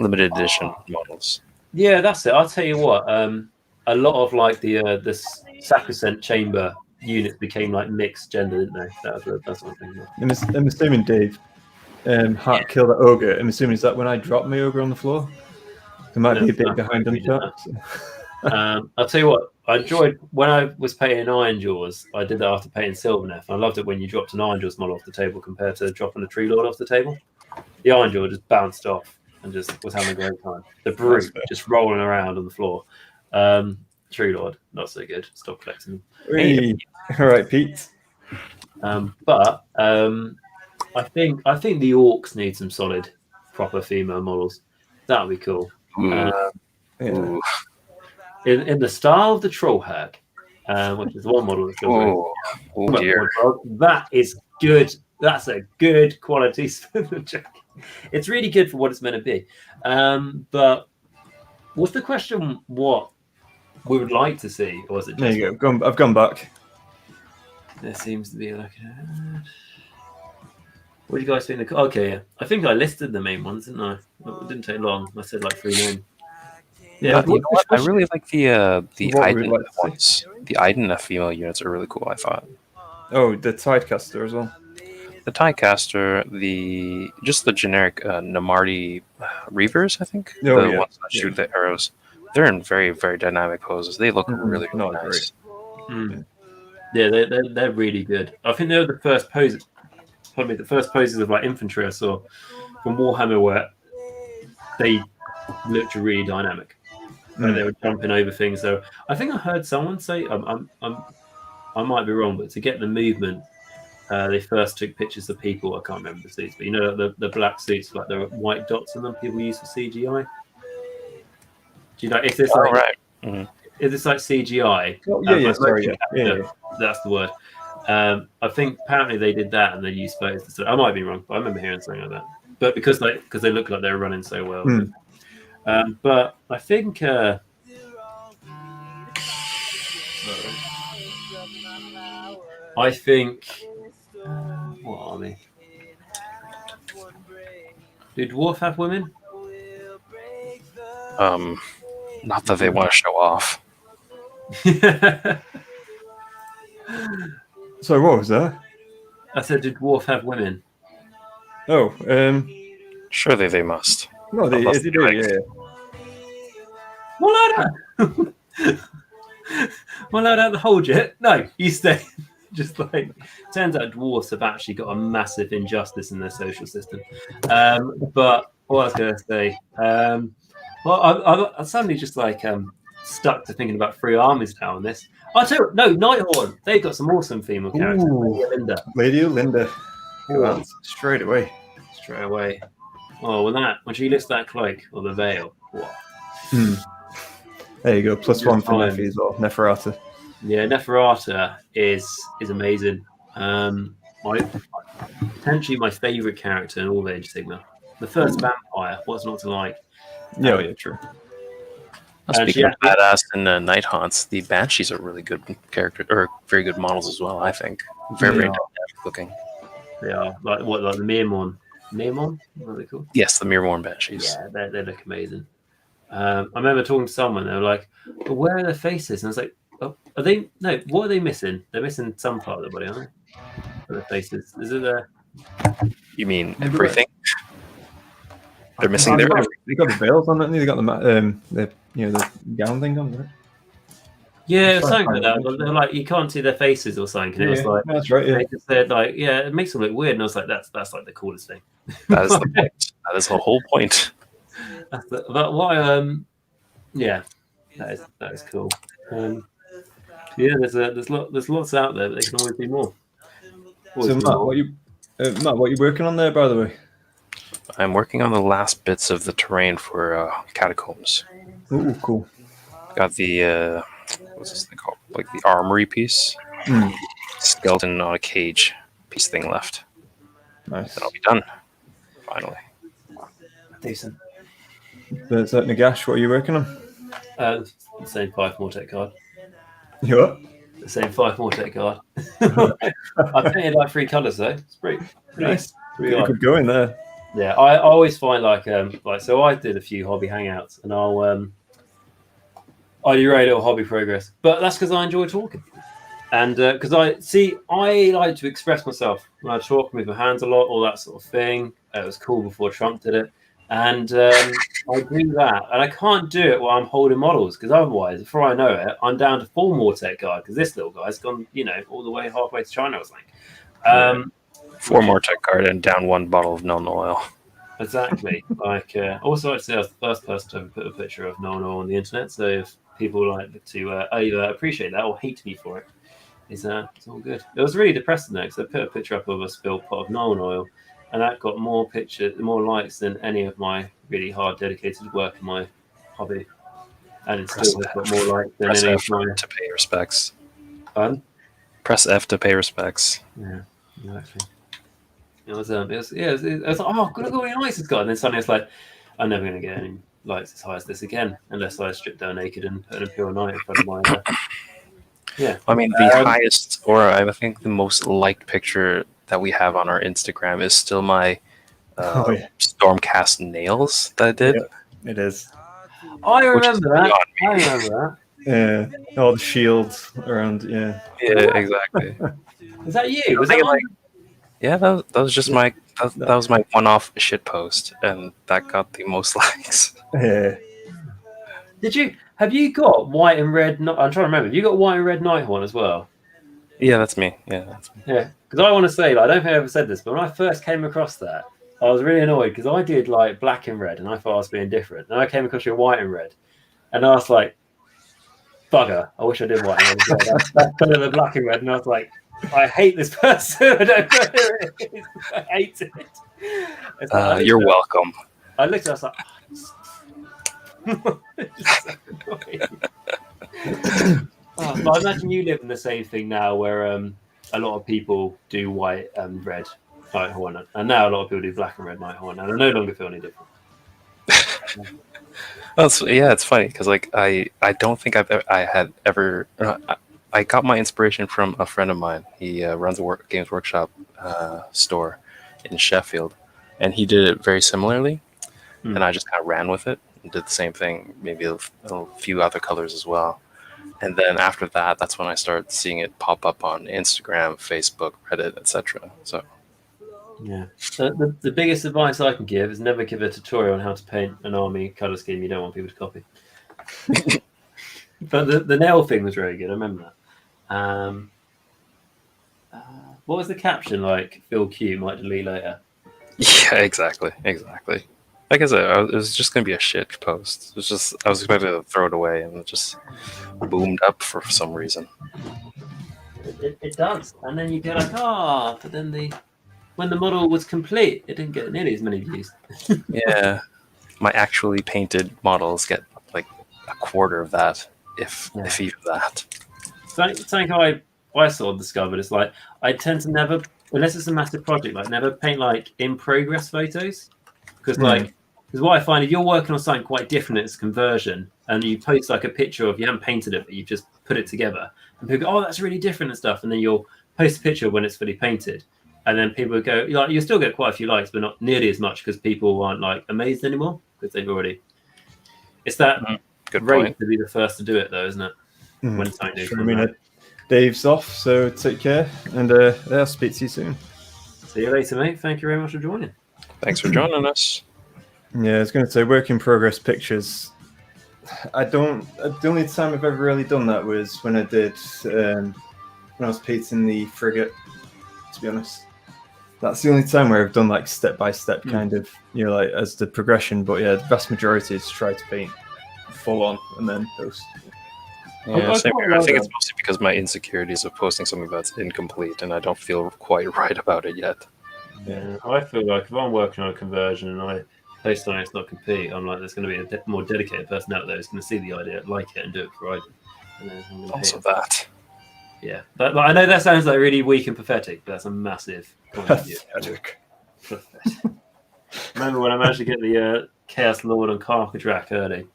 limited edition models.
Yeah, that's it. I'll tell you what. A lot of like the Sacrosanct Chamber units became like mixed gender, didn't they? That's what I'm thinking.
I'm assuming Dave Hart killed that ogre. I'm assuming is that when I dropped my ogre on the floor. There might be a bit behind on that. So.
I'll tell you what. I enjoyed when I was painting Iron Jaws. I did that after painting Sylvaneth. I loved it when you dropped an Iron Jaws model off the table compared to dropping a Tree Lord off the table. The Iron Jaw just bounced off and just was having a great time. The Brute just rolling around on the floor. Tree Lord, not so good. Stop collecting them.
Hey. All right, Pete.
But I think the Orcs need some solid, proper female models. That would be cool.
Ooh.
In the style of the Troll Hag, which is the one model that's
Oh dear.
That is good. That's a good quality spinner jacket. It's really good for what it's meant to be. But what's the question? What we would like to see, or was it?
There you go. I've gone back.
There seems to be like. What do you guys think? Okay, yeah. I think I listed the main ones, didn't I? It didn't take long. I said like 3 names.
Yeah, you know what? I really like the Iden
like
ones. The Iden female units are really cool, I thought.
Oh, the Tidecaster as well.
The Tidecaster, the generic Namarti Reavers, I think.
Oh,
the ones that shoot the arrows. They're in very, very dynamic poses. They look really, really nice.
Yeah, they're really good. I think they were the first poses. Probably the first poses of like infantry I saw from Warhammer where they looked really dynamic. And they were jumping over things. So I think I heard someone say, I might be wrong, but to get the movement, they first took pictures of people. I can't remember the suits, but you know the black suits, like the white dots on them, people use for CGI. Do you know if it's if it's like CGI?
Oh, sorry, yeah.
That's the word. I think apparently they did that and they used photos. I might be wrong, but I remember hearing something like that. But because they look like they're running so well. But I think what are they? Do dwarf have women?
Not that they want to show off.
So what was that?
I said, did dwarf have women?
Oh,
Surely they must.
no, they do, yeah.
Well, I don't. Well, I don't hold you. No, you stay. Just like turns out, dwarfs have actually got a massive injustice in their social system. But what I was going to say, well, I'm suddenly just like stuck to thinking about 3 armies now on this. I tell you, no, Nighthorn. They've got some awesome female characters.
Lady Linda. Straight away.
Oh, when she lifts that cloak or the veil. Wow.
There you go. +1 for Nephi as well. Neferata.
Yeah, Neferata is amazing. Potentially my favourite character in all of Age of Sigmar. The first vampire. What's not to like?
Yeah, true.
Speaking of badass and Night Haunts, the Banshees are really good character or very good models as well. I think very dynamic looking.
They are like the Mirmorn. Mirmorn? What are they called?
Yes, the Mirmorn Banshees.
Yeah, they look amazing. I remember talking to someone. They were like, "But where are their faces?" And I was like, "Oh, are they? No, what are they missing? They're missing some part of the body, aren't they? For their faces. Is it there?
You mean
Maybe
everything? They're missing their.
They got the veils on, haven't they? They got the gown thing on, right?
Yeah, something like that. But they're like, you can't see their faces or something. And it was like,
that's right. Yeah,
they just said like, yeah, it makes them look weird. And I was like, that's like the coolest thing.
That is the point. That is the whole point.
But what? Yeah, that is cool. Yeah, there's lots out there, but there can always be more.
So Matt, what are you working on there, by the way?
I'm working on the last bits of the terrain for catacombs.
Oh, cool.
Got the what's this thing called? Like the armory piece, skeleton on a cage piece thing left.
Nice.
Then I'll be done. Finally.
Decent.
So Nagash, what are you working on?
The same 5 more tech card.
You what?
The same 5 more tech card. I painted like 3 colours though. It's pretty
Nice.
pretty
You could go in there.
Yeah, I always find like so I did a few hobby hangouts and I do very little hobby progress, but that's because I enjoy talking, and because I like to express myself when I talk, move my hands a lot, all that sort of thing. It was cool before Trump did it, and I do that, and I can't do it while I'm holding models because otherwise, before I know it, I'm down to 4 more tech guard because this little guy's gone, all the way halfway to China. I was like,
4 more tech card and down 1 bottle of Nuln oil.
Exactly. Like, also, I'd say I was the first person to ever put a picture of Nuln oil on the internet. So if people like to either appreciate that or hate me for it, it's all good. It was really depressing though, because I put a picture up of a spilled pot of Nuln oil, and that got more likes than any of my really hard, dedicated work in my hobby, and it still has got more likes than
Press
any
F
of my.
to pay respects.
Fun.
Press F to pay respects.
Yeah, exactly. It was like, oh, look how many likes it's got. And then suddenly it's like, I'm never going to get any likes as high as this again, unless I strip down naked and put an Imperial Knight in front of my. Yeah.
I mean, the highest, or I think the most liked picture that we have on our Instagram is still my Stormcast nails that I did.
Yeah, it is.
I remember that.
Yeah, all the shields around. Yeah.
Yeah, exactly.
Is that you? Was that like?
Yeah, that was just my that was my one-off shit post, and that got the most likes.
Yeah.
Have you got white and red? I'm trying to remember. Have you got white and red Nighthorn as well?
Yeah, that's me. Yeah,
Yeah, because I want to say, I don't think I ever said this, but when I first came across that, I was really annoyed because I did like black and red, and I thought I was being different. And I came across your white and red, and I was like, "Bugger! I wish I did white and red." That's better than black and red, and I was like, I hate this person. I don't know who it is. I hate it.
You're welcome.
I looked at it, I was like, but I imagine you live in the same thing now where a lot of people do white and red Nighthorn, and now a lot of people do black and red Nighthorn, and I no longer feel any different.
It's funny because like I don't think I had ever. I got my inspiration from a friend of mine. He runs a Games Workshop store in Sheffield, and he did it very similarly. And I just kind of ran with it and did the same thing, maybe a few other colors as well. And then after that, that's when I started seeing it pop up on Instagram, Facebook, Reddit, etc. So,
yeah, the biggest advice I can give is never give a tutorial on how to paint an army color scheme you don't want people to copy. But the nail thing was very good. I remember that. What was the caption like? Phil Q might delete later.
Yeah, exactly. Like I said, it was just going to be a shit post. It was just I was expecting to throw it away, and it just boomed up for some reason.
It does, and then you go like, but then when the model was complete, it didn't get nearly as many views.
Yeah, my actually painted models get like a quarter of that, if even that.
Something I sort of discovered is like I tend to never, unless it's a massive project, like never paint like in progress photos, because what I find if you're working on something quite different, it's conversion, and you post like a picture of you haven't painted it, but you just put it together, and people go, "Oh, that's really different" and stuff, and then you'll post a picture when it's fully painted, and then people go, like, you'll still get quite a few likes, but not nearly as much because people aren't like amazed anymore because they've already It's that
Good
rate
point.
to be the first to do it, though, isn't it? When something new
Sure,
comes out.
Dave's off, so take care, and I'll speak to you soon.
See you later, mate. Thank you very much for joining.
Thanks for joining us.
Yeah, I was going to say work in progress pictures. The only time I've ever really done that was when I did when I was painting the frigate. To be honest, that's the only time where I've done like step by step kind of, like as the progression. But yeah, the vast majority is try to paint full on and then post.
Yeah, same here. I think it's mostly because my insecurities of posting something that's incomplete, and I don't feel quite right about it yet.
Yeah, I feel like if I'm working on a conversion and I post something that's not complete, I'm like, there's going to be a more dedicated person out there who's going to see the idea, like it, and do it for Iden. And then I'm gonna
Also that.
Yeah, but I know that sounds like really weak and pathetic, but that's a massive point of view.
Pathetic.
Remember when I managed to get the Chaos Lord and Carcadrak early,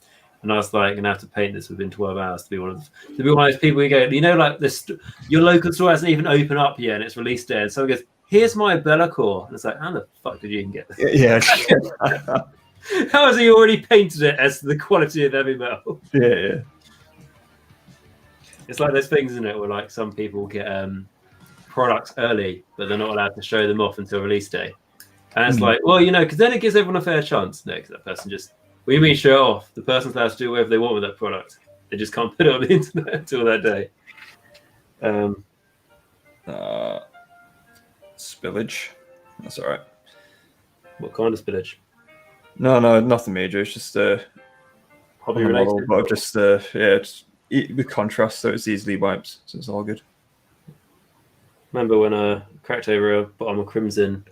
and I was like, "Gonna have to paint this within 12 hours to be one of those people who go, like this. Your local store hasn't even opened up yet, and it's released day, and someone goes, "Here's my Bellacore," and it's like, "How the fuck did you even get this?"
Yeah.
How has he already painted it as the quality of heavy metal?
Yeah.
It's like those things, isn't it, where like some people get products early, but they're not allowed to show them off until release day. And it's like, well, because then it gives everyone a fair chance. No, because that person just, what do you mean show it off? The person's allowed to do whatever they want with that product. They just can't put it on the internet until that day.
Spillage. That's all right.
What kind of spillage?
No, nothing major. It's just
Hobby related?
but just it's with contrast, so it's easily wiped, so it's all good.
Remember when I cracked over a bottom of Crimson?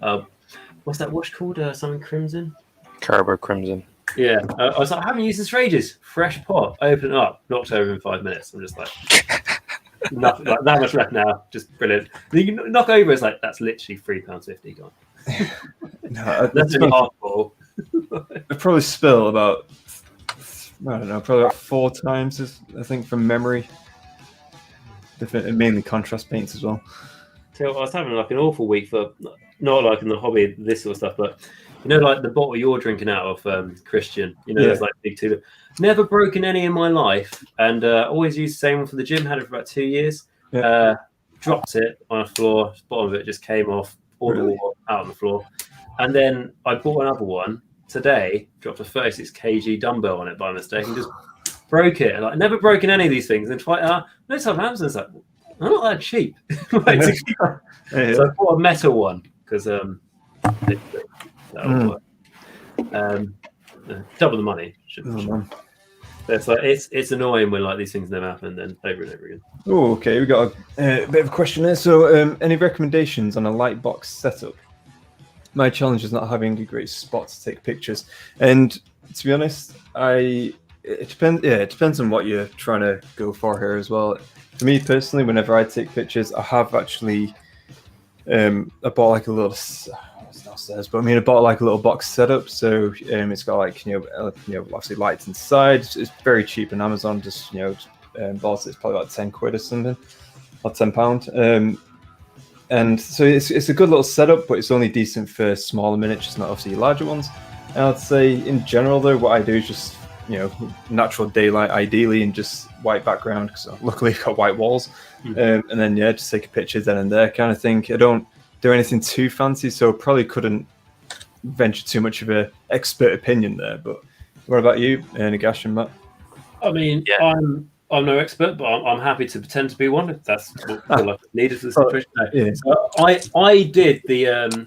What's that watch called? Something Crimson?
Carver Crimson.
Yeah, I was like, I haven't used this for ages. Fresh pot, open it up, knocked over in 5 minutes. I'm just like, nothing, like that much left now, just brilliant. Then you knock over, it's like that's literally £3.50 gone.
No,
that's only half bottle.
I probably spill about, I don't know, probably about 4 times, I think, from memory. Mainly contrast paints as well.
So I was having like an awful week for, not like in the hobby, this sort of stuff, but like the bottle you're drinking out of, Christian, there's like big two. Never broken any in my life, and always used the same one for the gym. Had it for about 2 years.
Yeah.
Dropped it on the floor. Bottom of it just came off. All the water out on the floor. And then I bought another one today. Dropped a 36 kg dumbbell on it by mistake and just broke it. Like never broken any of these things. And no time Amazon's like, I'm not that cheap. So I bought a metal one because that'll work. Double the money. It's like it's annoying when like these things never happen, then over and over again.
Oh, okay. We got a bit of a question there. So, any recommendations on a light box setup? My challenge is not having a great spot to take pictures, and to be honest, it depends. Yeah, it depends on what you're trying to go for here as well. For me personally, whenever I take pictures, I have actually I bought like a little. Downstairs, but I bought like a little box setup, so it's got like obviously lights inside. It's very cheap on Amazon. Just bought it. It's probably about £10 or something, or £10. And so it's a good little setup, but it's only decent for smaller miniatures, not obviously larger ones. And I'd say in general though, what I do is just natural daylight ideally, and just white background because luckily I've got white walls, and then just take a picture then and there kind of thing. I don't do anything too fancy, so probably couldn't venture too much of an expert opinion there. But what about you, Nagash and Matt?
I'm no expert, but I'm happy to pretend to be one if that's what needed for the situation.
Yeah.
So I did the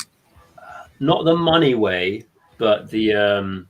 not the money way, but the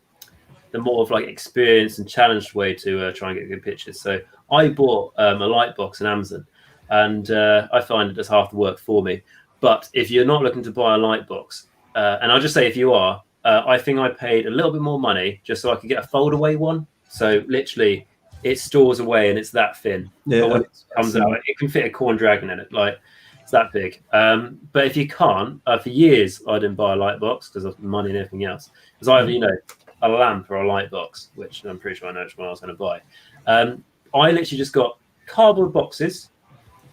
more of like experience and challenged way to try and get good pictures. So I bought a light box on Amazon, and I find it does half the work for me. But if you're not looking to buy a light box, and I'll just say if you are, I think I paid a little bit more money just so I could get a fold-away one. So literally, it stores away and it's that thin.
Yeah,
but when it comes out, it can fit a corn dragon in it. Like it's that big. But if you can't, for years I didn't buy a light box because of money and everything else. It was either a lamp or a light box, which I'm pretty sure I know which one I was going to buy. I literally just got cardboard boxes,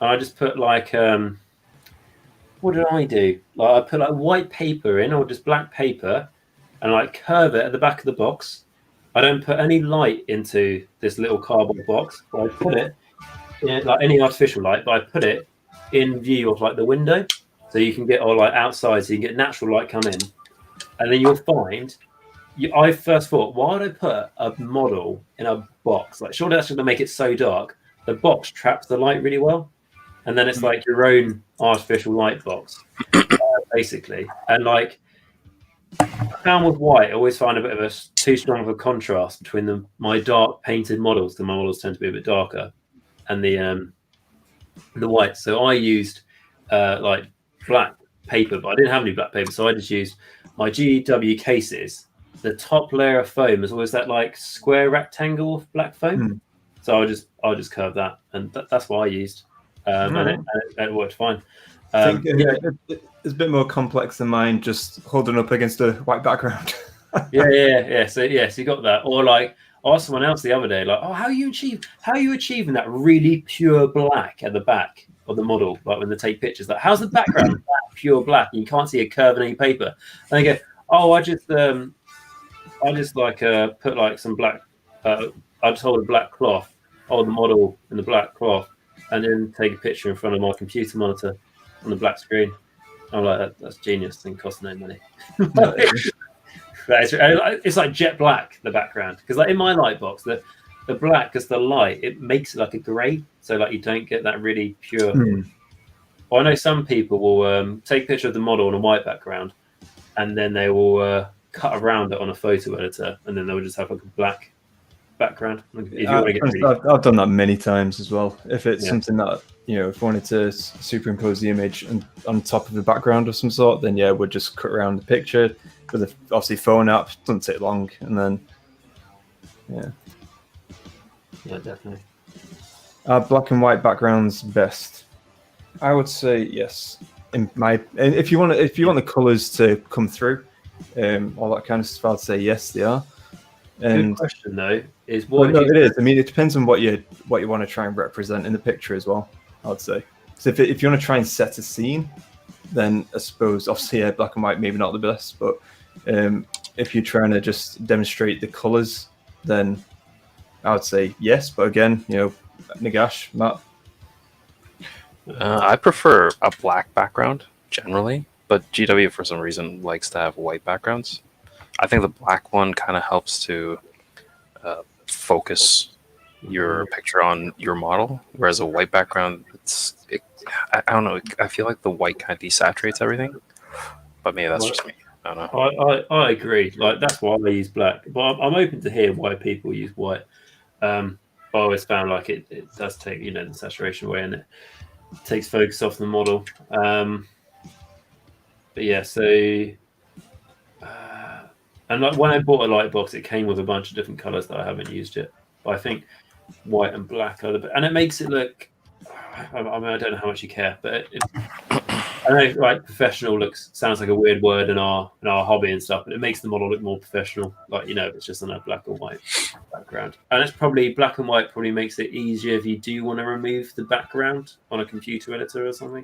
and I just put like. What did I do? Like I put like white paper in, or just black paper, and like curve it at the back of the box, I don't put any light into this little cardboard box. But I put it in, like any artificial light, but I put it in view of like the window, so you can get or like outside, so you can get natural light come in, and then you'll find. I first thought, why would I put a model in a box? Like, surely that's going to make it so dark. The box traps the light really well, and then it's like your own artificial light box, basically. And like, I found with white, I always find a bit of a too strong of a contrast between my dark painted models. The models tend to be a bit darker, and the white. So I used like black paper, but I didn't have any black paper, so I just used my GW cases. The top layer of foam is always that like square rectangle of black foam. So I'll just curve that, and that's what I used, and it worked fine.
I think it's a bit more complex than mine, just holding up against a white background.
yeah. So you got that, or like I asked someone else the other day, like, oh, how are you achieving that really pure black at the back of the model, like when they take pictures? Like, how's the background that pure black? And you can't see a curve in any paper. And they go, oh, I just like put like some black. I just hold a black cloth, hold the model in the black cloth, and then take a picture in front of my computer monitor on the black screen. I'm like, that's genius and costs no money. It's like jet black, the background, because like in my light box, the black, because the light, it makes it like a grey, so like you don't get that really pure. Well, I know some people will take a picture of the model on a white background, and then they will cut around it on a photo editor, and then they will just have like a black background. If you want to get
I've done that many times as well. If it's something that, if I wanted to superimpose the image on top of the background of some sort, then we'd just cut around the picture with the obviously phone app. Doesn't take long, and then
yeah, definitely.
Black and white backgrounds best. I would say yes. And if you want the colors to come through, all that kind of stuff, I'd say yes, they are. And
good question though is
it is. I mean, it depends on what you want to try and represent in the picture as well, I would say. So if you want to try and set a scene, then I suppose obviously black and white maybe not the best, but if you're trying to just demonstrate the colors, then I would say yes. But again, Nagash, Matt.
I prefer a black background generally, but GW for some reason likes to have white backgrounds. I think the black one kind of helps to focus your picture on your model, whereas a white background, I don't know. I feel like the white kind of desaturates everything, but maybe that's just me. I don't know.
I agree. Like that's why I use black, but I'm open to hear why people use white. But I always found like it does take the saturation away, and it takes focus off the model. But yeah, so. And like when I bought a light box, it came with a bunch of different colors that I haven't used yet. But I think white and black are the best. And it makes it look. I mean, I don't know how much you care, but I know like professional sounds like a weird word in our hobby and stuff, but it makes the model look more professional. Like it's just on a black or white background, and it's probably black and white probably makes it easier if you do want to remove the background on a computer editor or something.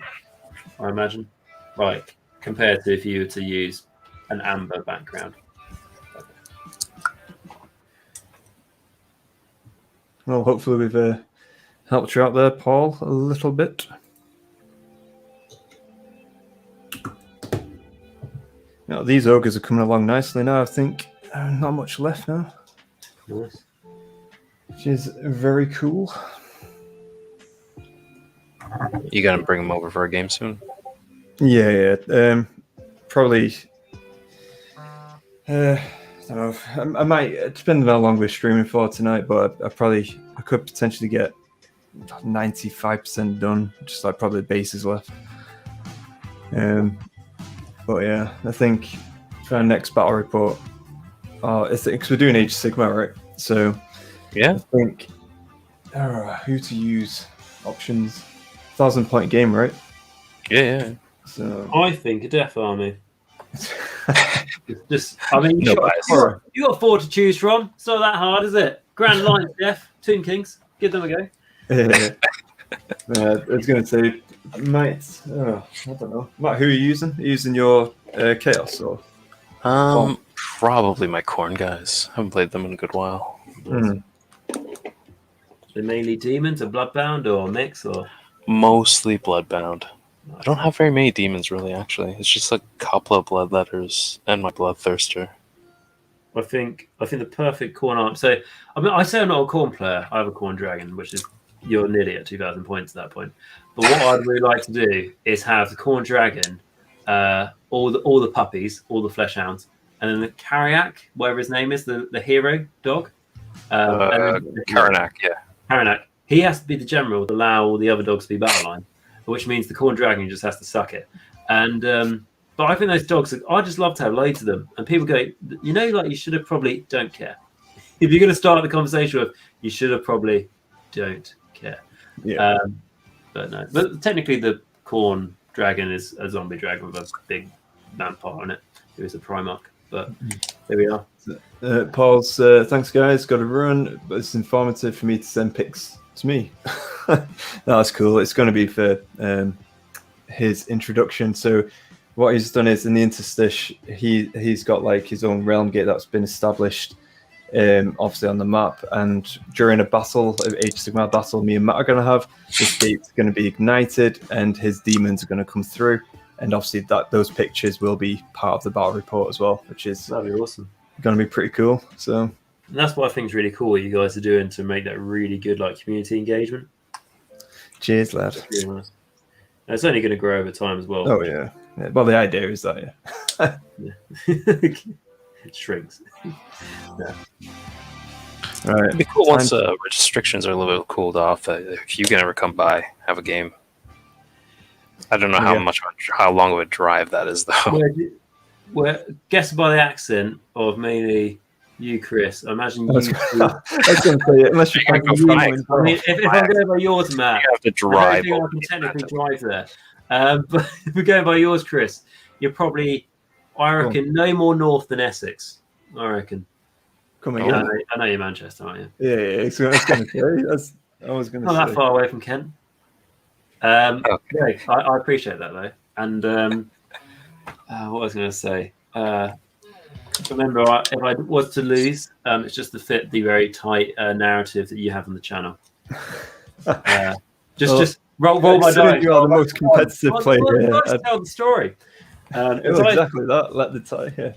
I imagine, right, compared to if you were to use an amber background.
Well, hopefully we've helped you out there, Paul, a little bit. Now, these ogres are coming along nicely now, I think. Not much left now.
Nice.
Which is very cool.
You gonna bring them over for a game soon?
Yeah. Probably. I don't know. I might. It depends on how long we're streaming for tonight, but I could potentially get 95% done. Just like probably the bases left. But yeah, I think for our next battle report, because we're doing Age of Sigmar, right? So
yeah,
I think who to use options. 1,000-point game, right?
Yeah.
So
I think a Death Army. Just, I mean,
No
you got 4 to choose from. It's not that hard, is it? Grand Lines, Jeff, Toon Kings, give them a go.
Yeah. I was going to say, I don't know. Matt, who are you using? Are you using your Chaos or?
Probably my corn guys. Haven't played them in a good while.
They're mainly demons or bloodbound or a mix or
Mostly bloodbound. I don't have very many demons, really, actually. It's just a couple of bloodletters and my bloodthirster.
I think the perfect corn arm. So I mean, I say I'm not a corn player. I have a corn dragon, which is you're nearly at 2,000 points at that point. But what I'd really like to do is have the corn dragon, all the puppies, all the flesh hounds, and then the Kariak, whatever his name is, the hero dog.
Karanak, yeah.
Karanak. He has to be the general to allow all the other dogs to be battle line, which means the corn dragon just has to suck it. And but I think those dogs, I just love to have loads of them. And people go, like you should have probably don't care. If you're going to start the conversation with, you should have probably don't care.
Yeah.
But no. But technically, the corn dragon is a zombie dragon with a big vampire on it. It was a Primarch. But there we are.
Paul's, thanks guys, got to run, but it's informative for me to send pics to me. That's cool. It's going to be for his introduction. So what he's done is in the Interstice, he's got like his own realm gate that's been established, obviously on the map. And during a battle, an Age of Sigmar battle, me and Matt are going to have, this gate's going to be ignited, and his demons are going to come through. And obviously, those pictures will be part of the battle report as well, which is
that'd be awesome.
Going to be pretty cool. So
and that's what I think is really cool. What you guys are doing to make that really good like community engagement.
Cheers, lad.
Really nice. And it's only going to grow over time as well.
Oh yeah. Well, the idea is that
it shrinks.
Yeah. All right.
It'd be cool once restrictions are a little bit cooled off. If you can ever come by, have a game. I don't know how long of a drive that is, though.
Well, guess by the accent of mainly you, Chris. I imagine you.
I was going to say, unless you're
go flying.
I mean, if I'm going by yours, Matt,
you have to drive.
I don't think I can technically drive there. But if we're going by yours, Chris, you're probably, I reckon, no more north than Essex. I reckon.
Coming in.
I know you're Manchester, aren't you?
Yeah. I was going to say. I was going to say.
Not that far away from Kent.
Okay.
Yeah, I appreciate that though. And what was I going to say? Remember, if I was to lose, it's just to fit the very tight narrative that you have on the channel. Just roll my dice.
You are the most competitive player here.
Tell the story.
Exactly that. Let the tie. Yeah.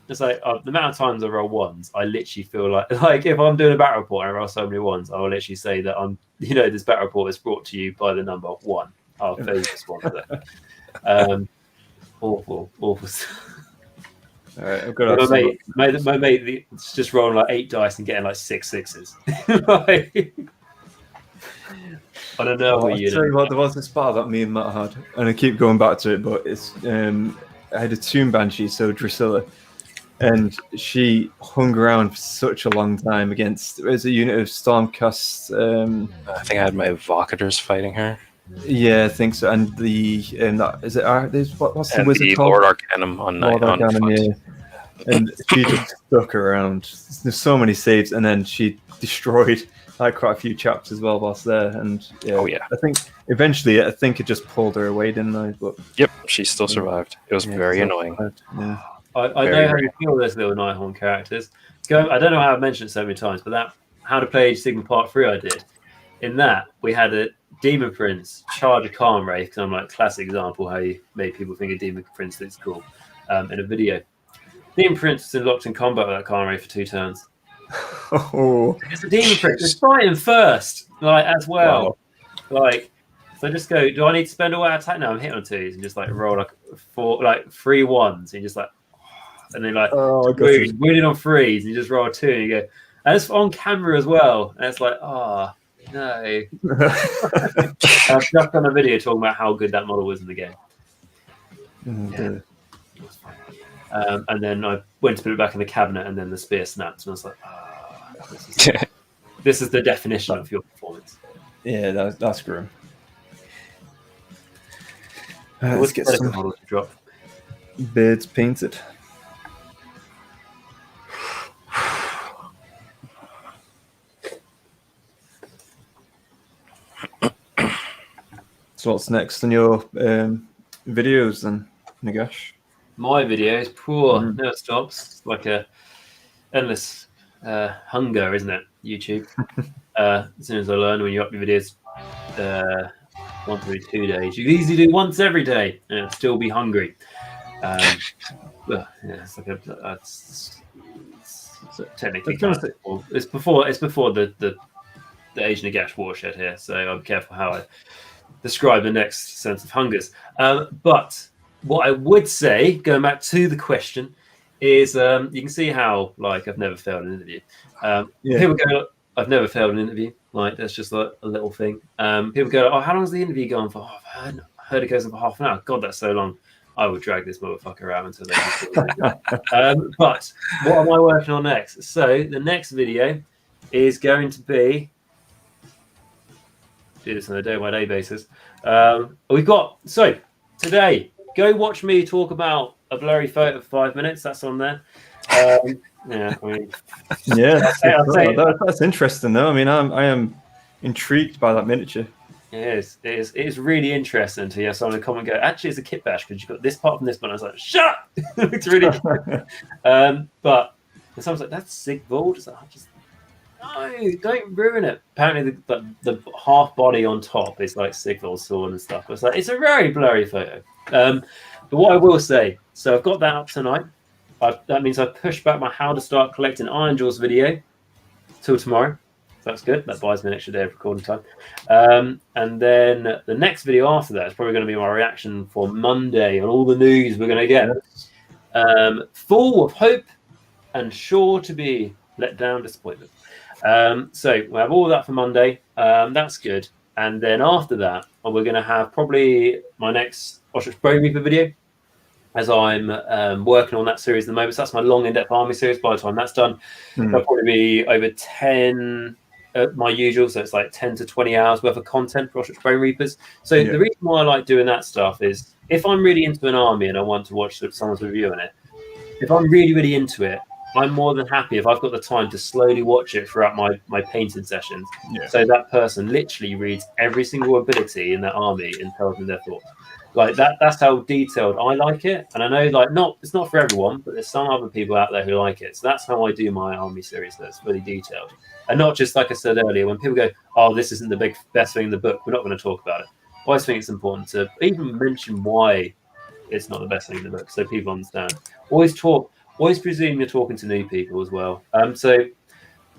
It's like the amount of times I roll ones, I literally feel like if I'm doing a battle report and I roll so many ones, I will literally say that this battle report is brought to you by the number 1. Our favourite sponsor. Awful.
All right, I've got
my mate it's just rolling like 8 dice and getting like 6 sixes. I don't know what you
tell you what, there was this battle that me and Matt had, and I keep going back to it, but it's I had a Tomb Banshee, so Drusilla, and she hung around for such a long time against. It was a unit of Stormcast.
I think I had my evocators fighting her.
Yeah, I think so. And the what's the wizard called?
Lord Arcanum on
Lord Arcanum, yeah. And she just stuck around. There's so many saves, and then she destroyed like quite a few chaps as well whilst there. And yeah, I think eventually, it just pulled her away, didn't I? But
yep, she still survived. It was very annoying.
Yeah.
I know how you feel those little Nighthorn characters. I don't know how I've mentioned it so many times, but that How to Play Age of Sigmar Part 3 I did. In that, we had a Demon Prince charge a Khan Wraith, because I'm like classic example how you make people think a Demon Prince looks cool in a video. Demon Prince was locked in combat with that Khan Wraith for 2 turns.
Oh.
It's a Demon Prince. It's fighting first, as well. Wow. So just go, do I need to spend all that attack? No, I'm hitting on 2s and just roll 3 1s and just and then wounded on 3s and you just roll a 2 and you go, and it's on camera as well. And it's no. I've just done a video talking about how good that model was in the game.
Yeah.
And then I went to put it back in the cabinet and then the spear snapped and I was like, this is the definition of your performance.
Yeah, that's grim. Let's get some
model to drop.
Beards painted. So what's next on your videos then, Nagash?
My videos, poor, never stops. It's like a endless hunger, isn't it? YouTube. As soon as I learn, when you up your videos once every 2 days, you can easily do once every day and still be hungry. Well, yeah, it's like it's technically kind of, it's before the Asian Agash watershed here, so I'm careful how I describe the next sense of hungers. But what I would say, going back to the question, is you can see how like I've never failed an interview. People go, I've never failed an interview. Like that's just like a little thing. People go, oh, how long is the interview going for? Oh, I've heard it goes on for half an hour. God, that's so long. I will drag this motherfucker out until they can. But what am I working on next? So the next video is going to be, do this on a day-by-day basis. We've got, so today, go watch me talk about a blurry photo for 5 minutes. That's on there. Yeah, I mean,
yeah, that's interesting though. I mean, I am intrigued by that miniature.
It is really interesting to hear someone in the comment go, actually, it's a kit bash because you've got this part from this one. I was like, shut up! It's really but someone's like, that's Sigvald. So no, don't ruin it. Apparently, the half body on top is like Sigvald's sword and stuff. It's like, it's a very blurry photo. But what I will say, so I've got that up tonight. That means I pushed back my how to start collecting Iron Jaws video till tomorrow. That's good. That buys me an extra day of recording time. And then the next video after that is probably going to be my reaction for Monday on all the news we're going to get. Full of hope and sure to be let down disappointment. So we'll have all that for Monday. That's good. And then after that, we're going to have probably my next Ostrich Bone Reaper video, as I'm working on that series at the moment. So that's my long in-depth army series. By the time that's done, that'll probably be over 10... my usual, so it's like 10 to 20 hours worth of content for Ostrich Bone Reapers. So the reason why I like doing that stuff is if I'm really into an army and I want to watch someone's review on it, if I'm really, really into it, I'm more than happy if I've got the time to slowly watch it throughout my painting sessions. So that person literally reads every single ability in that army and tells me their thoughts. Like that's how detailed I like it. And I know it's not for everyone, but there's some other people out there who like it. So that's how I do my army series, that's really detailed. And not just like I said earlier, when people go, oh, this isn't the best thing in the book, we're not going to talk about it. I always think it's important to even mention why it's not the best thing in the book, so people understand. Always presume you're talking to new people as well. So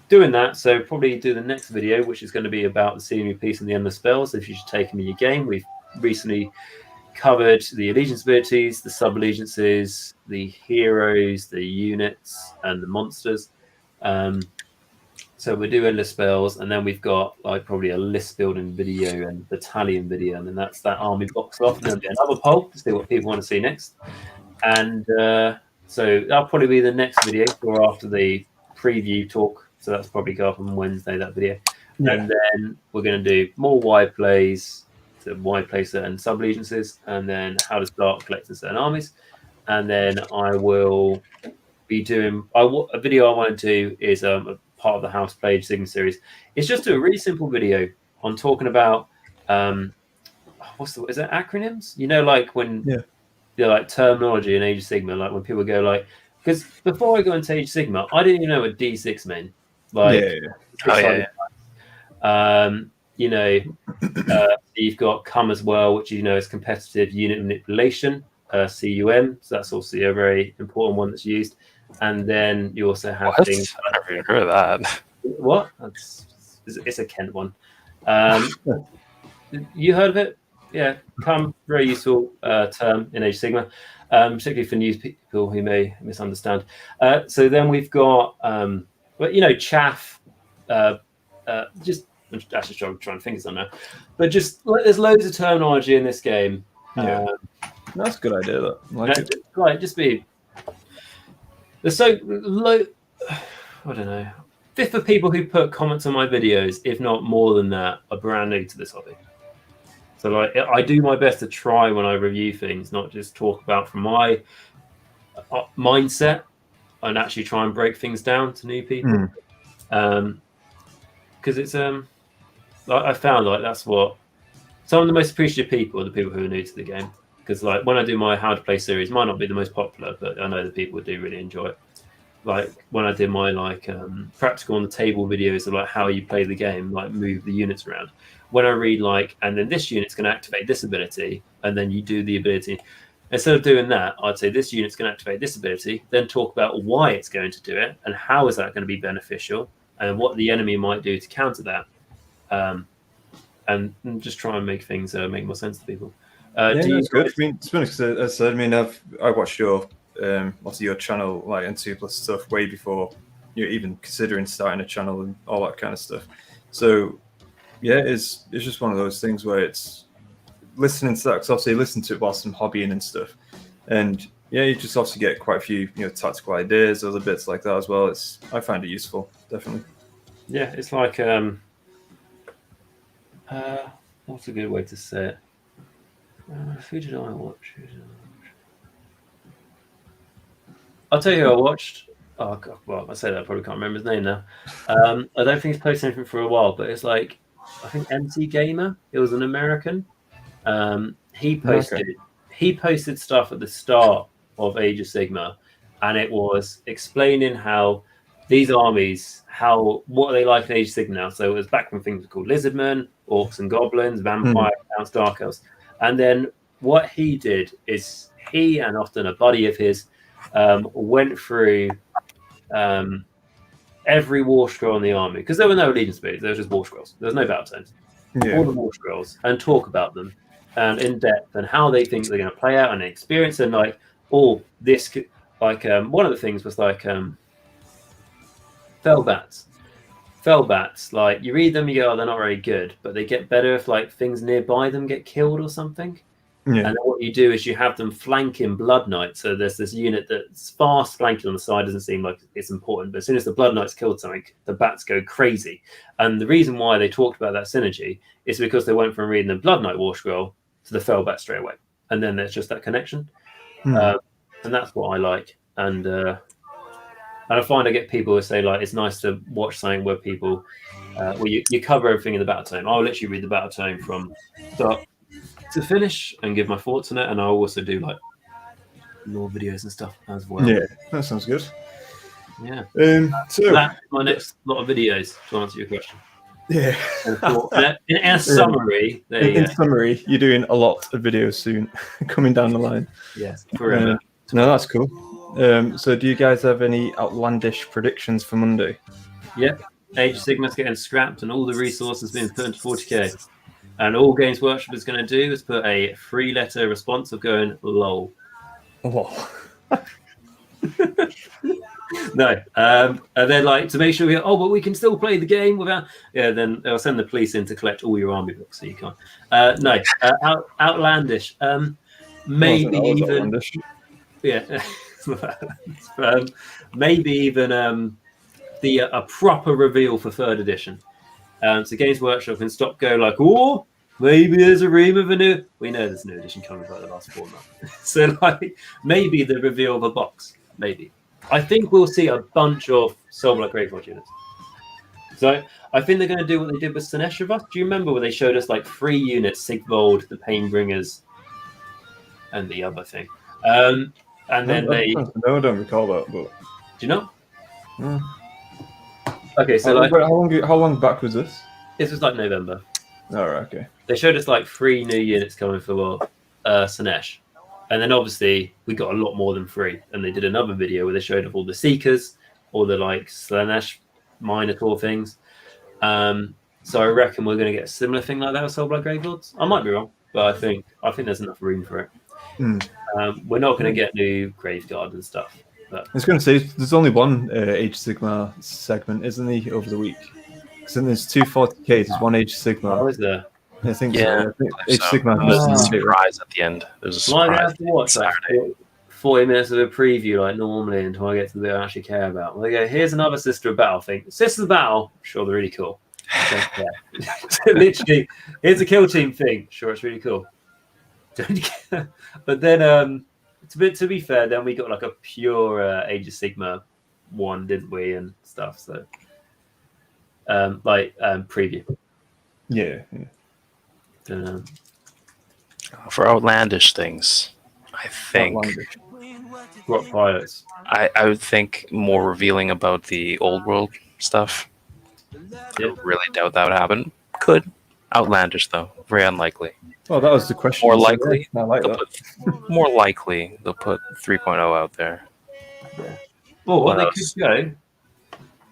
doing that, so probably do the next video, which is going to be about the scenery piece and the endless spells. If you should take them in your game, we've recently covered the allegiance abilities, the sub-allegiances, the heroes, the units, and the monsters. So we'll do endless spells, and then we've got like probably a list building video and battalion video, and then that's that army box off. And then another poll to see what people want to see next. And so that'll probably be the next video or after the preview talk. So that's probably go up on Wednesday, that video. And then we're going to do more wide plays, so wide play certain sub-allegiances, and then how to start collecting certain armies. And then I will be doing a video I want to do is a part of the House Page Sigma series. It's just a really simple video on talking about is it acronyms? You know, like when they're like terminology in Age of Sigma, like when people go like, because before I go into Age of Sigma, I didn't even know what D6 meant. Like, you know, you've got CUM as well, which you know is competitive unit manipulation, CUM. So that's also a very important one that's used. And then you also have things.
I never even heard of that.
What? It's a Kent one. You heard of it? Yeah, CUM, very useful term in Age of Sigma, particularly for new people who may misunderstand. So then we've got, you know, chaff. Just actually trying to think of something now, but just there's loads of terminology in this game.
That's a good idea. That
Right, just be. There's so low. I don't know. Fifth of people who put comments on my videos, if not more than that, are brand new to this hobby. So like, I do my best to try when I review things, not just talk about from my mindset, and actually try and break things down to new people. Because it's I found like that's what some of the most appreciative people are the people who are new to the game. because like when I do my How to Play series, might not be the most popular, but I know that people do really enjoy it. Like when I did my like practical on the table videos of like how you play the game, like move the units around. When I read like, and then this unit's going to activate this ability, and then you do the ability. Instead of doing that, I'd say this unit's going to activate this ability, then talk about why it's going to do it and how is that going to be beneficial and what the enemy might do to counter that, and just try and make things make more sense to people.
Yeah,
do you
that's good.
guys-
I mean, to be honest, as I said, I mean, I watched your lots of your channel like and 2+ stuff way before you're even considering starting a channel and all that kind of stuff. So yeah, it's just one of those things where it's listening to that, because obviously you listen to it whilst I'm hobbying and stuff, and yeah, you just obviously get quite a few tactical ideas, other bits like that as well. I find it useful, definitely.
Yeah, it's like what's a good way to say it? Who did I watch? I'll tell you who I watched. Oh god, well, I say that I probably can't remember his name now. I don't think he's posted anything for a while, but it's like I think MC Gamer. It was an American. He posted stuff at the start of Age of Sigmar, and it was explaining how these armies, what are they like in Age of Sigmar now. So it was back when things were called Lizardmen, Orcs and Goblins, Vampire Counts, Dark Elves, and then what he did is he and often a buddy of his went through every war scroll in the army, because there were no allegiance speeds, there was just war scrolls. There was no battle tomes. All the war scrolls, and talk about them and in depth and how they think they're going to play out and experience, and like this could, like one of the things was like fell bats, like you read them, you go, oh, they're not very good, but they get better if like things nearby them get killed or something. And then what you do is you have them flanking Blood Knight. So there's this unit that's fast flanking on the side, doesn't seem like it's important, but as soon as the Blood Knight's killed something, the bats go crazy. And the reason why they talked about that synergy is because they went from reading the Blood Knight War Scroll to the Fell Bat straight away. And then there's just that connection. And that's what I like. And I find I get people who say, like, it's nice to watch something where people, where you cover everything in the battle tome. I'll literally read the battle tome from start to finish and give my thoughts on it, and I'll also do like lore videos and stuff as well.
Yeah, that sounds good.
Yeah.
So
that's my next lot of videos to answer your question.
Yeah.
In a summary,
in summary, you're doing a lot of videos soon coming down the line.
Yes, forever.
No, that's cool. So do you guys have any outlandish predictions for Monday?
Yep. Age of Sigmar's getting scrapped and all the resources being put into 40k. And all Games Workshop is going to do is put a 3-letter response of going lol.
Lol.
No. And then like to make sure but we can still play the game without. Yeah, then they'll send the police in to collect all your army books so you can't. No. Outlandish. Maybe even. Outlandish. Yeah. Maybe even a proper reveal for 3rd edition. So Games Workshop can stop go like, oh, maybe there's a ream of a new. We know there's a new edition coming for the last 4 months. So like maybe the reveal of a box. Maybe. I think we'll see a bunch of Soulblight Graveyard units. So I think they're going to do what they did with Sinesh of Us. Do you remember when they showed us like 3 units, Sigvold, the Painbringers, and the other thing? And then
No, I don't recall that. But
do you know?
Mm.
Okay, so
how long back was this?
This was like November.
All right, okay.
They showed us like 3 new units coming for Sinesh. And then obviously we got a lot more than 3. And they did another video where they showed off all the Seekers, all the like Slanesh Minotaur things. So I reckon we're going to get a similar thing like that with Soulblight Gravelords. I might be wrong, but I think there's enough room for it. We're not going to get new Graveguard and stuff. But
I was going to say, there's only one Age Sigmar segment, isn't there, over the week? Because then there's 2 40Ks, there's one Age Sigmar.
Oh, is there?
I think
yeah,
so. I think Age Sigmar
There's a surprise at the end. There's a surprise.
I'm going to have to watch that 40 minutes of a preview like normally until I get to the bit I actually care about. Well, they go, here's another Sister of Battle thing. Sisters of Battle, sure, they're really cool. Literally, here's a Kill Team thing. Sure, it's really cool. Don't care. But then, to be fair, then we got like a pure Age of Sigmar one, didn't we, and stuff. So, preview.
Yeah.
For outlandish things, I think
Outlandish.
Rock pilots.
I would think more revealing about the old world stuff.
Yeah.
I really doubt that would happen. Could. Outlandish though, very unlikely.
Well, that was the question.
More
so,
likely,
yeah, I like
they'll
that.
put more likely they'll put 3.0 out there.
Well, what
What
they
else?
could go.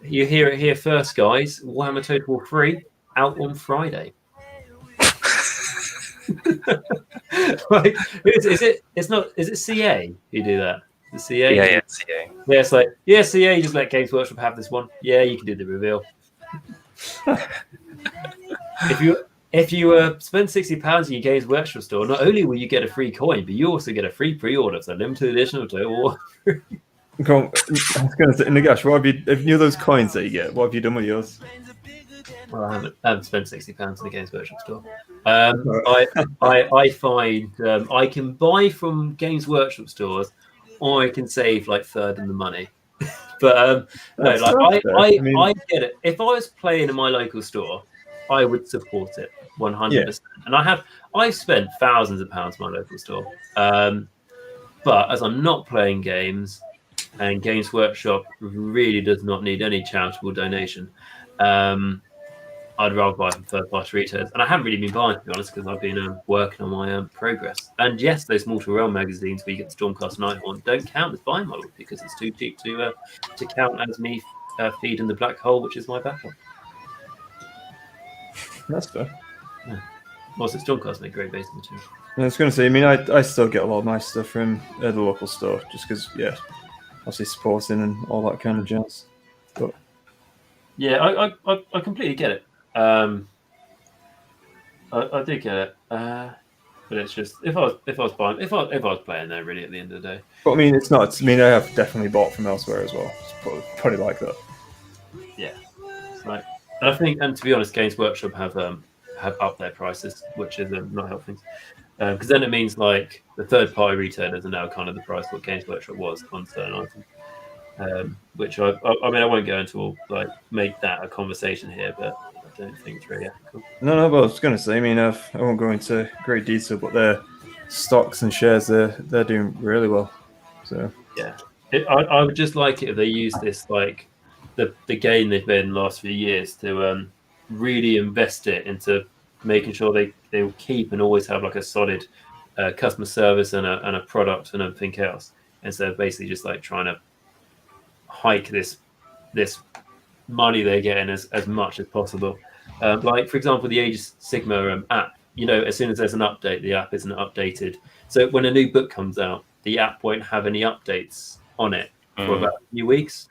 You hear it here first, guys. Warhammer Total War 3 out on Friday. Like, is it? It's not. Is it CA who do that? The CA.
Yeah, CA.
Yeah, it's like CA. Just let Games Workshop have this one. Yeah, you can do the reveal. if you spend £60 in your Games Workshop store, not only will you get a free coin, but you also get a free pre-order for limited edition of Total War.
Go on, I was going to say, Nagash, what have you? If you knew those coins that you get, what have you done with yours?
Well, I haven't spent £60 in the Games Workshop store. I find I can buy from Games Workshop stores, or I can save like third in the money. But no,
That's
like
fair.
I get it. If I was playing in my local store, I would support it 100%. And I've spent thousands of pounds in my local store. But as I'm not playing games, and Games Workshop really does not need any charitable donation, I'd rather buy from third-party retailers. And I haven't really been buying, to be honest, because I've been working on my progress. And yes, those Mortal Realm magazines where you get the Stormcast Nighthorn don't count as buying models because it's too cheap to count as me feeding the black hole, which is my backup.
That's fair.
Yeah. Also, Stormcast make great basic material.
I was going to say, I mean, I still get a lot of my stuff from the local store, just because, obviously supporting and all that kind of jazz. But
yeah, I completely get it. I do get it. But it's just if I was playing there really at the end of the day.
I mean, it's not. I mean, I have definitely bought from elsewhere as well. It's probably like that.
Yeah, it's like, and I think, and to be honest, Games Workshop have upped their prices, which is not helping. Because then it means like the third-party retailers are now kind of the price what Games Workshop was on certain items. Which I mean, I won't go into like make that a conversation here, but I don't think it's really ethical.
No, but I was going to say, I mean, I won't go into great detail, but their stocks and shares, they're doing really well. So
yeah, I would just like it if they use this like the gain they've made in the last few years to really invest it into making sure they will keep and always have like a solid customer service and a product and everything else, instead of basically just like trying to hike this money they're getting as much as possible. Like for example, the Age of Sigmar app. As soon as there's an update, the app isn't updated. So when a new book comes out, the app won't have any updates on it for about a few weeks.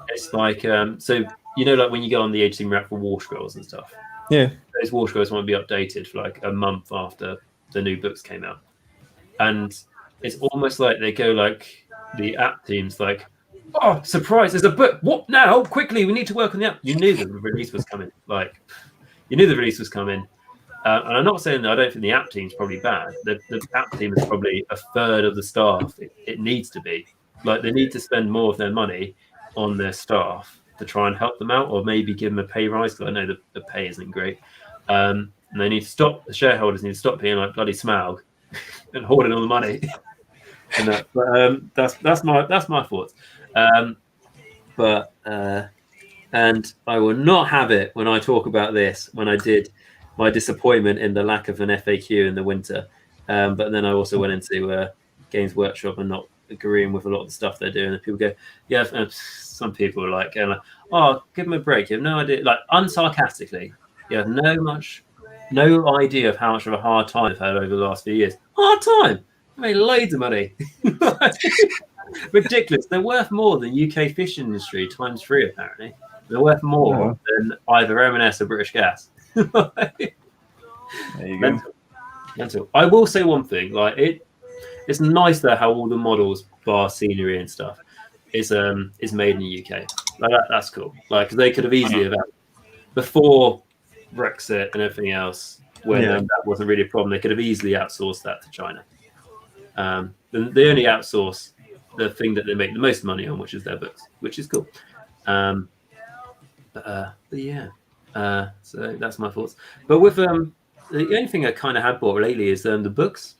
It's like like when you go on the Age of Sigmar app for War Scrolls and stuff.
Yeah,
those War Scrolls won't be updated for like a month after the new books came out, and it's almost like they go like the app teams like, oh, surprise, there's a book. What now? Quickly, we need to work on the app. You knew the release was coming. And I'm not saying that I don't think the app team's probably bad. The app team is probably a third of the staff it needs to be. Like they need to spend more of their money on their staff to try and help them out, or maybe give them a pay rise, because I know the pay isn't great. And they need to stop. The shareholders need to stop being like bloody Smaug and hoarding all the money. And that, but that's my thoughts. And I will not have it when I talk about this, when I did my disappointment in the lack of an FAQ in the winter. But then I also went into Games Workshop and not agreeing with a lot of the stuff they're doing. And people go, yeah, some people are like, going like, oh, give them a break. You have no idea, like unsarcastically, you have no idea of how much of a hard time I've had over the last few years. Hard time. I made loads of money. Ridiculous. They're worth more than UK fishing industry times 3, apparently. They're worth more than either M&S or British Gas.
There you go.
Mental. I will say one thing, like it's nice though how all the models, bar scenery and stuff, is made in the UK. Like that's cool. Like they could have easily have before Brexit and everything else, when that wasn't really a problem. They could have easily outsourced that to China. They only outsource the thing that they make the most money on, which is their books, which is cool. But yeah. So that's my thoughts. But with the only thing I kind of had bought lately is the books,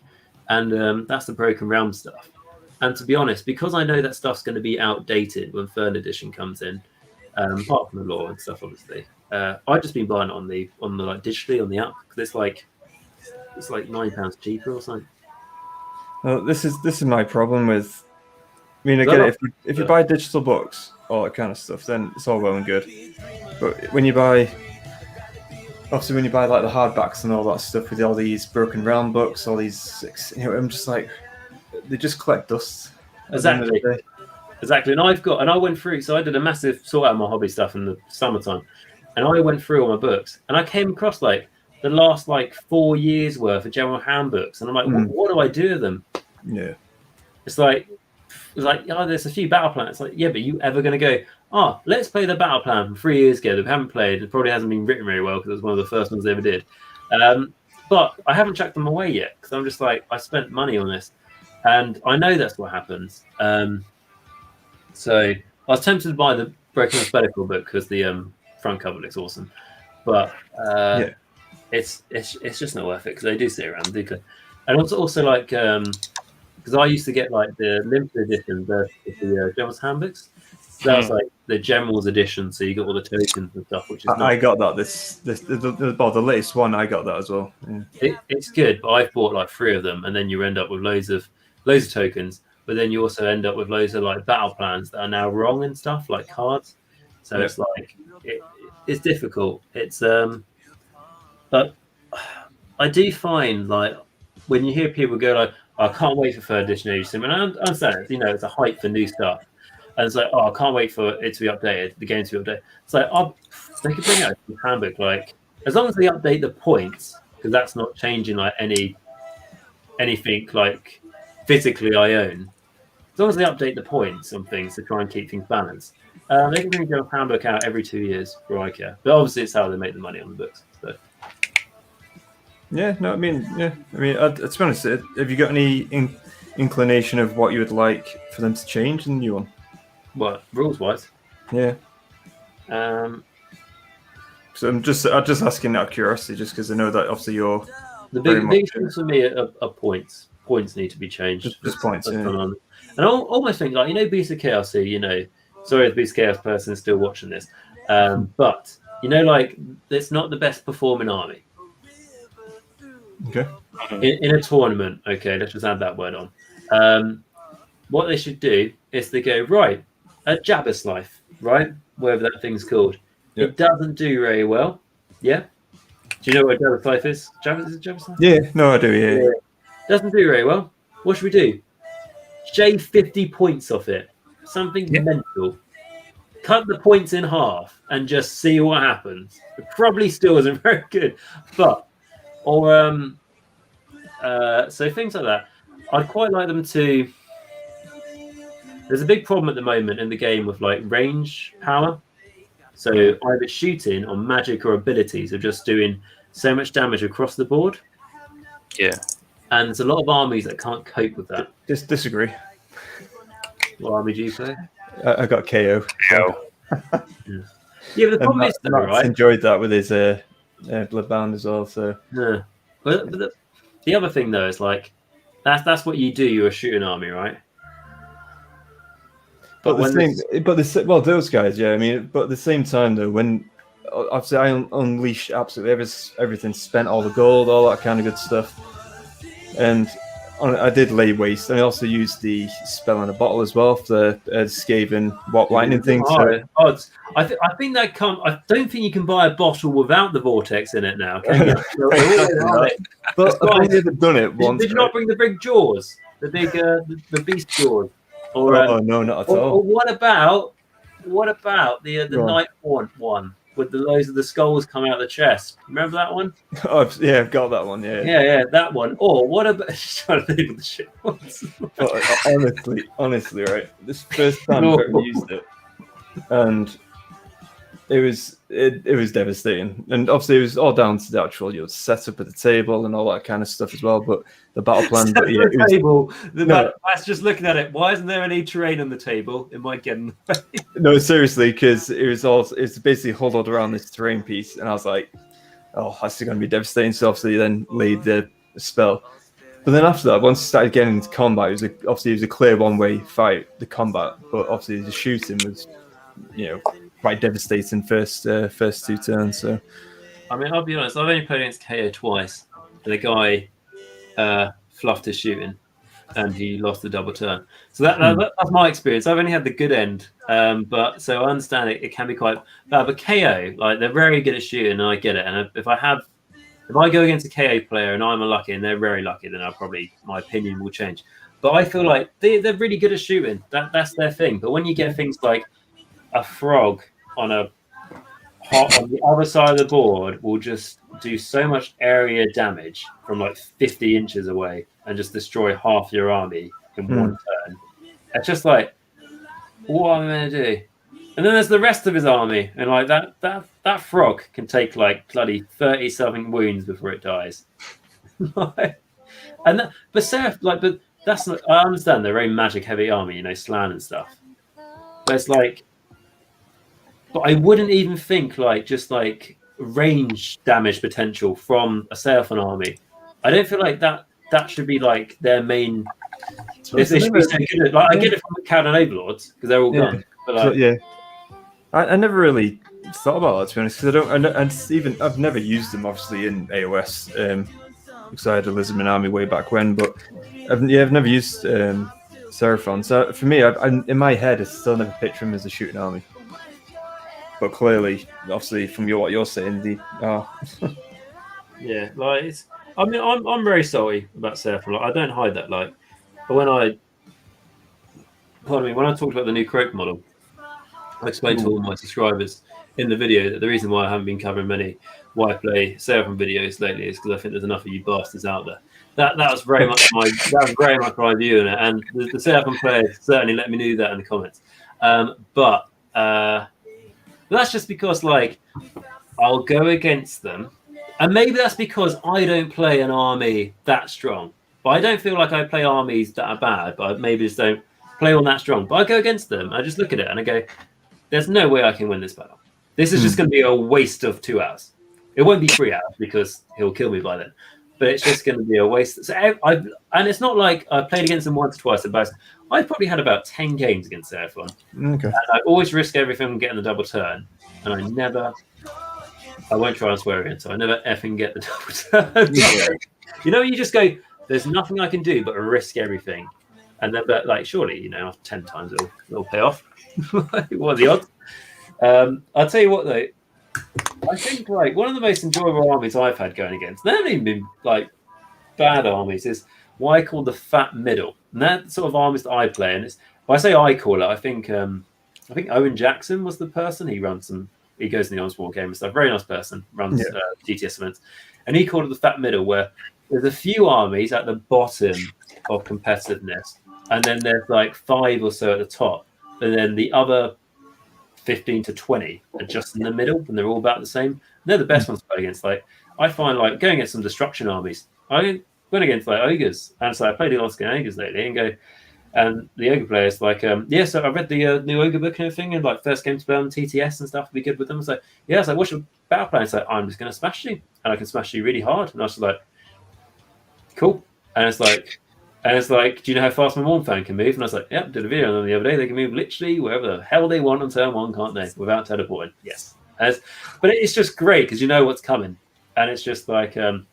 and that's the Broken Realm stuff. And to be honest, because I know that stuff's going to be outdated when third edition comes in, apart from the lore and stuff, obviously, I've just been buying it on the like digitally on the app because it's like £9 cheaper or something.
Well, this is my problem with. I mean, I get it. If you buy digital books, all that kind of stuff, then it's all well and good. But when you buy like the hardbacks and all that stuff with all these Broken Realm books, all these, I'm just like, they just collect dust.
Exactly. And I went through. So I did a massive sort out of my hobby stuff in the summertime, and I went through all my books, and I came across like the last 4 years worth of general handbooks, and I'm like, what do I do with them?
Yeah.
It's like, there's a few battle plans. It's like, yeah, but you ever going to go, let's play the battle plan from 3 years ago that we haven't played. It probably hasn't been written very well because it was one of the first ones they ever did. But I haven't chucked them away yet because I'm just like, I spent money on this. And I know that's what happens. So I was tempted to buy the Broken Spectacle book because the front cover looks awesome. But it's just not worth it because they do sit around. And also like... because I used to get the limited edition versus the General's Handbooks. So that was like the General's edition, so you got all the tokens and stuff. Which is
I got that. The latest one. I got that as well. Yeah.
It's good, but I've bought 3 of them, and then you end up with loads of tokens. But then you also end up with loads of battle plans that are now wrong and stuff, like cards. So it's it's difficult. It's but I do find when you hear people go I can't wait for third edition Age of Sim, and I understand it. It's a hype for new stuff, and it's like, I can't wait for it to be updated, the game to be updated. It's like, they could bring out a handbook, as long as they update the points, because that's not changing anything physically I own. As long as they update the points on things to try and keep things balanced, they can bring a handbook out every 2 years for I care. But obviously, it's how they make the money on the books. So.
Yeah, no, I mean, to be honest, have you got any inclination of what you would like for them to change in the new one?
What, rules-wise?
Yeah.
So
I'm just asking out of curiosity, just because I know that obviously you're
the big things for me are points. Points need to be changed.
Just points. Yeah.
And I almost think Beast of Chaos. Sorry, if the Beast of Chaos person is still watching this, but it's not the best performing army.
Okay.
In a tournament, okay, let's just add that word on. What they should do is they go, right, a Jabba's Life, right? Whatever that thing's called. Yep. It doesn't do very well. Yeah? Do you know what Jabba's Life is? Jabba's Life?
Yeah, no, I do, yeah.
Doesn't do very well. What should we do? Shave 50 points off it. Something mental. Cut the points in half and just see what happens. It probably still isn't very good, but so things like that. I'd quite like them to. There's a big problem at the moment in the game with range power. So either shooting or magic or abilities are just doing so much damage across the board.
Yeah.
And there's a lot of armies that can't cope with that.
Just disagree.
What army do you play?
I got KO.
Yeah, but the problem is though, right?
Enjoyed that with his Bloodbound as well. So
yeah, but the other thing though is that's what you do. You're a shooting army, right?
But those guys, yeah. I mean, but at the same time though, when obviously I unleash absolutely everything, spent all the gold, all that kind of good stuff, and I did lay waste. I also used the spell in a bottle as well for the Skaven Warp Lightning thing.
Odds. I think that can't. I don't think you can buy a bottle without the vortex in it now. Can you?
But I've never done it once.
Did you not bring the big jaws, the big the beast jaws?
Or no, not at all.
Or what about the Night one with the loads of the skulls coming out of the chest? Remember that one?
Yeah, I've got that one.
Yeah, that one. Or what about? Just trying to think of the shit ones.
honestly, right? This first time I've ever used it, and it was devastating. And obviously, it was all down to the actual setup at the table and all that kind of stuff as well. But the battle plan,
that's just looking at it. Why isn't there any terrain on the table? It might get in the way.
No, seriously, because it's basically huddled around this terrain piece, and I was like, oh, that's going to be devastating. So obviously then laid the spell. But then after that, once he started getting into combat, it was a clear one-way fight, the combat. But obviously the shooting was, quite devastating first 2 turns. So
I mean, I'll be honest, I've only played against KO twice, and the guy fluffed his shooting, and he lost the double turn. So that's my experience. I've only had the good end, but so I understand it can be quite bad. But KO, like, they're very good at shooting, and I get it. And if I go against a KO player and I'm unlucky and they're very lucky, then my opinion will change. But I feel like they're really good at shooting. That's their thing. But when you get things like a frog on the other side of the board will just do so much area damage from like 50 inches away and just destroy half your army in one turn. It's just like, what am I going to do? And then there's the rest of his army, and like that frog can take like bloody 30-something wounds before it dies. But that's not. I understand they're a very magic-heavy army, Slann and stuff. But it's like, but I wouldn't even think just range damage potential from a Seraphon army. I don't feel like that should be like their main. They should be so good. Like, I get it from the Khaldun Overlords because they're all gone. But
I never really thought about that, to be honest, because I've never used them obviously in AOS because I had a Lizardman army way back when, but I've never used Seraphon. So for me, in my head, I still never picture him as a shooting army. But clearly, obviously, from what you're saying, they are.
Yeah, I'm very sorry about Seraphon. I don't hide that. But when I talked about the new Croak model, I explained to all my subscribers in the video that the reason why I haven't been covering many why I play Seraphon videos lately is because I think there's enough of you bastards out there. That was very much my view on it, and the Seraphon players certainly let me know that in the comments. But that's just because I'll go against them, and maybe that's because I don't play an army that strong. But I don't feel like I play armies that are bad, but I maybe just don't play one that strong. But I go against them, I just look at it and I go, there's no way I can win this battle. This is just going to be a waste of 2 hours. It won't be 3 hours because he'll kill me by then. But it's just going to be a waste. So and it's not like I played against him once or twice. But I've probably had about 10 games against Seraphon. Okay. And I always risk everything and getting the double turn. And I won't try and swear again, so I never effing get the double turn. You just go, there's nothing I can do but risk everything. And then, surely, after 10 times it'll pay off. What are the odds? I'll tell you what, though. I think one of the most enjoyable armies I've had going against, they haven't even been bad armies, is what I call the fat middle. And that sort of armies that I play, and when I say I call it, I think Owen Jackson was the person. He goes in the Onslaught game and stuff. Very nice person, runs GTS events, and he called it the fat middle, where there's a few armies at the bottom of competitiveness, and then there's 5 or so at the top, and then the other 15 to 20 are just in the middle, and they're all about the same. They're the best ones to play against. I find going against some destruction armies. I went against ogres, and so I played a lot of ogres lately, and the ogre players so I read the new ogre book and everything, and first game spell and TTS and stuff would be good with them. So what's your battle plan? It's I'm just going to smash you, and I can smash you really hard. And I was just cool. And it's do you know how fast my Morn fan can move? And I was yep, did a video on them the other day. They can move literally wherever the hell they want on turn 1, can't they? Without teleporting. Yes. But it's just great because you know what's coming. And it's just and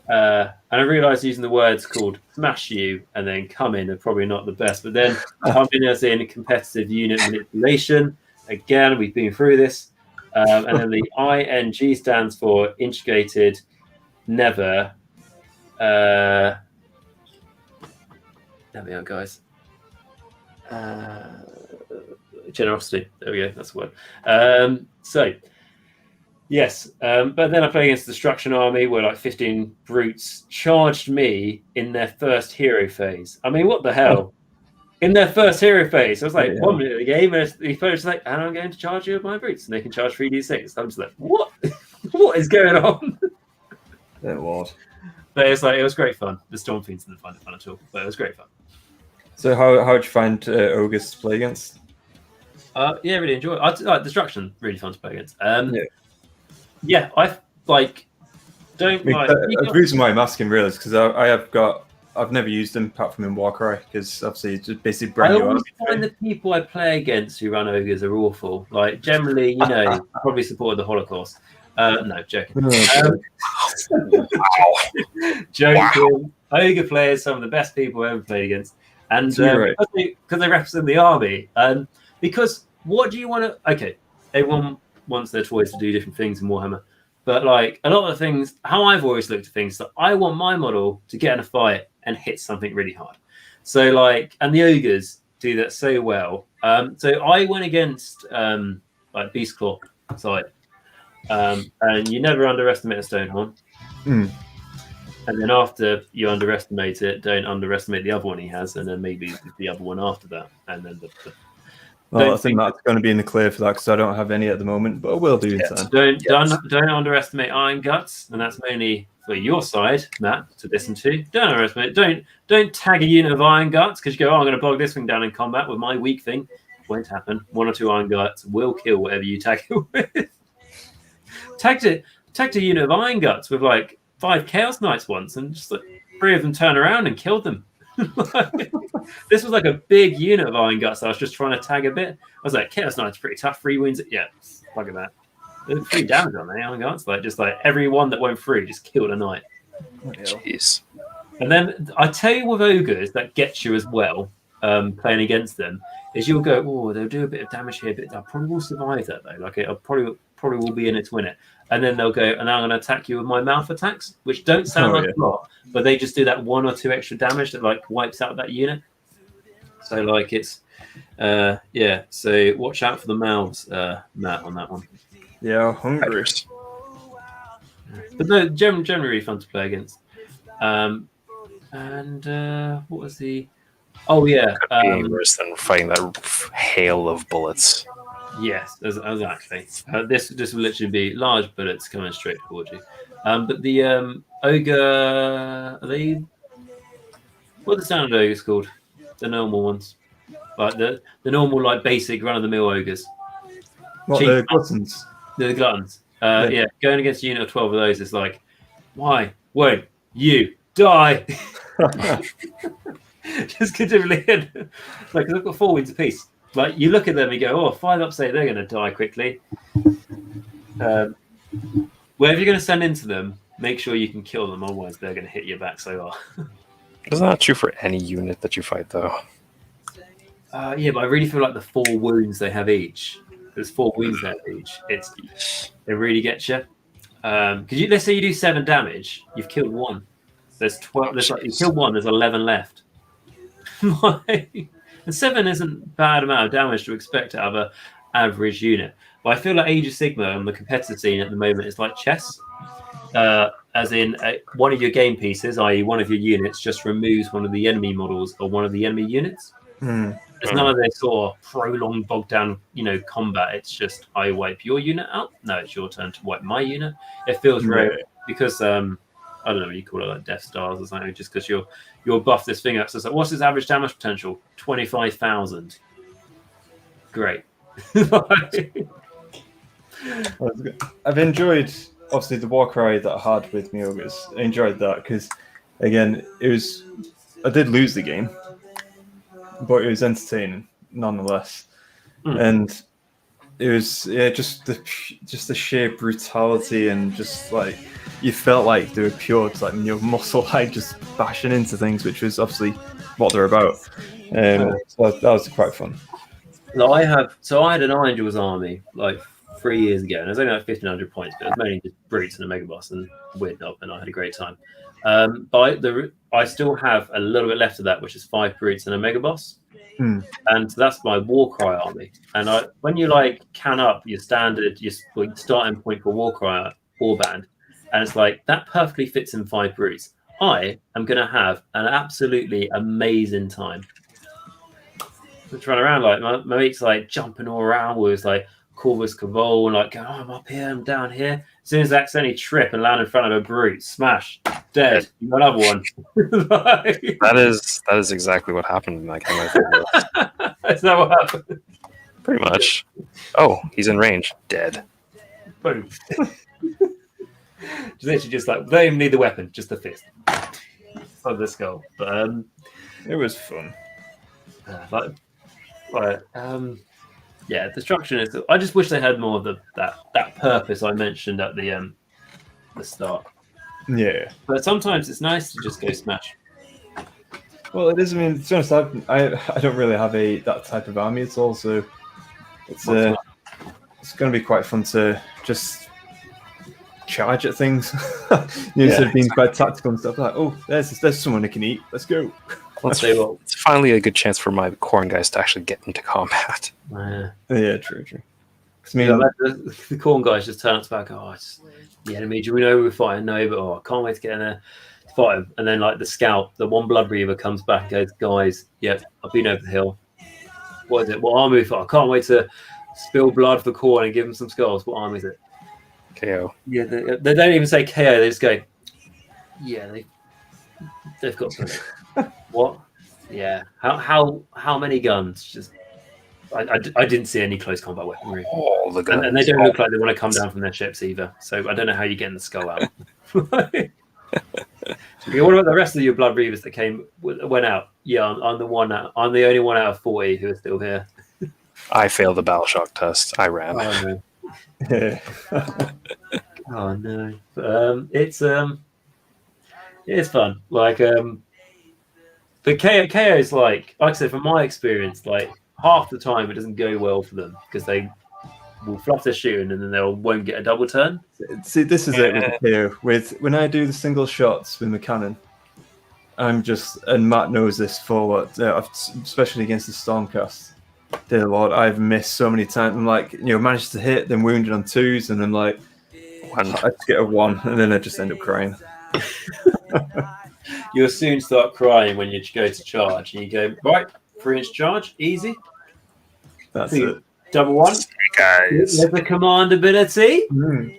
I realised using the words called smash you and then come in are probably not the best. But then come in as in competitive unit manipulation. Again, we've been through this. And then the ING stands for integrated, never. There we are, guys. Generosity. There we go. That's the word. Yes. But then I played against the Destruction Army where 15 brutes charged me in their first hero phase. I mean, what the hell? In their first hero phase. I was 1 minute of the game, and the opponent's and I'm going to charge you with my brutes. And they can charge 3d6. I'm just what? What is going on?
It was.
But it was great fun. The Storm Fiends didn't find it fun at all, but it was great fun.
So how did you find ogres to play against?
Really enjoy it. Destruction, really fun to play against. like don't
I mean,
like.
the reason why I'm asking really is because I've never used them apart from in Warcry because obviously it's just basically brand
I
new.
always find the people I play against who run ogres are awful. Like generally, you know, probably supported the Holocaust. No, joking. Joking. Ogre players, some of the best people I ever played against, and
Right.
because they represent the army. Because what do you want to? Okay, everyone wants their toys to do different things in Warhammer, but like a lot of the things, how I've always looked at things, that I want my model to get in a fight and hit something really hard. So like, and the ogres do that so well. So I went against like Beastclaw side, and you never underestimate a Stonehorn. And then after you underestimate it, don't underestimate the other one he has, and then maybe the other one after that, and then
Well, I think that's going to be in the clear for that because I don't have any at the moment, but I will do in time.
Don't underestimate Iron Guts, and that's mainly for your side, Matt, to listen to. Don't underestimate. Don't tag a unit of Iron Guts because you go, oh, I'm going to bog this thing down in combat with my weak thing. Won't happen. 1 or 2 Iron Guts will kill whatever you tag it with. Tagged a unit of Iron Guts with like 5 Chaos Knights once, and just like 3 of them turned around and killed them. This was like a big unit of Iron Guts. I was just trying to tag a bit. I was like, Chaos Knight's pretty tough. 3 wounds. Yeah, fuck at that. There's 3 damage on there. Iron Guts. Like just like every one that went through just killed a knight.
Jeez.
And then I tell you with ogres that gets you as well. Playing against them is you'll go, oh, they'll do a bit of damage here, but I probably will survive that though. Like I'll probably will be in it to win it. And then they'll go, and I'm going to attack you with my mouth attacks, which don't sound like a lot, but they just do that 1 or 2 extra damage that like wipes out that unit. So like it's, yeah. So watch out for the mouths, Matt, on that one.
Yeah, hungry.
But no, generally really fun to play against. And what was the? Oh yeah,
Being worse than fighting that hail of bullets.
Yes, exactly. This will literally be large bullets coming straight towards you. But the ogre, are they? What are the standard ogres called? The normal ones, like the normal like basic run of the mill ogres.
What, the gluttons?
The gluttons. Yeah, going against a unit of 12 of those is like, why won't you die? Just continually hit. Like they've got 4 wounds apiece. Like you look at them and you go, oh, 5 up, say they're going to die quickly. Wherever you're going to send into them, make sure you can kill them, otherwise they're going to hit your back so hard.
It's not true for any unit that you fight, though.
Yeah, but I really feel like the 4 wounds they have each. There's 4 wounds there each. It really gets you. Because let's say you do 7 damage, you've killed 1. There's 12. You kill 1. There's 11 left. And 7 isn't a bad amount of damage to expect out of an average unit. But I feel like Age of Sigmar on the competitive scene at the moment is like chess. As in, one of your game pieces, i.e. one of your units, just removes one of the enemy models or one of the enemy units. There's none of this sort of prolonged, bogged down, combat. It's just, I wipe your unit out. No, it's your turn to wipe my unit. It feels very... Because... I don't know what you call it, like Death Stars or something, just because you'll buff this thing up. So it's like, what's his average damage potential? 25,000. Great.
I've enjoyed, obviously, the Warcry that I had with me ogres. I enjoyed that because, again, I did lose the game, but it was entertaining nonetheless. And it was just the sheer brutality and just like you felt like they were pure, like your muscle like just bashing into things, which was obviously what they're about. So that was quite fun.
No, I had an Iron Jaws army like 3 years ago, and it was only like 1,500 points, but it was mainly just brutes and a mega boss and weird knob, and I had a great time. But I still have a little bit left of that, which is 5 brutes and a mega boss. And that's my Warcry army. And when you like can up your standard, your starting point for Warcry warband, and it's like that perfectly fits in 5 brutes. I am going to have an absolutely amazing time. Just run around like my mate's like jumping all around with like Corvus Cavol and like going, oh, I'm up here, I'm down here. As soon as I accidentally trip and land in front of a brute, smash, dead. You got another one.
That is exactly what happened in that game.
Is that what happened?
Pretty much. Oh, he's in range. Dead.
Boom. just like they don't even need the weapon, just the fist of the skull. But
it was fun.
Yeah, destruction is. I just wish they had more of that purpose I mentioned at the start.
Yeah.
But sometimes it's nice to just go smash.
Well, it is. I mean, to be honest, I don't really have that type of army at all, so it's going to be quite fun to just charge at things. Instead of being quite tactical and stuff like, oh, there's someone who can eat. Let's go.
It's finally a good chance for my corn guys to actually get into combat.
Yeah, true.
I mean, the corn guys just turn up back. Oh, it's the enemy. Do we know we're fighting? No, but I can't wait to get in there to fight him. And then, like the scout, the one blood reaver comes back and goes, "Guys, yep, I've been over the hill. What is it? What army? I can't wait to spill blood for corn and give them some skulls. What army is it?
KO.
Yeah, they don't even say KO. They just go, yeah, they've got something. What? Yeah. How many guns? Just I didn't see any close combat weaponry.
All the guns.
And they don't look like they want to come down from their ships either. So I don't know how you're getting the skull out. What about the rest of your blood reavers that went out? Yeah, I'm the only one out of 40 who are still here.
I failed the battle shock test. I ran.
Oh no. Oh no. But, it's fun. Like but KO is like I said from my experience, like half the time it doesn't go well for them because they will fluff their shooting and then they won't get a double turn.
See, this is it with KO. When I do the single shots with my cannon, and Matt knows this especially against the Stormcast. Dear Lord, I've missed so many times. I'm like, managed to hit, then wounded on 2s, and I'm like, I just get a 1, and then I just end up crying.
You'll soon start crying when you go to charge, and you go, right, 3-inch charge, easy.
That's it.
Double 1.
Guys.
There's the command ability,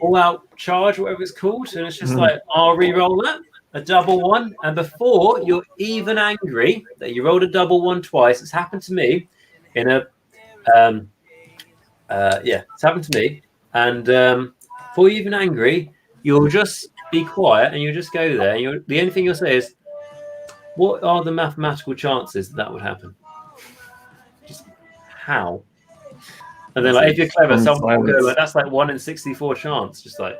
all out charge, whatever it's called, and it's just like, I'll re-roll that, a double 1, and before you're even angry that you rolled a double 1 twice, it's happened to me in a, it's happened to me, and before you're even angry, you'll just be quiet and you'll just go there. And the only thing you'll say is, what are the mathematical chances that would happen? Just how? And then, like, if you're clever, someone will go, like, that's like 1 in 64 chance. Just like,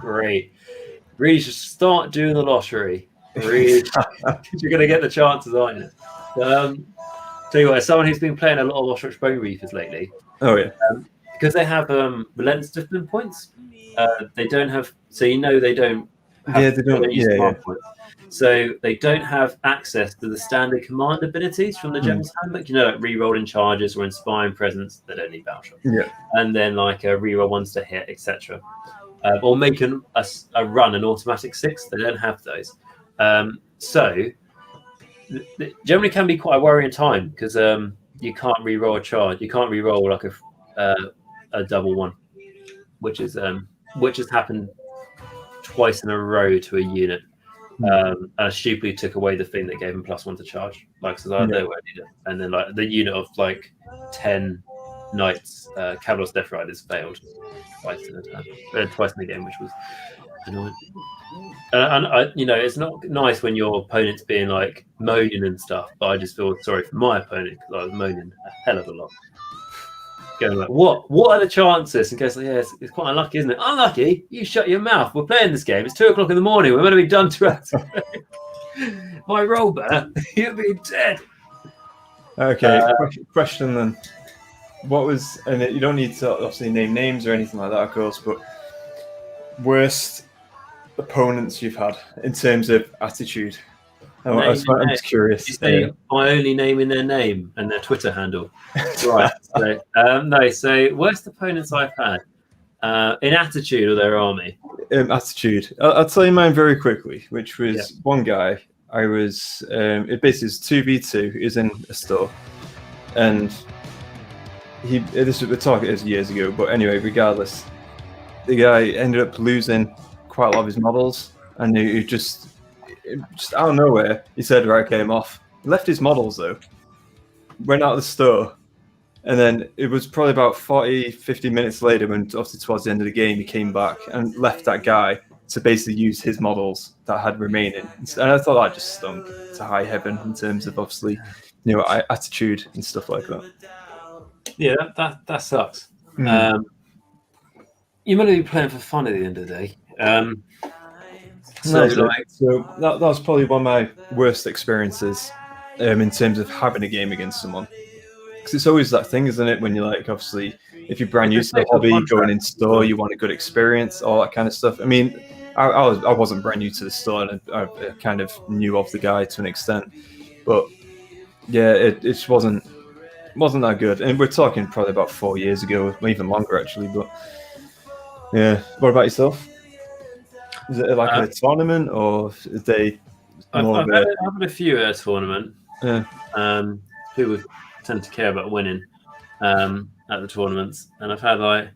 great. Really, just start doing the lottery. Really, you're going to get the chances, aren't you? Tell you what, as someone who's been playing a lot of Ostrich Bone Reefers lately, because they have relentless discipline points, they don't have. So they don't. Have, they don't use command points. So they don't have access to the standard command abilities from the General's Handbook. Like re-rolling charges or inspiring presence. They don't need battle shock.
Yeah.
And then like a re-roll ones to hit, etc. Or making a run an automatic 6. They don't have those. So generally can be quite a worrying time because you can't re-roll a charge. You can't re-roll like a double 1, which has happened twice in a row to a unit. I stupidly took away the thing that gave him +1 to charge. Like, so I know where I need it. And then like the unit of like 10 knights, Cavalos Death Riders failed twice in the game, which was annoying. And it's not nice when your opponent's being like moaning and stuff, but I just feel sorry for my opponent because I was moaning a hell of a lot. Going like, what are the chances? And goes like, yeah, it's quite unlucky, isn't it? Unlucky? You shut your mouth. We're playing this game. It's 2:00 in the morning. We're going to be done to us. If I roll better, you'll be dead.
Okay, question then. What was, and you don't need to obviously name names or anything like that, of course, but worst opponents you've had in terms of attitude? I'm just curious.
You say by only naming their name and their Twitter handle. Right. So worst opponents I've had in attitude of their army.
Attitude. I'll tell you mine very quickly, which was one guy. I was, it basically is 2v2. He was in a store. And the target is years ago, but anyway, regardless, the guy ended up losing quite a lot of his models, and he just out of nowhere, he said, right, okay, I'm off. He left his models, though. Went out of the store, And then it was probably about 40, 50 minutes later when obviously towards the end of the game, he came back and left that guy to basically use his models that had remaining. And I thought that just stunk to high heaven in terms of obviously, attitude and stuff like that.
Yeah, that sucks.
Mm.
You might be playing for fun at the end of the day.
So that was probably one of my worst experiences in terms of having a game against someone. Because it's always that thing, isn't it? When you're like, obviously, if you're brand new to the hobby, going in store, you want a good experience, all that kind of stuff. I mean, I wasn't brand new to the store, and I kind of knew of the guy to an extent, but yeah, it just wasn't that good. And we're talking probably about 4 years ago, even longer actually. But yeah, what about yourself? Is it like a tournament, or is they more
I've had a few at a tournament.
Yeah.
People tend to care about winning at the tournaments, and I've had I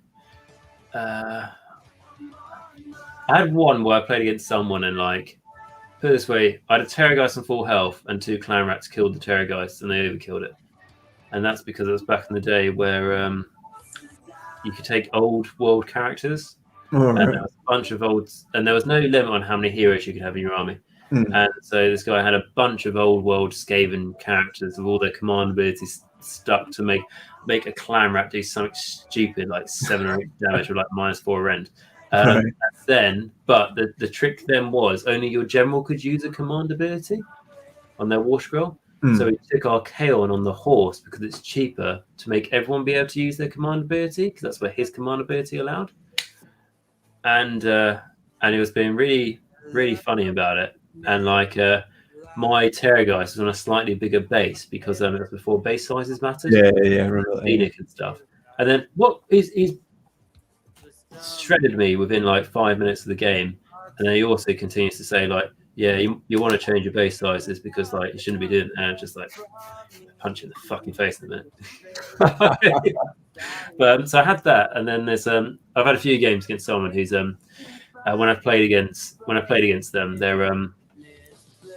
had one where I played against someone, and put it this way, I had a Terrorgeist on full health, and 2 clan rats killed the Terrorgeist, and they overkilled it. And that's because it was back in the day where you could take old world characters. And there was a bunch of old, and there was no limit on how many heroes you could have in your army. And so this guy had a bunch of old world Skaven characters with all their command abilities stuck to make a clan rat do something stupid like 7 or 8 damage with -4 rend. But the trick then was only your general could use a command ability on their war scroll. So we took our Kaon on the horse because it's cheaper to make everyone be able to use their command ability, because that's where his command ability allowed. And he was being really, really funny about it. And my Terrorgeist was on a slightly bigger base because it was before base sizes mattered.
Yeah,
Scenic and stuff. And then he's shredded me within 5 minutes of the game. And then he also continues to say yeah, you want to change your base sizes because you shouldn't be doing that. And just punch in the fucking face in a minute. But so I had that, and then there's I've had a few games against someone who's when I've played against them,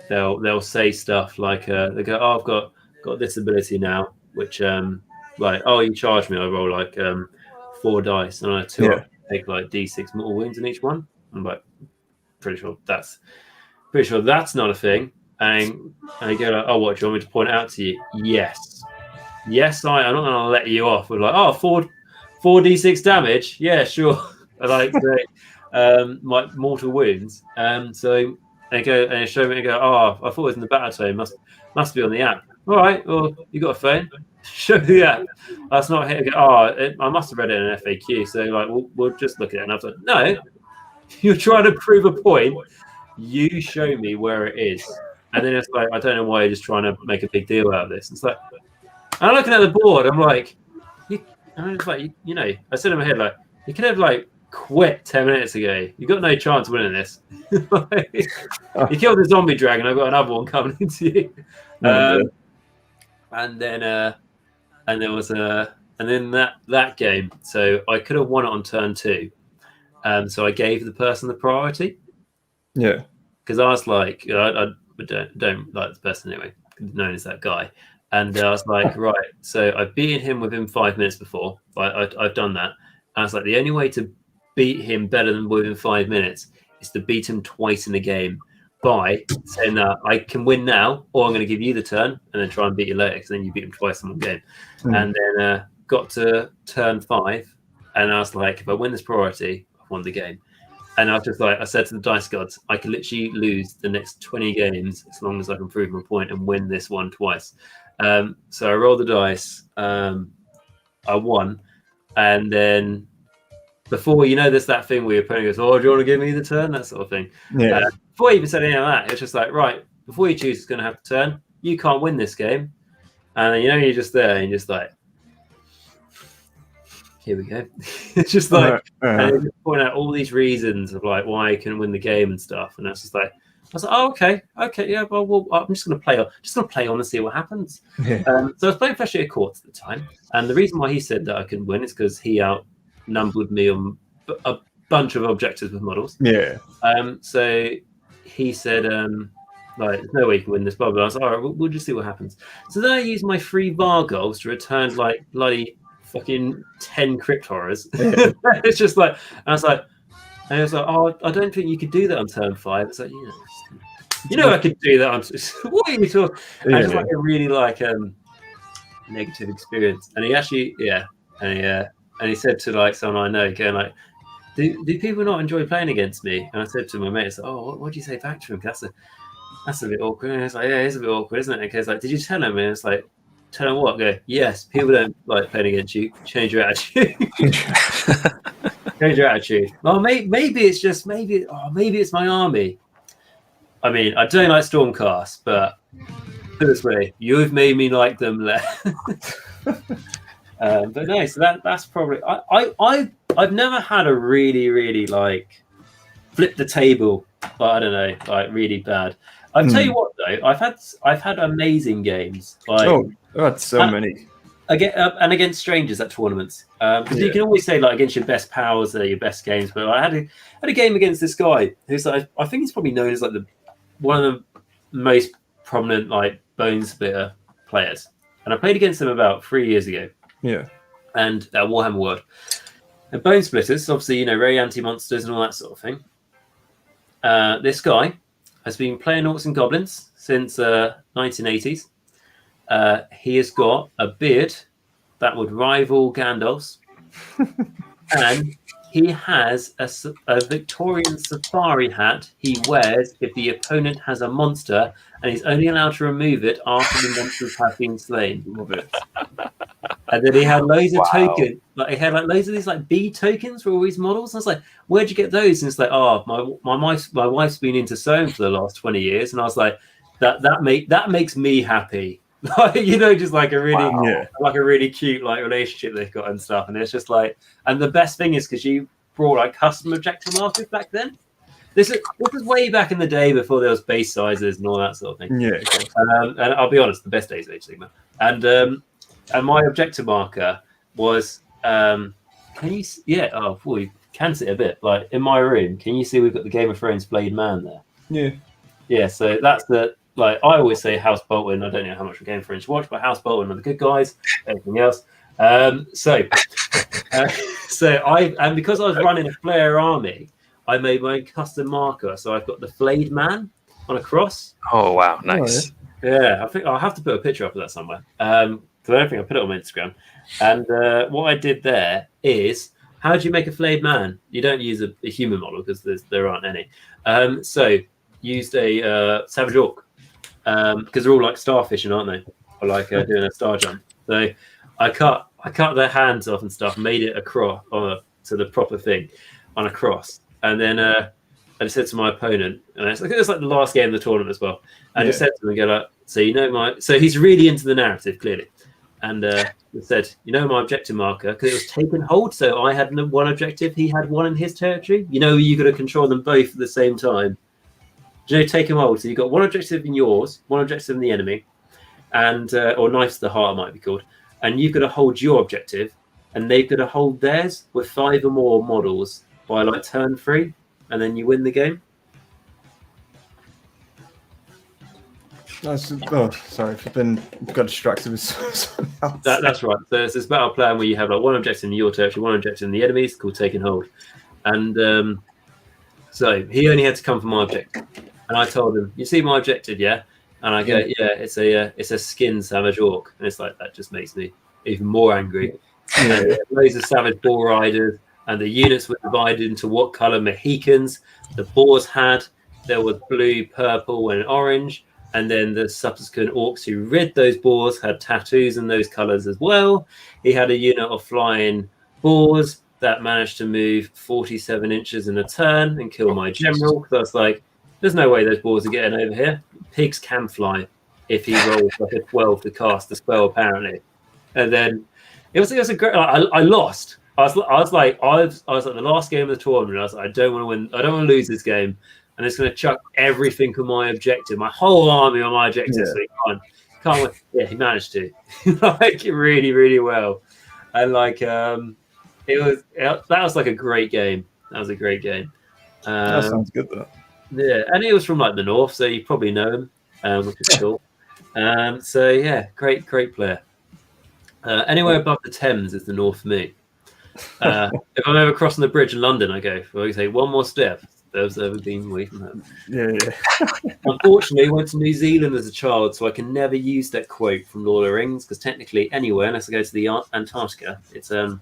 they'll say stuff they go, oh, I've got this ability now, which oh, you charge me, I roll 4 dice, and I take D6 mortal wounds in each one. I'm pretty sure that's not a thing. And they go oh, what, do you want me to point it out to you? Yes, I'm not going to let you off with 4d6 damage. Yeah, sure. I my mortal wounds. So they go and they show me and go, oh, I thought it was in the battle tome. Must be on the app. All right, well, you got a phone? Show me the app. That's not here. I must have read it in an FAQ. So we'll just look at it. And I was like, no, you're trying to prove a point. You show me where it is. And then it's I don't know why you're just trying to make a big deal out of this. It's I'm looking at the board. I'm I said in my head, you could have quit 10 minutes ago. You got no chance of winning this. You killed the zombie dragon. I've got another one coming into you. And then there was and then that game. So I could have won it on turn 2. So I gave the person the priority.
Yeah.
Because I was I don't like the person anyway, known as that guy. And I was right, so I've beaten him within 5 minutes before. I've done that. And I was the only way to beat him better than within 5 minutes is to beat him twice in a game by saying I can win now, or I'm going to give you the turn and then try and beat you later, because then you beat him twice in one game. And then got to turn 5, and I was if I win this priority, I've won the game. And I was just I said to the dice gods, I can literally lose the next 20 games as long as I can prove my point and win this one twice. So I rolled the dice. I won. And then before, there's that thing where your opponent goes, oh, do you want to give me the turn? That sort of thing.
Yeah.
Before you even said any of that, it's just right, before you choose who's going to have the turn, you can't win this game. And then, you're just there and you're just here we go. It's just and they just point out all these reasons of why I can win the game and stuff. And that's just I was oh, okay, yeah, well, I'm just going to play on and see what happens.
Yeah.
So I was playing Flesh Courts at the time, and the reason why he said that I couldn't win is because he outnumbered me on a bunch of objectives with models.
Yeah.
So he said, Like, there's no way you can win this bubble. I was like, all right, we'll just see what happens. So then I used my 3 VAR goals to return like bloody fucking 10 crypt horrors. It's just like, and I was like, oh, I don't think you could do that on turn 5. It's like, I could do that. What are you talking? I just like a really like negative experience. And he actually, and he said to like someone I know, going like, do people not enjoy playing against me? And I said to my mate, it's like, oh, what do you say back to him? That's a bit awkward. And it's like, yeah, it's a bit awkward, isn't it? Because like, did you tell him? And it's like, tell him what? Go, yes, people don't like playing against you. Change your attitude. Change your attitude. Well, maybe it's just maybe it's my army. I mean, I don't like Stormcast, but put it this way, you've made me like them less. But no, so that's probably I've never had a really, really like flip the table, but I don't know, like really bad. I'll tell you what though, I've had amazing games. Like,
I've had so many.
Against strangers at tournaments, because you can always say like against your best pals, they're your best games. But I had a game against this guy who's like, I think he's probably known as like one of the most prominent like bone splitter players, and I played against him about 3 years ago.
Yeah,
and Warhammer World and bone splitters, obviously, very anti-monsters and all that sort of thing. This guy has been playing Orcs and Goblins since 1980s. He has got a beard that would rival Gandalf's, and he has a Victorian safari hat he wears if the opponent has a monster, and he's only allowed to remove it after the monsters have been slain.
Love it.
And then he had loads of tokens. Like he had like loads of these like bead tokens for all these models. I was like, "Where'd you get those?" And it's like, "Oh, my wife's been into sewing for the last 20 years." And I was like, "That makes me happy." Just like a really cute like relationship they've got and stuff. And it's just like, and the best thing is because you brought like custom objective markers back then. This is way back in the day before there was base sizes and all that sort of thing.
Yeah, of course.
And I'll be honest, the best days of Age of Sigmar. And my objective marker was can you can see it a bit like in my room. Can you see we've got the Game of Thrones Blade Man there? Yeah. So that's the like I always say House Bolton. I don't know how much Game of Thrones you watch, but House Bolton are the good guys. Everything else. So because I was running a Flare army, I made my own custom marker. So I've got the Flayed Man on a cross.
Oh wow, nice.
Yeah, I think I'll have to put a picture up of that somewhere. So I don't think I put it on my Instagram. And what I did there is, how do you make a flayed man? You don't use a human model because there aren't any. So used a Savage Orc because they're all like starfishing, aren't they? Or like doing a star jump. So I cut their hands off and stuff, made it across to the proper thing on a cross, and then I just said to my opponent, and it was like the last game of the tournament as well. I just said to him, "Go like, so he's really into the narrative clearly." And said, my objective marker, because it was taken hold. So I had one objective, he had one in his territory. You got to control them both at the same time. Taken hold. So you've got one objective in yours, one objective in the enemy, and or knives to the heart might be called. And you've got to hold your objective, and they've got to hold theirs with 5 or more models by like turn 3, and then you win the game.
Sorry, I've got distracted with something else.
That's right. So it's this battle plan where you have like one objective in your territory, one objective in the enemy's, called taking hold. And so he only had to come for my objective, and I told him, "You see my objective, yeah?" And I go, "Yeah, it's a skin Savage Orc," and it's like that just makes me even more angry. Loads of Savage Bull Riders, and the units were divided into what color Mohicans the boars had. There was blue, purple, and orange. And then the subsequent orcs who rid those boars had tattoos in those colors as well. He had a unit of flying boars that managed to move 47 inches in a turn and kill my general. Because I was like, there's no way those boars are getting over here. Pigs can fly if he rolls like a 12 to cast the spell, apparently. And then it was a great. I lost. I was like the last game of the tournament. I was like, I don't want to win. I don't want to lose this game. And it's going to chuck everything on my objective, my whole army on my objective. So he can't win. Yeah, he managed to, like really, really well. And like that was like a great game. That was a great game.
That sounds good though.
Yeah, and he was from like the north, so you probably know him, which is cool. So yeah, great player. Anywhere above the Thames is the north for me. If I'm ever crossing the bridge in London, I go, well, you say one more step. There's ever been away from home.
Yeah.
Unfortunately, I went to New Zealand as a child, so I can never use that quote from Lord of the Rings because technically, anywhere unless I go to the Antarctica, it's a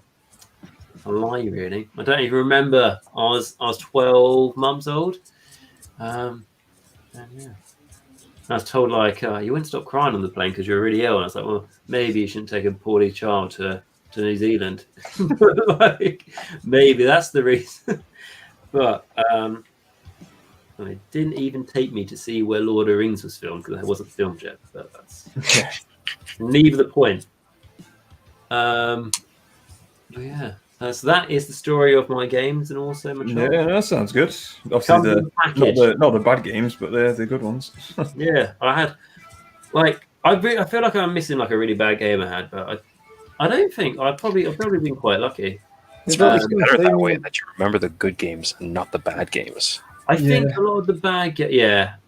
lie. Really, I don't even remember. I was 12 months old. And yeah. I was told like you wouldn't stop crying on the plane because you're really ill, and I was like, well, maybe you shouldn't take a poorly child to New Zealand. Like, maybe that's the reason. But it didn't even take me to see where Lord of the Rings was filmed because it wasn't filmed yet. But that's neither the point. But yeah. So that is the story of my games and also my child.
Yeah, that sounds good. Obviously, not the bad games, but they're the good ones.
Yeah, I had like I feel like I'm missing like a really bad game I had, but I don't think I've probably been quite lucky.
It's better that way that you remember the good games and not the bad games.
I think a lot of the bad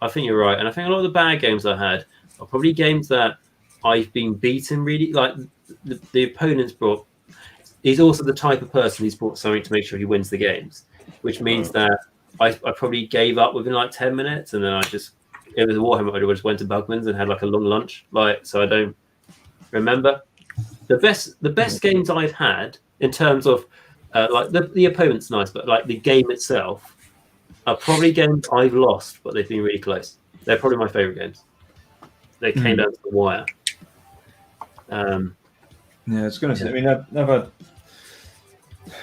I think you're right, and I think a lot of the bad games I had are probably games that I've been beaten really. Like the opponent's brought. He's also the type of person who's brought something to make sure he wins the games, which means that I probably gave up within like 10 minutes, and then it was a Warhammer. I just went to Bugman's and had like a long lunch. So I don't remember the best games I've had in terms of like the opponent's nice, but like the game itself are probably games I've lost, but they've been really close. They're probably my favorite games. They came down to the wire.
Yeah, it's going to say. I mean, I've had,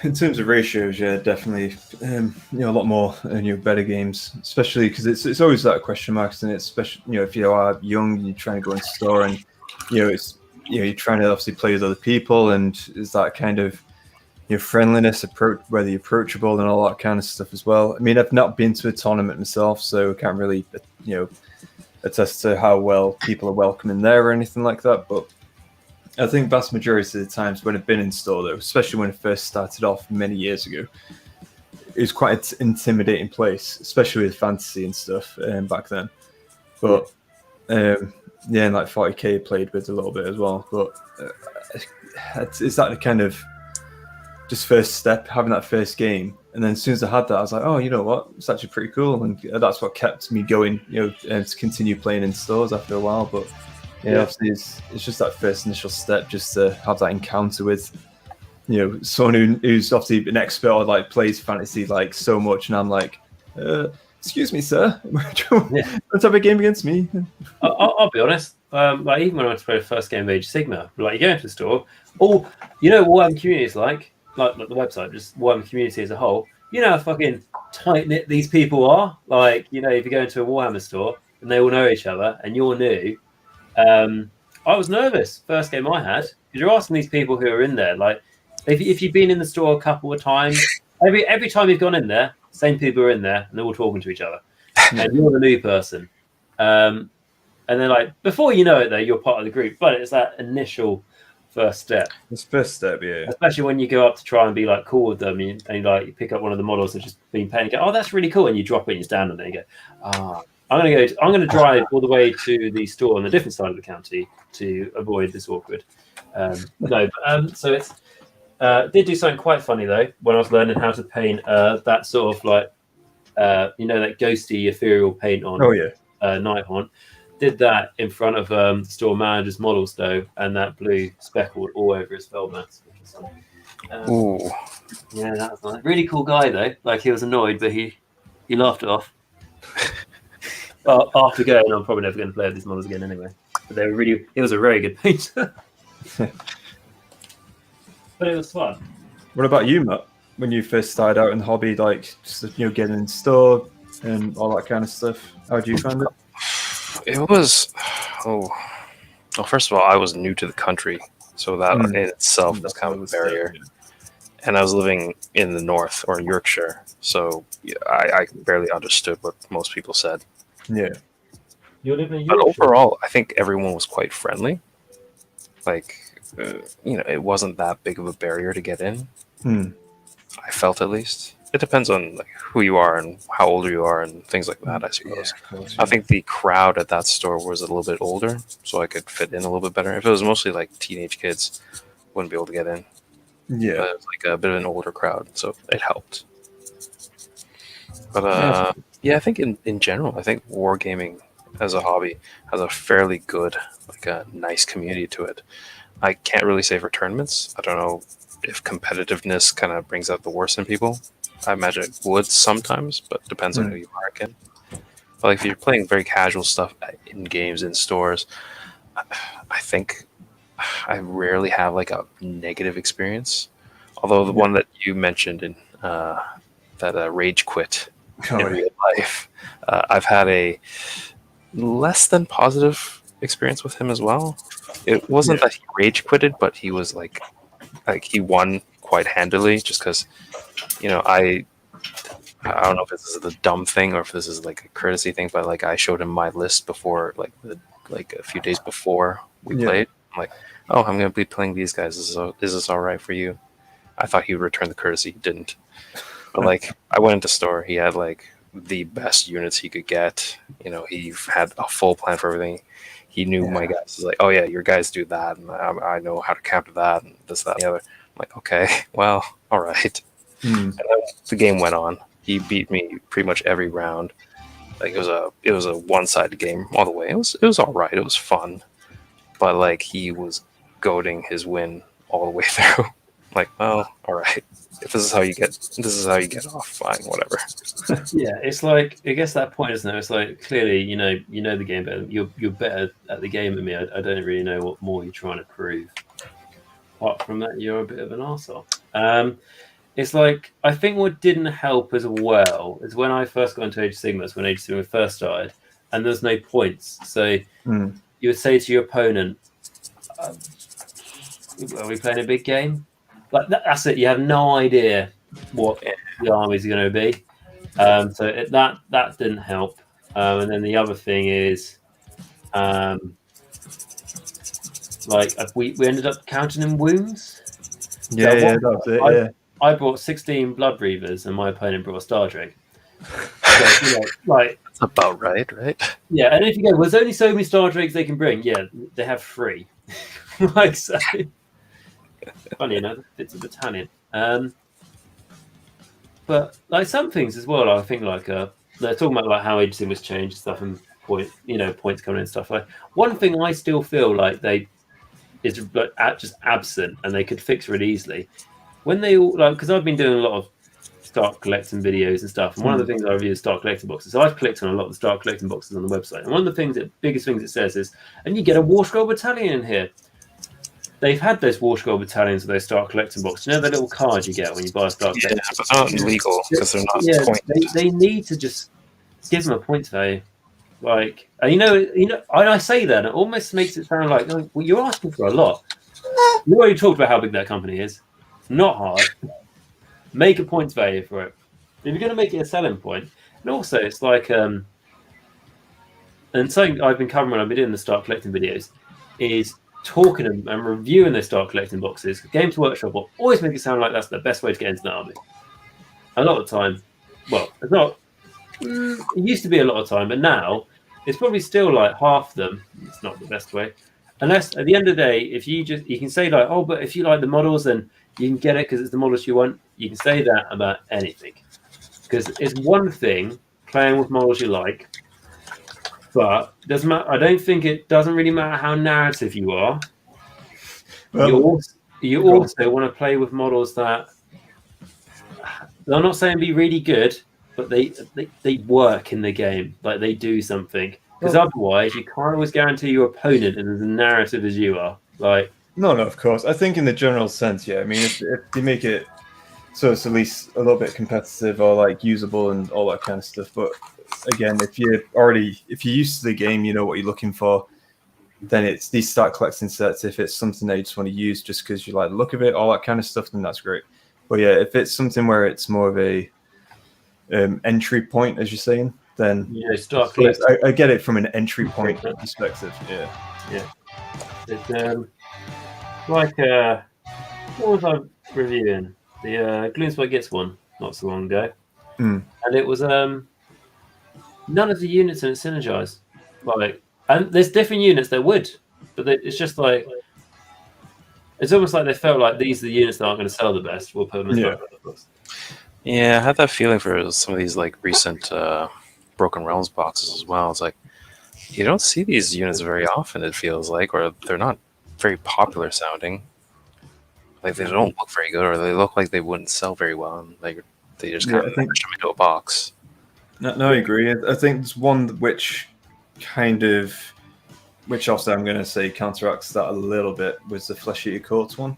in terms of ratios, yeah, definitely, a lot more, better games, especially because it's always that question mark, and it's especially, if you are young and you're trying to go into store and, it's, you're trying to obviously play with other people, and is that kind of, friendliness, whether you're approachable and all that kind of stuff as well. I mean, I've not been to a tournament myself, so I can't really, attest to how well people are welcoming there or anything like that, but I think vast majority of the times when I've been in store, though, especially when it first started off many years ago, it was quite an intimidating place, especially with fantasy and stuff back then. But and like 40k played with a little bit as well. But is that the kind of just first step, having that first game? And then as soon as I had that, I was like, oh, you know what? It's actually pretty cool, and that's what kept me going, and to continue playing in stores after a while. But obviously it's just that first initial step, just to have that encounter with, someone who's obviously an expert or like plays fantasy like so much, and I'm like, excuse me, sir, let's have a game against me.
I'll be honest. Like even when I went to play the first game of Age of Sigmar, like you go into the store, what Warhammer community is like the website, just Warhammer community as a whole. How fucking tight knit these people are. Like if you go into a Warhammer store and they all know each other and you're new. I was nervous first game I had because you're asking these people who are in there, like if you've been in the store a couple of times, every time you've gone in there, same people are in there and they're all talking to each other, and you're the new person, and then like before you know it, though you're part of the group, but it's that initial first step.
It's first step, yeah.
Especially when you go up to try and be like cool with them, and you pick up one of the models that's just been painted, and go, oh, that's really cool, and you drop it and you stand on it and you go, I'm going to drive all the way to the store on the different side of the county to avoid this awkward. So it's did do something quite funny though when I was learning how to paint that sort of like that ghosty ethereal paint on.
Oh yeah,
Nighthaunt. Did that in front of the store manager's model stove, and that blue speckled all over his felt mats.
Ooh.
Yeah, that was nice. Really cool guy though. Like he was annoyed, but he laughed it off. Well, after going, I'm probably never going to play with these models again anyway. But it was a very good painter. But it was fun.
What about you, Matt? When you first started out in the hobby, like just getting in store and all that kind of stuff, how did you find it?
It was, first of all, I was new to the country, so that in itself was kind of a barrier. And I was living in the north or in Yorkshire, so I barely understood what most people said.
Yeah.
You live in
But overall, I think everyone was quite friendly. Like, it wasn't that big of a barrier to get in. I felt, at least. it depends on like who you are and how old you are and things like that, I suppose.
Of course,
I think the crowd at that store was a little bit older, so I could fit in a little bit better. If it was mostly like teenage kids, wouldn't be able to get in.
yeah.
But it was like a bit of an older crowd, so it helped. But yeah, I think in general, I think wargaming as a hobby has a fairly good, like a nice community to it. I can't really say for tournaments. I don't know if competitiveness kind of brings out the worst in people. I imagine it would sometimes, but depends on who you are again. But like if you're playing very casual stuff in games, in stores, I think I rarely have like a negative experience. Although the one that you mentioned in that rage quit in real life, I've had a less than positive experience with him as well. It wasn't that he rage quitted, but he was like he won quite handily, just because I don't know if this is the dumb thing or if this is like a courtesy thing, but like I showed him my list before, like a few days before we played. I'm like, oh, I'm going to be playing these guys. Is this all right for you? I thought he would return the courtesy. He didn't. But like, I went into store. He had like the best units he could get. He had a full plan for everything. He knew my guys. He's like, oh yeah, your guys do that, and I know how to counter that, and this, that, and the other. I'm like, okay, well, all right. And then the game went on. He beat me pretty much every round. Like it was a one-sided game all the way. It was all right. It was fun, but like he was goading his win all the way through. Like, well, all right. If this is how you get off, fine, whatever.
Yeah, it's like it gets that point, isn't it? It's like clearly, you know the game better. You're better at the game than me. I don't really know what more you're trying to prove. Apart from that, you're a bit of an arsehole. It's like, I think what didn't help as well is when I first got into Age of Sigmar, when Age of Sigmar first started, and there's no points. So you would say to your opponent, are we playing a big game? Like that's it. You have no idea what the armies are going to be. So that didn't help. And then the other thing is, like we ended up counting in wounds.
Yeah, that's it. Yeah.
I brought 16 Blood Reavers and my opponent brought a Star Drake. So, like
that's about right?
Yeah, and if you go, well, there's only so many Star Drakes they can bring. Yeah, they have 3. Like so. Funny enough, it's a battalion. But like some things as well, I think like they're talking about like how Age of Sigmar was changed stuff and points coming in and stuff. Like one thing I still feel like they is just absent and they could fix really easily. When they all because I've been doing a lot of start collecting videos and stuff, and one of the things I review is start collecting boxes. So I've clicked on a lot of the start collecting boxes on the website, and one of the biggest things it says is, and you get a War Scroll battalion in here. They've had those War Scroll battalions with those start collecting boxes. You know the little card you get when you buy a start collecting box?
But they're not legal because they're not points.
They need to just give them a points value. Like, and I say that, and it almost makes it sound like, well, you're asking for a lot. We already talked about how big that company is. Not hard. Make a points value for it. If you're going to make it a selling point, and also it's like, and something I've been covering when I've been doing the start collecting videos is talking and reviewing those start collecting boxes. Games Workshop will always make it sound like that's the best way to get into the army. A lot of the time, well, it's not. It used to be a lot of time, but now it's probably still like half them. It's not the best way, unless at the end of the day, if you can say like, oh, but if you like the models, then you can get it because it's the models you want. You can say that about anything, because it's one thing playing with models you like, but it doesn't matter. I don't think it doesn't really matter how narrative you are. Well, you also want to play with models that I'm not saying be really good, but they work in the game, like they do something. Because otherwise, you can't always guarantee your opponent is as narrative as you are. Like.
No, of course. I think in the general sense, yeah. I mean, if they make it so it's at least a little bit competitive or like usable and all that kind of stuff. But again, if you're used to the game, you know what you're looking for, then it's these start collecting sets. If it's something that you just want to use just because you like the look of it, all that kind of stuff, then that's great. But yeah, if it's something where it's more of a entry point, as you're saying, then
start collecting.
I get it from an entry point perspective.
Yeah. It's like what was I reviewing? The Gloomspite Gets one not so long ago,
Mm.
and it was none of the units in it synergize. Like, and there's different units that would, but it's just like it's almost like they felt like these are the units that aren't going to sell the best. We'll put them as
Yeah.
books.
Yeah, I had that feeling for some of these like recent Broken Realms boxes as well. It's like you don't see these units very often. It feels like, or they're not very popular sounding. Like they don't look very good, or they look like they wouldn't sell very well. And like they just kind of push them into a box.
No, I agree. I think there's one which also I'm going to say counteracts that a little bit was the Flesh Eater Courts one.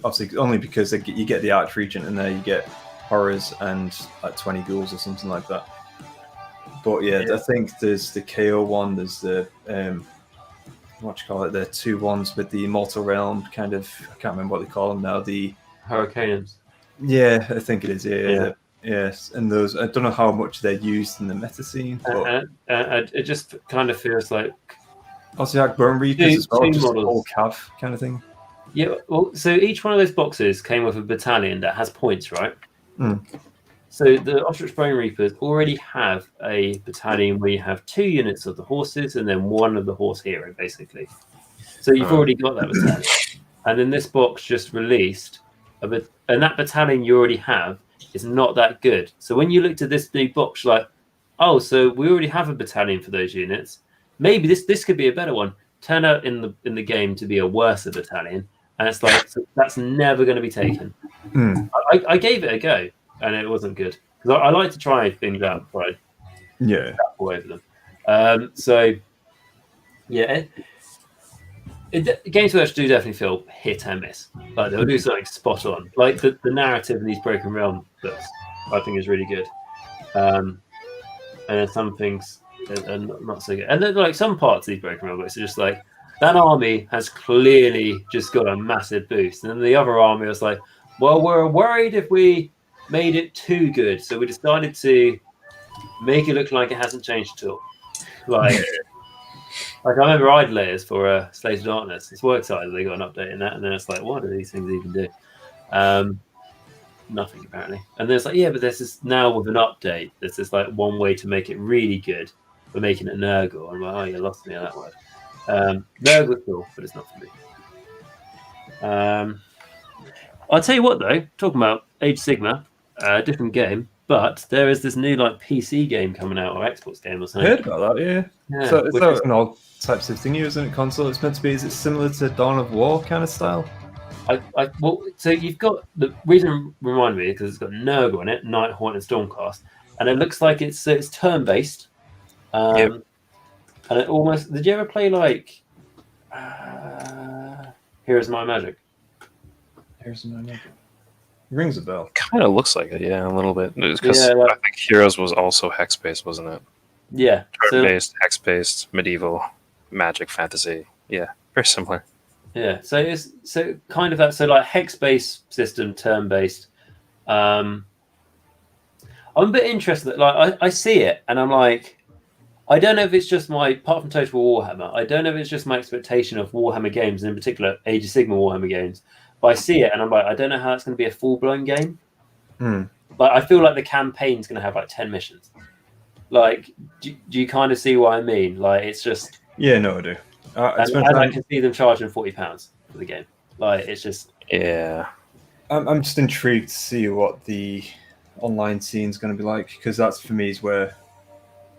Obviously, only because you get the Archregent in there, you get horrors and like 20 ghouls or something like that. But yeah, I think there's the KO one. There's the the 2 ones with the Immortal Realm kind of. I can't remember what they call them now. The
Hurricanes.
Yeah, I think it is. Yeah. Yes, and those. I don't know how much they're used in the meta scene, but
it just kind of feels like.
Also, like Bone Reapers as well, just all cav kind of thing.
Yeah, well, so each one of those boxes came with a battalion that has points, right?
Mm.
So the Ostrich Bone Reapers already have a battalion where you have 2 units of the horses and then 1 of the horse hero, basically. So you've already got that battalion. And then this box just released, and that battalion you already have is not that good. So when you looked at this new box, you're like, oh, so we already have a battalion for those units. Maybe this could be a better one. Turn out in the game to be a worse battalion, and it's like so that's never going to be taken.
Mm.
I gave it a go, and it wasn't good because I like to try things out before I all over them. So yeah, Games Workshop do definitely feel hit and miss. Like they'll do something spot on. Like the narrative in these Broken Realm books, I think is really good. And then some things are not so good. And then like some parts of these Broken Realm books are just like that army has clearly just got a massive boost, and then the other army was like, well, we're worried if we made it too good, so we decided to make it look like it hasn't changed at all. Like I remember Idolaters for Slate of Darkness. It's works out they got an update in that, and then it's like, what do these things even do? Nothing apparently. And then it's like, yeah, but this is now with an update. This is like one way to make it really good. We're making it Nurgle. I'm like, oh, you lost me on that word. Nurgle's cool, but it's not for me. I'll tell you what though, talking about Age of Sigmar, different game, but there is this new like PC game coming out or Xbox game or something.
I heard about that, yeah. So it's an all types of thing, isn't it? Console. It's meant to be. Is it similar to Dawn of War kind of style?
Well, so you've got the reason remind me because it's got Nurgle in it, Nighthaunt and Stormcast, and it looks like it's turn based. And it almost. Did you ever play like Heroes of Might and Magic?
Heroes of Might and Magic. Rings a bell.
Kind of looks like it, yeah, a little bit. Because I think Heroes was also hex based, wasn't it?
Yeah,
turn based, hex based, medieval, magic, fantasy. Yeah, very similar.
Yeah, so it's kind of that. So like hex based system, turn based. I'm a bit interested. Like I see it, and I'm like, I don't know if it's just my, apart from Total Warhammer, I don't know if it's just my expectation of Warhammer games, and in particular Age of Sigmar Warhammer games. But I see it, and I'm like, I don't know how it's going to be a full blown game. But I feel like the campaign's going to have like 10 missions. Like, do you kind of see what I mean? Like, it's just
no, I do.
and I can see them charging £40 for the game. Like, it's just
I'm just intrigued to see what the online scene's going to be like, because that's for me is where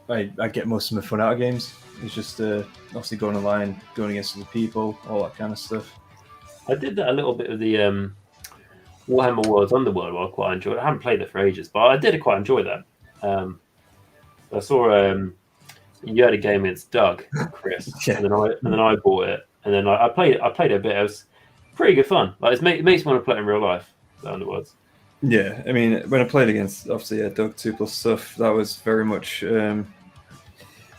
I get most of my fun out of games. It's just obviously going online, going against other people, all that kind of stuff.
I did that a little bit of the Warhammer Worlds Underworld. I quite enjoyed. I haven't played it for ages, but I did quite enjoy that. I saw you had a game against Doug, Chris, and then I bought it, and then I played it a bit. It was pretty good fun. Like it makes me want to play it in real life. The Underworlds.
Yeah, I mean, when I played against obviously Doug 2+ stuff, that was very much.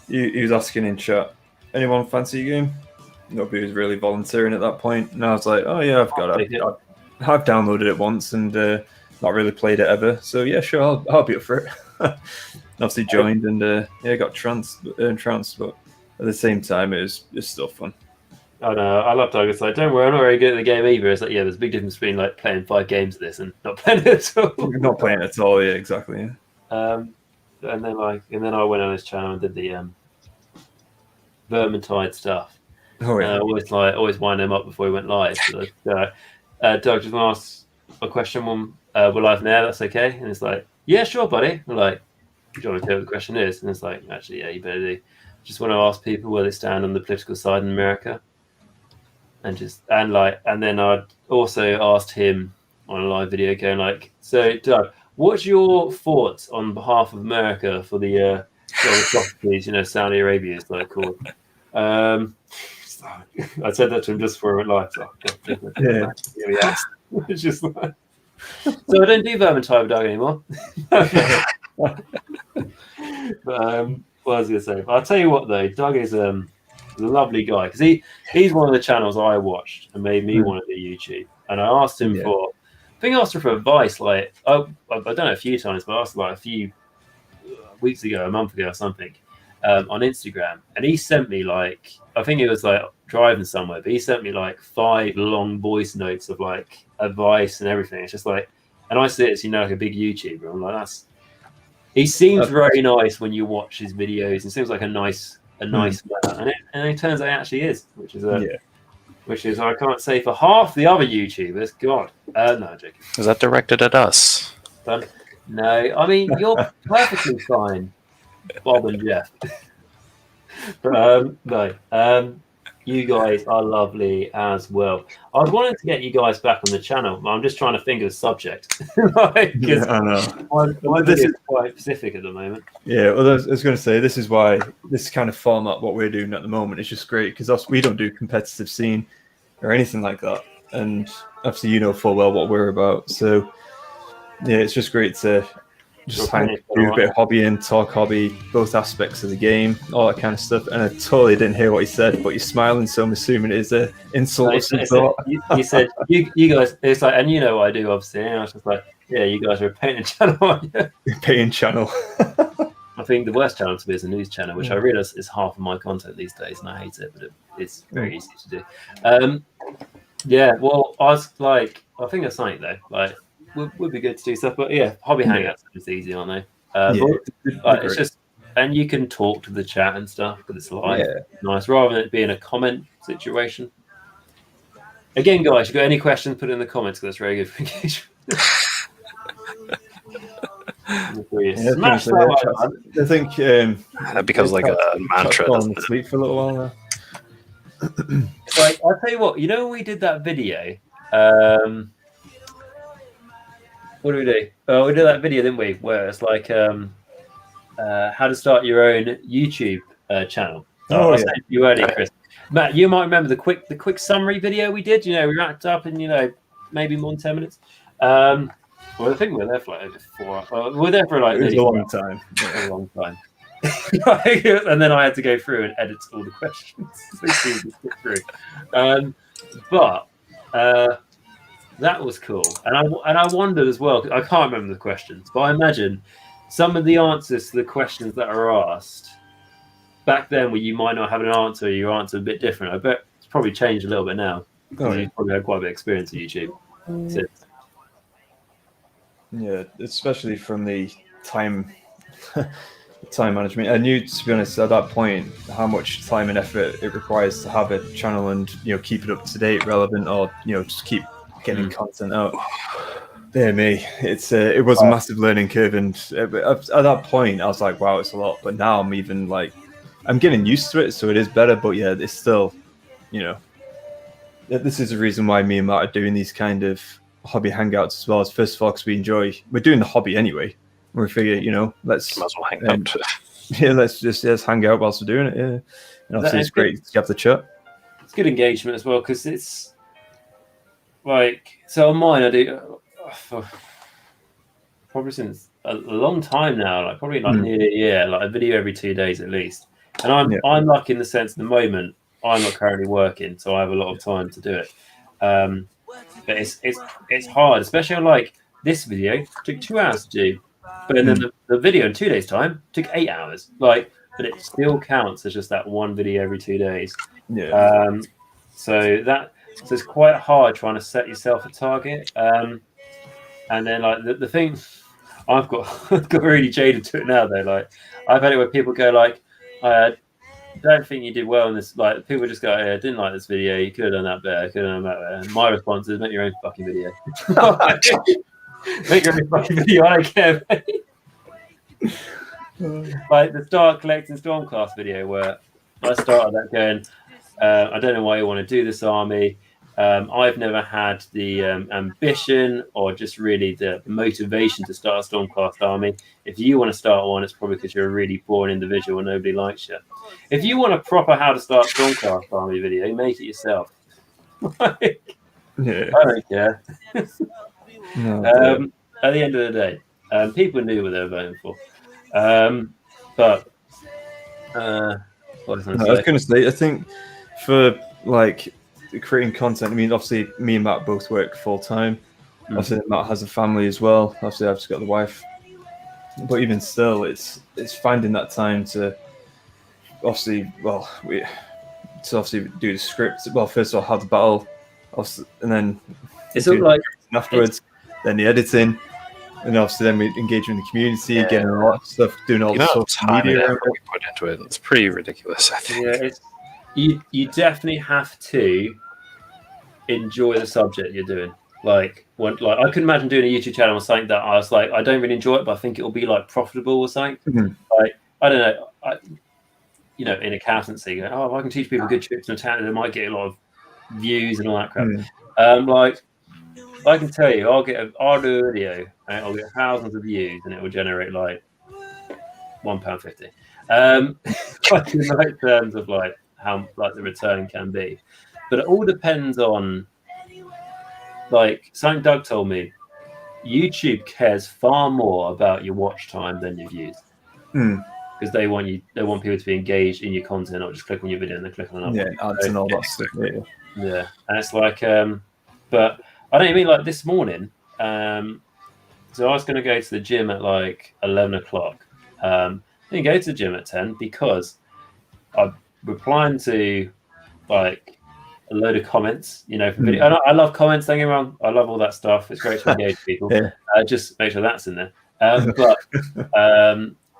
He was asking in chat, anyone fancy a game? Nobody was really volunteering at that point, and I was like, oh yeah, I've got it. I've downloaded it once and not really played it ever. So yeah, sure, I'll be up for it. Obviously joined and got trounced, but at the same time, it's still fun.
I know. I love Doug. It's like, don't worry, I'm not very good at the game either. It's like, yeah, there's a big difference between like playing 5 games of this and not playing it at all.
Not playing it at all. Yeah, exactly. Yeah.
And then I went on his channel and did the Vermintide stuff.
Oh yeah.
Always wind him up before he went live. So, Doug, just want to ask a question when we're live now. That's okay. And it's like, yeah, sure, buddy. I'm like, do you want to tell what the question is? And it's like, actually, yeah, you better do. Just want to ask people where they stand on the political side in America. And then I also asked him on a live video going like, so Doug, what's your thoughts on behalf of America for the Socrates, Saudi Arabia is like called. I said that to him just for a live talk. Yeah. It's just like, so I don't do Vermintide with Doug anymore. But what I was going to say, I'll tell you what though, Doug is a lovely guy because he's one of the channels I watched and made me want to do YouTube. And I asked him for advice. Like I've done it a few times, but I asked like a few weeks ago, a month ago or something, on Instagram, and he sent me like, I think it was like driving somewhere, but he sent me like 5 long voice notes of like advice and everything. It's just like, and I see it as like a big YouTuber. I'm like, he seems very nice when you watch his videos. He seems like a nice man, and it turns out he actually is, which is I can't say for half the other YouTubers. God, no, I'm joking.
Is that directed at us?
No, I mean you're perfectly fine, Bob and Jeff. But no, you guys are lovely as well. I was wanting to get you guys back on the channel. I'm just trying to think of a subject. I know. This is quite specific at the moment.
Yeah, well, I was going to say, this is why this kind of format, what we're doing at the moment, is just great because we don't do competitive scene or anything like that. And obviously, you know full well what we're about. So, yeah, it's just great to just do a bit of hobby and talk hobby, both aspects of the game, all that kind of stuff. And I totally didn't hear what he said, but you're smiling, so I'm assuming it is an insult of some sort.
You said, you guys, it's like, and you know what I do, obviously. And I was just like, yeah, you guys are a paying channel, aren't you?
Paying channel.
I think the worst channel to be is a news channel, which I realise is half of my content these days, and I hate it, but it's very easy to do. Yeah, well, I was like, I think it's something though, like, would be good to do stuff, but yeah, hobby hangouts is easy, aren't they? But it's just, and you can talk to the chat and stuff because it's live. Yeah. Nice, rather than it being a comment situation. Again, guys, you got any questions? Put it in the comments because that's very good for engagement.
I think
that becomes like a mantra.
On sleep for a little while now.
Like, I'll tell you what, when we did that video, what do we do? Oh, we did that video, didn't we? Where it's like how to start your own YouTube channel. I said to you earlier, Chris. Matt, you might remember the quick summary video we did. We wrapped up in maybe more than 10 minutes. Well, I think we were there for like over 4. We were there for like
a long time.
A long time. And then I had to go through and edit all the questions. But that was cool, and I wondered as well. I can't remember the questions, but I imagine some of the answers to the questions that are asked back then, where you might not have an answer, your answer a bit different. I bet it's probably changed a little bit now. You've probably had quite a bit of experience at YouTube.
Yeah, especially from the time management. I knew, to be honest, at that point, how much time and effort it requires to have a channel and keep it up to date, relevant, or just keep getting content out. Dear me, it was a massive learning curve, and at that point, I was like, wow, it's a lot. But now I'm even like, I'm getting used to it, so it is better. But yeah, it's still, this is the reason why me and Matt are doing these kind of hobby hangouts as well. As first of all, because we're doing the hobby anyway. We figure, let's
might as well hang out.
Yeah, let's hang out whilst we're doing it. Yeah, and obviously it's great to have the chat.
It's good engagement as well because it's like, so on mine I do for probably since a long time now, like probably like nearly a year, like a video every 2 days at least. And I'm lucky in the sense at the moment I'm not currently working, so I have a lot of time to do it. But it's hard, especially on like this video took 2 hours to do. But then the video in 2 days' time took 8 hours. But it still counts as just that one video every 2 days.
Yeah.
So it's quite hard trying to set yourself a target. And then like the thing, I've got really jaded to it now though. Like I've had it where people go like, I don't think you did well in this. Like people just go, I didn't like this video. You could have done that better. Could have done that better. And my response is, make your own fucking video. Make your own fucking video. I don't care. Like the Start Collecting Stormcast video where I started that going, I don't know why you want to do this army. I've never had the ambition or just really the motivation to start a Stormcast army. If you want to start one, it's probably because you're a really boring individual and nobody likes you. If you want a proper how to start Stormcast army video, make it yourself. Like,
Yeah.
I don't care.
No,
At the end of the day, people knew what they were voting for. But what was I
I was going to say, I think for like creating content, I mean, obviously me and Matt both work full time. Obviously Matt has a family as well. Obviously I've just got the wife. But even still, it's finding that time to obviously, do the script. Well, first of all, have the battle, and then
It's all like
afterwards, then the editing. And obviously, then we engage in the community, getting a lot of stuff, doing all the social media.
We put into it. It's pretty ridiculous, I think.
Yeah, you definitely have to enjoy the subject you're doing. Like I couldn't imagine doing a YouTube channel or something that I was like, I don't really enjoy it, but I think it will be like profitable or something.
Mhm.
Like I don't know, in accountancy, if I can teach people good tricks in accounting, they might get a lot of views and all that crap. Like I can tell you, I'll do a video and I'll get thousands of views and it will generate like £1.50. Like in like terms of like how like the return can be, but it all depends on like something Doug told me. YouTube cares far more about your watch time than your views because they want people to be engaged in your content, not just click on your video and then click on another.
Yeah, ads and all that stuff.
Yeah, and it's like, but I don't mean like this morning. So I was going to go to the gym at like 11 o'clock. I didn't go to the gym at 10 because I'm replying to like a load of comments, from video. And I love comments, don't get me wrong. I love all that stuff. It's great to engage people. Just make sure that's in there.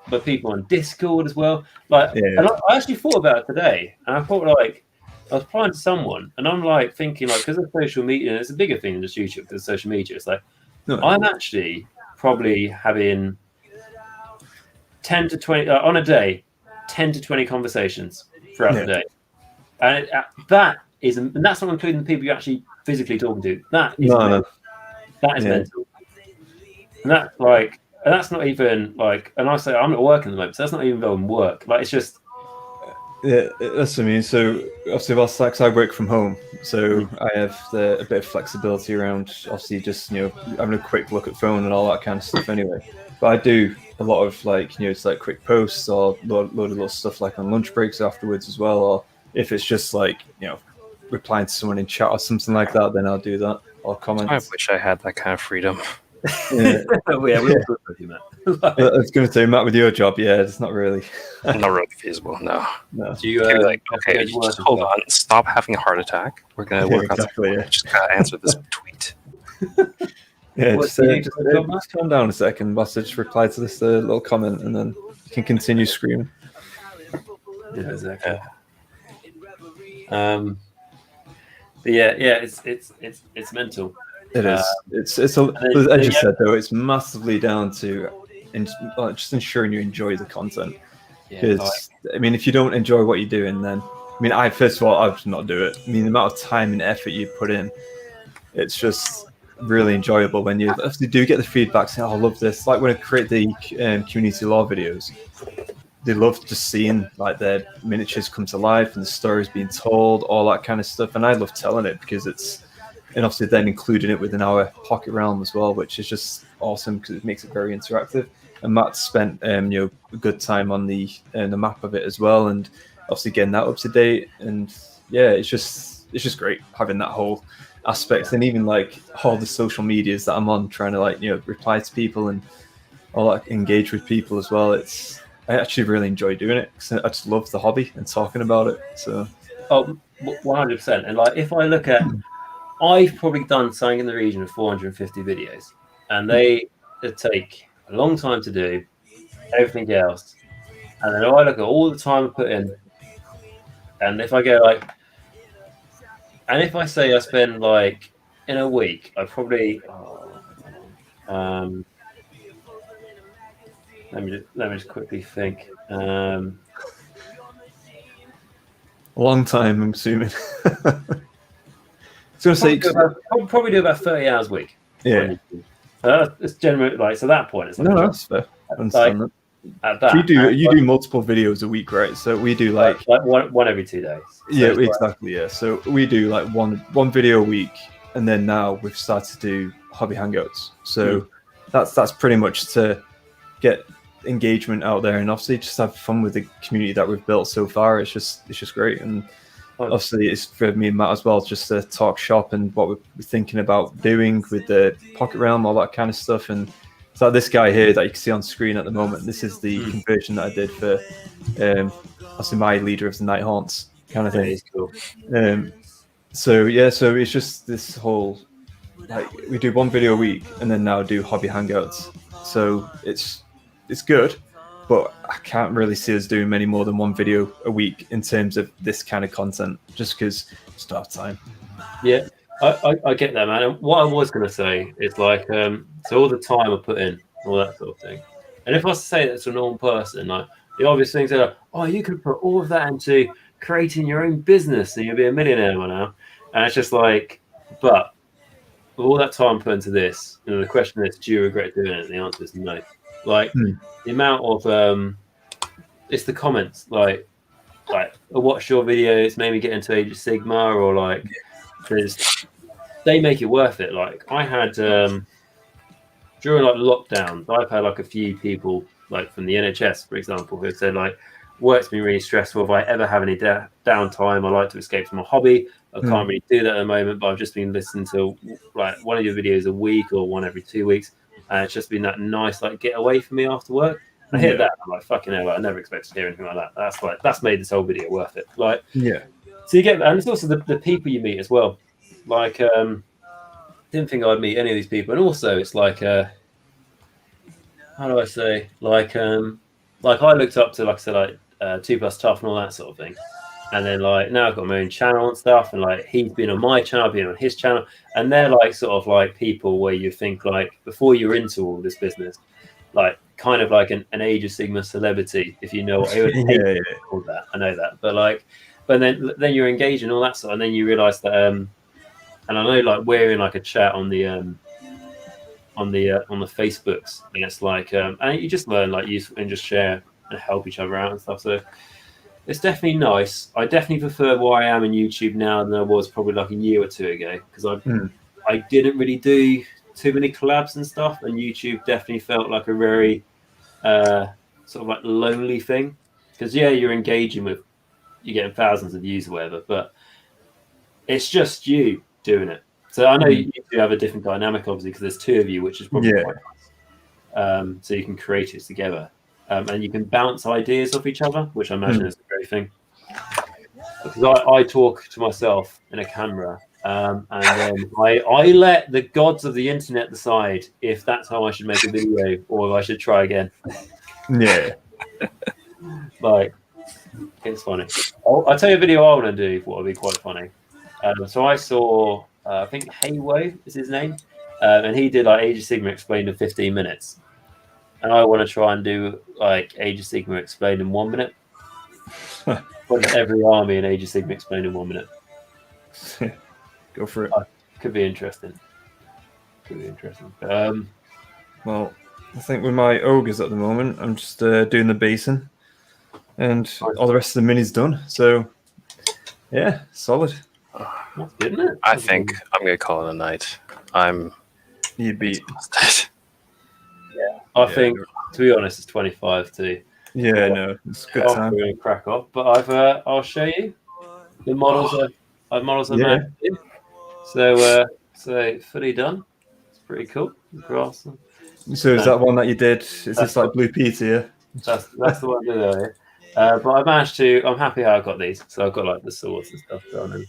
But people on Discord as well. And I actually thought about it today. And I thought like, I was replying to someone and I'm like thinking like, because of social media, it's a bigger thing than just YouTube because social media. It's like, I'm actually probably having 10 to 20 on a day, 10 to 20 conversations throughout the day. And that's not including the people you're actually physically talking to. That is mental. That is mental. And that's like, and that's not even like, and I say I'm not working at the moment, so that's not even involving work. Like it's just.
Yeah, that's what I mean. So obviously, because I work from home, so I have a bit of flexibility around obviously just having a quick look at phone and all that kind of stuff. Anyway, but I do a lot of like it's like quick posts or load of little stuff like on lunch breaks afterwards as well, or if it's just like replying to someone in chat or something like that, then I'll do that or comment.
I wish I had that kind of freedom.
Yeah,
we all with you, Matt.
I was going to say, Matt, with your job, it's not really
feasible. No.
Do you
like, okay, just hold on, stop having a heart attack. We're gonna work on something. Just gotta answer this tweet.
Just calm down a second. Must just reply to this little comment, and then you can continue screaming.
Yeah, exactly. But it's mental.
It is. It's as you said though, it's massively down to just ensuring you enjoy the content. Because I mean, if you don't enjoy what you're doing, then I first of all, I would not do it. I mean, the amount of time and effort you put in, it's just really enjoyable when you actually do get the feedback saying, "Oh, I love this." Like when I create the community lore videos, they love just seeing like their miniatures come to life and the stories being told, all that kind of stuff. And I love telling it because and obviously then including it within our pocket realm as well, which is just awesome because it makes it very interactive. And Matt spent a good time on the map of it as well, and obviously getting that up to date. And it's just great having that whole aspect, and even like all the social medias that I'm on, trying to reply to people and all that, engage with people as well. I actually really enjoy doing it because I just love the hobby and talking about it. So
100%. And like, if I look at, I've probably done something in the region of 450 videos, and they take a long time to do everything else. And then I look at all the time I put in, and if I go like, and if I say I spend like in a week, I probably, let me just quickly think.
A long time, I'm assuming. So
Probably do about 30 hours a week.
Yeah.
It's generally like, so at that point, it's like,
No, that's fair. I understand that.
At that,
You do multiple videos a week, right? So we do like
one every 2 days. So
yeah, exactly. Yeah, so we do like one video a week, and then now we've started to do hobby hangouts. So that's pretty much to get engagement out there, and obviously just have fun with the community that we've built so far. It's just great, and obviously it's for me and Matt as well, just to talk shop and what we're thinking about doing with the Pocket Realm, all that kind of stuff. And so this guy here that you can see on screen at the moment, this is the conversion that I did for obviously my leader of the Night Haunts kind of thing.
It's cool.
So it's just this whole, like, we do one video a week and then now do hobby hangouts. So it's good, but I can't really see us doing many more than one video a week in terms of this kind of content, just because it's not time.
Yeah, I get that, man. And what I was going to say is like, so all the time I put in, all that sort of thing. And if I was to say that to a normal person, like the obvious things are, like, oh, you could put all of that into creating your own business and you'll be a millionaire by now. And it's just like, but with all that time put into this, you know, the question is, do you regret doing it? And the answer is no. Like the amount of it's the comments, like I watched your videos, made me get into Age of Sigmar, or like they make it worth it. Like I had during like lockdowns, I've had like a few people like from the NHS, for example, who said like, work's been really stressful. If I ever have any downtime, I like to escape from my hobby. I can't really do that at the moment, but I've just been listening to like one of your videos a week or one every 2 weeks. And it's just been that nice like get away from me after work. And I hear that, I'm like, fucking hell, I never expected to hear anything like that. That's made this whole video worth it. Like,
yeah.
So you get that, and it's also the people you meet as well. Like, didn't think I'd meet any of these people, and also it's like, how do I say, like I looked up to, like I said, like 2 Plus Tough and all that sort of thing. And then like now I've got my own channel and stuff, and like he's been on my channel, I've been on his channel, and they're like sort of like people where you think like before you're into all this business, like kind of like an Age of Sigmar celebrity, if you know what I call that. I know that, but then you're engaged in all that stuff, and then you realise that and I know like we're in like a chat on the Facebooks, and it's like and you just learn like useful and just share and help each other out and stuff. So it's definitely nice. I definitely prefer where I am in YouTube now than I was probably like a year or 2 ago, because I didn't really do too many collabs and stuff, and YouTube definitely felt like a very sort of like lonely thing, because you're engaging with, you're getting thousands of views or whatever, but it's just you doing it. So I know you do have a different dynamic, obviously, because there's 2 of you, which is probably quite nice. So you can create it together. And you can bounce ideas off each other, which I imagine is a great thing. Because I talk to myself in a camera, and then I let the gods of the internet decide if that's how I should make a video or if I should try again.
Yeah.
Like, it's funny. I'll tell you a video I want to do, what would be quite funny. So I saw, I think Haywo is his name, and he did like Age of Sigmar explained in 15 minutes. And I want to try and do like Age of Sigmar explained in 1 minute. Put every army in Age of Sigmar explained in 1 minute.
Go for it.
Could be interesting.
Well, I think with my ogres at the moment, I'm just doing the basin, and all the rest of the mini's done. So, yeah, solid.
That's good, isn't it?
I think I'm gonna call it a night.
You beat.
I think, to be honest, it's 25 too.
Yeah, no, it's a good time.
We're going to crack off, but I'll show you the models. I've made. So fully done. It's pretty cool. Grass.
So is that one that you did? Is this like Blue Peter? Yeah?
That's the one I did earlier. But I managed to. I'm happy how I got these. So I've got like the swords and stuff done, and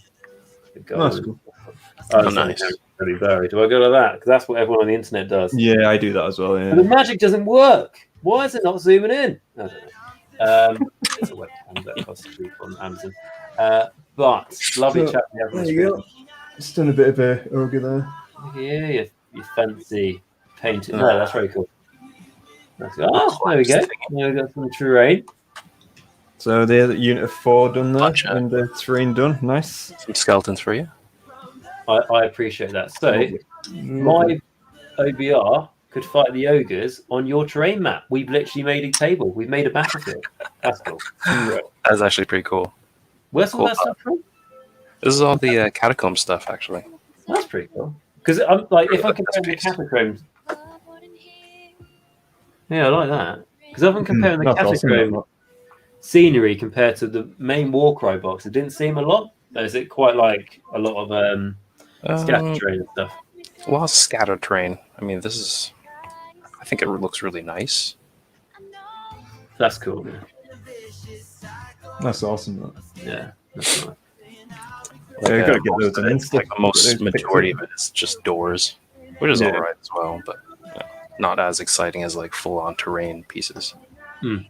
the gold.
That's cool.
Oh, nice.
Really buried. Do I go like that? Because that's what everyone on the internet does.
Yeah, I do that as well.
But the
Yeah.
magic doesn't work. Why is it not zooming in? I don't know. It's a webcam that costs cheap on Amazon. But lovely
So,
chat.
There you go. Just done a bit of a ogre there.
Yeah, you fancy painting. No, that's very cool. Oh, there we go. Now we've got some terrain.
So the unit of 4 done there,
Gotcha.
and the terrain done. Nice.
Some skeletons for you.
I appreciate that. So, my OBR could fight the ogres on your terrain map. We've literally made a table. We've made a battlefield. That's cool.
That's actually pretty cool.
Where's all
Cool.
that stuff from?
This is all the catacomb stuff, actually.
That's pretty cool. Because I'm like, if I
That's
compare the
piece.
catacombs, yeah, I like that. Because if I'm comparing the
That's awesome,
catacomb
that.
scenery compared to the main Warcry box, it didn't seem a lot. Or is it quite like a lot of scatter terrain and stuff?
Well, scatter terrain. I mean, this is. I think it looks really nice.
That's cool. Yeah,
That's awesome. That.
yeah, that's nice.
Yeah, you gotta get
most
those
of
in.
it, like the most majority of it is just doors, which is
Yeah.
alright as well, but not as exciting as like full-on terrain pieces.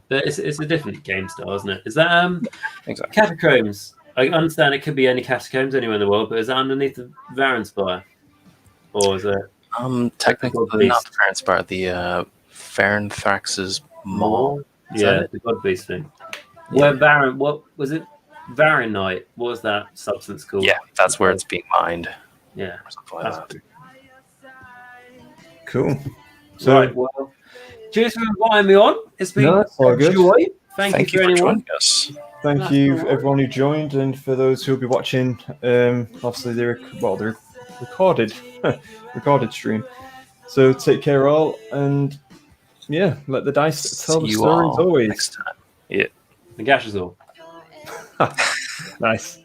But it's a different game style, isn't it? Is that
Exactly.
catacombs? I understand it could be any catacombs anywhere in the world, but is that underneath the Varan Spire, or is it
Technically not the Farron Spire, the Farenthax's Maw. Is
Yeah,
that it?
the God Beast thing.
Yeah.
Where Varan? What was it? Varanite. What was that substance called?
Yeah, that's where it's being mined
Yeah.
or something like
That's
that.
Cool. So,
Right. Well, cheers for inviting me on. It's been
No, that's all
a
good.
joy. Thank
Thank
you
you
for
for
anyone.
joining us.
thank
That's
you
all right.
everyone who joined, and for those who'll be watching. Obviously, they're recorded, recorded stream. So take care, all, and yeah, let the dice tell
See
the
you
story as
all
always.
next time. Yeah.
The gash is all.
Nice.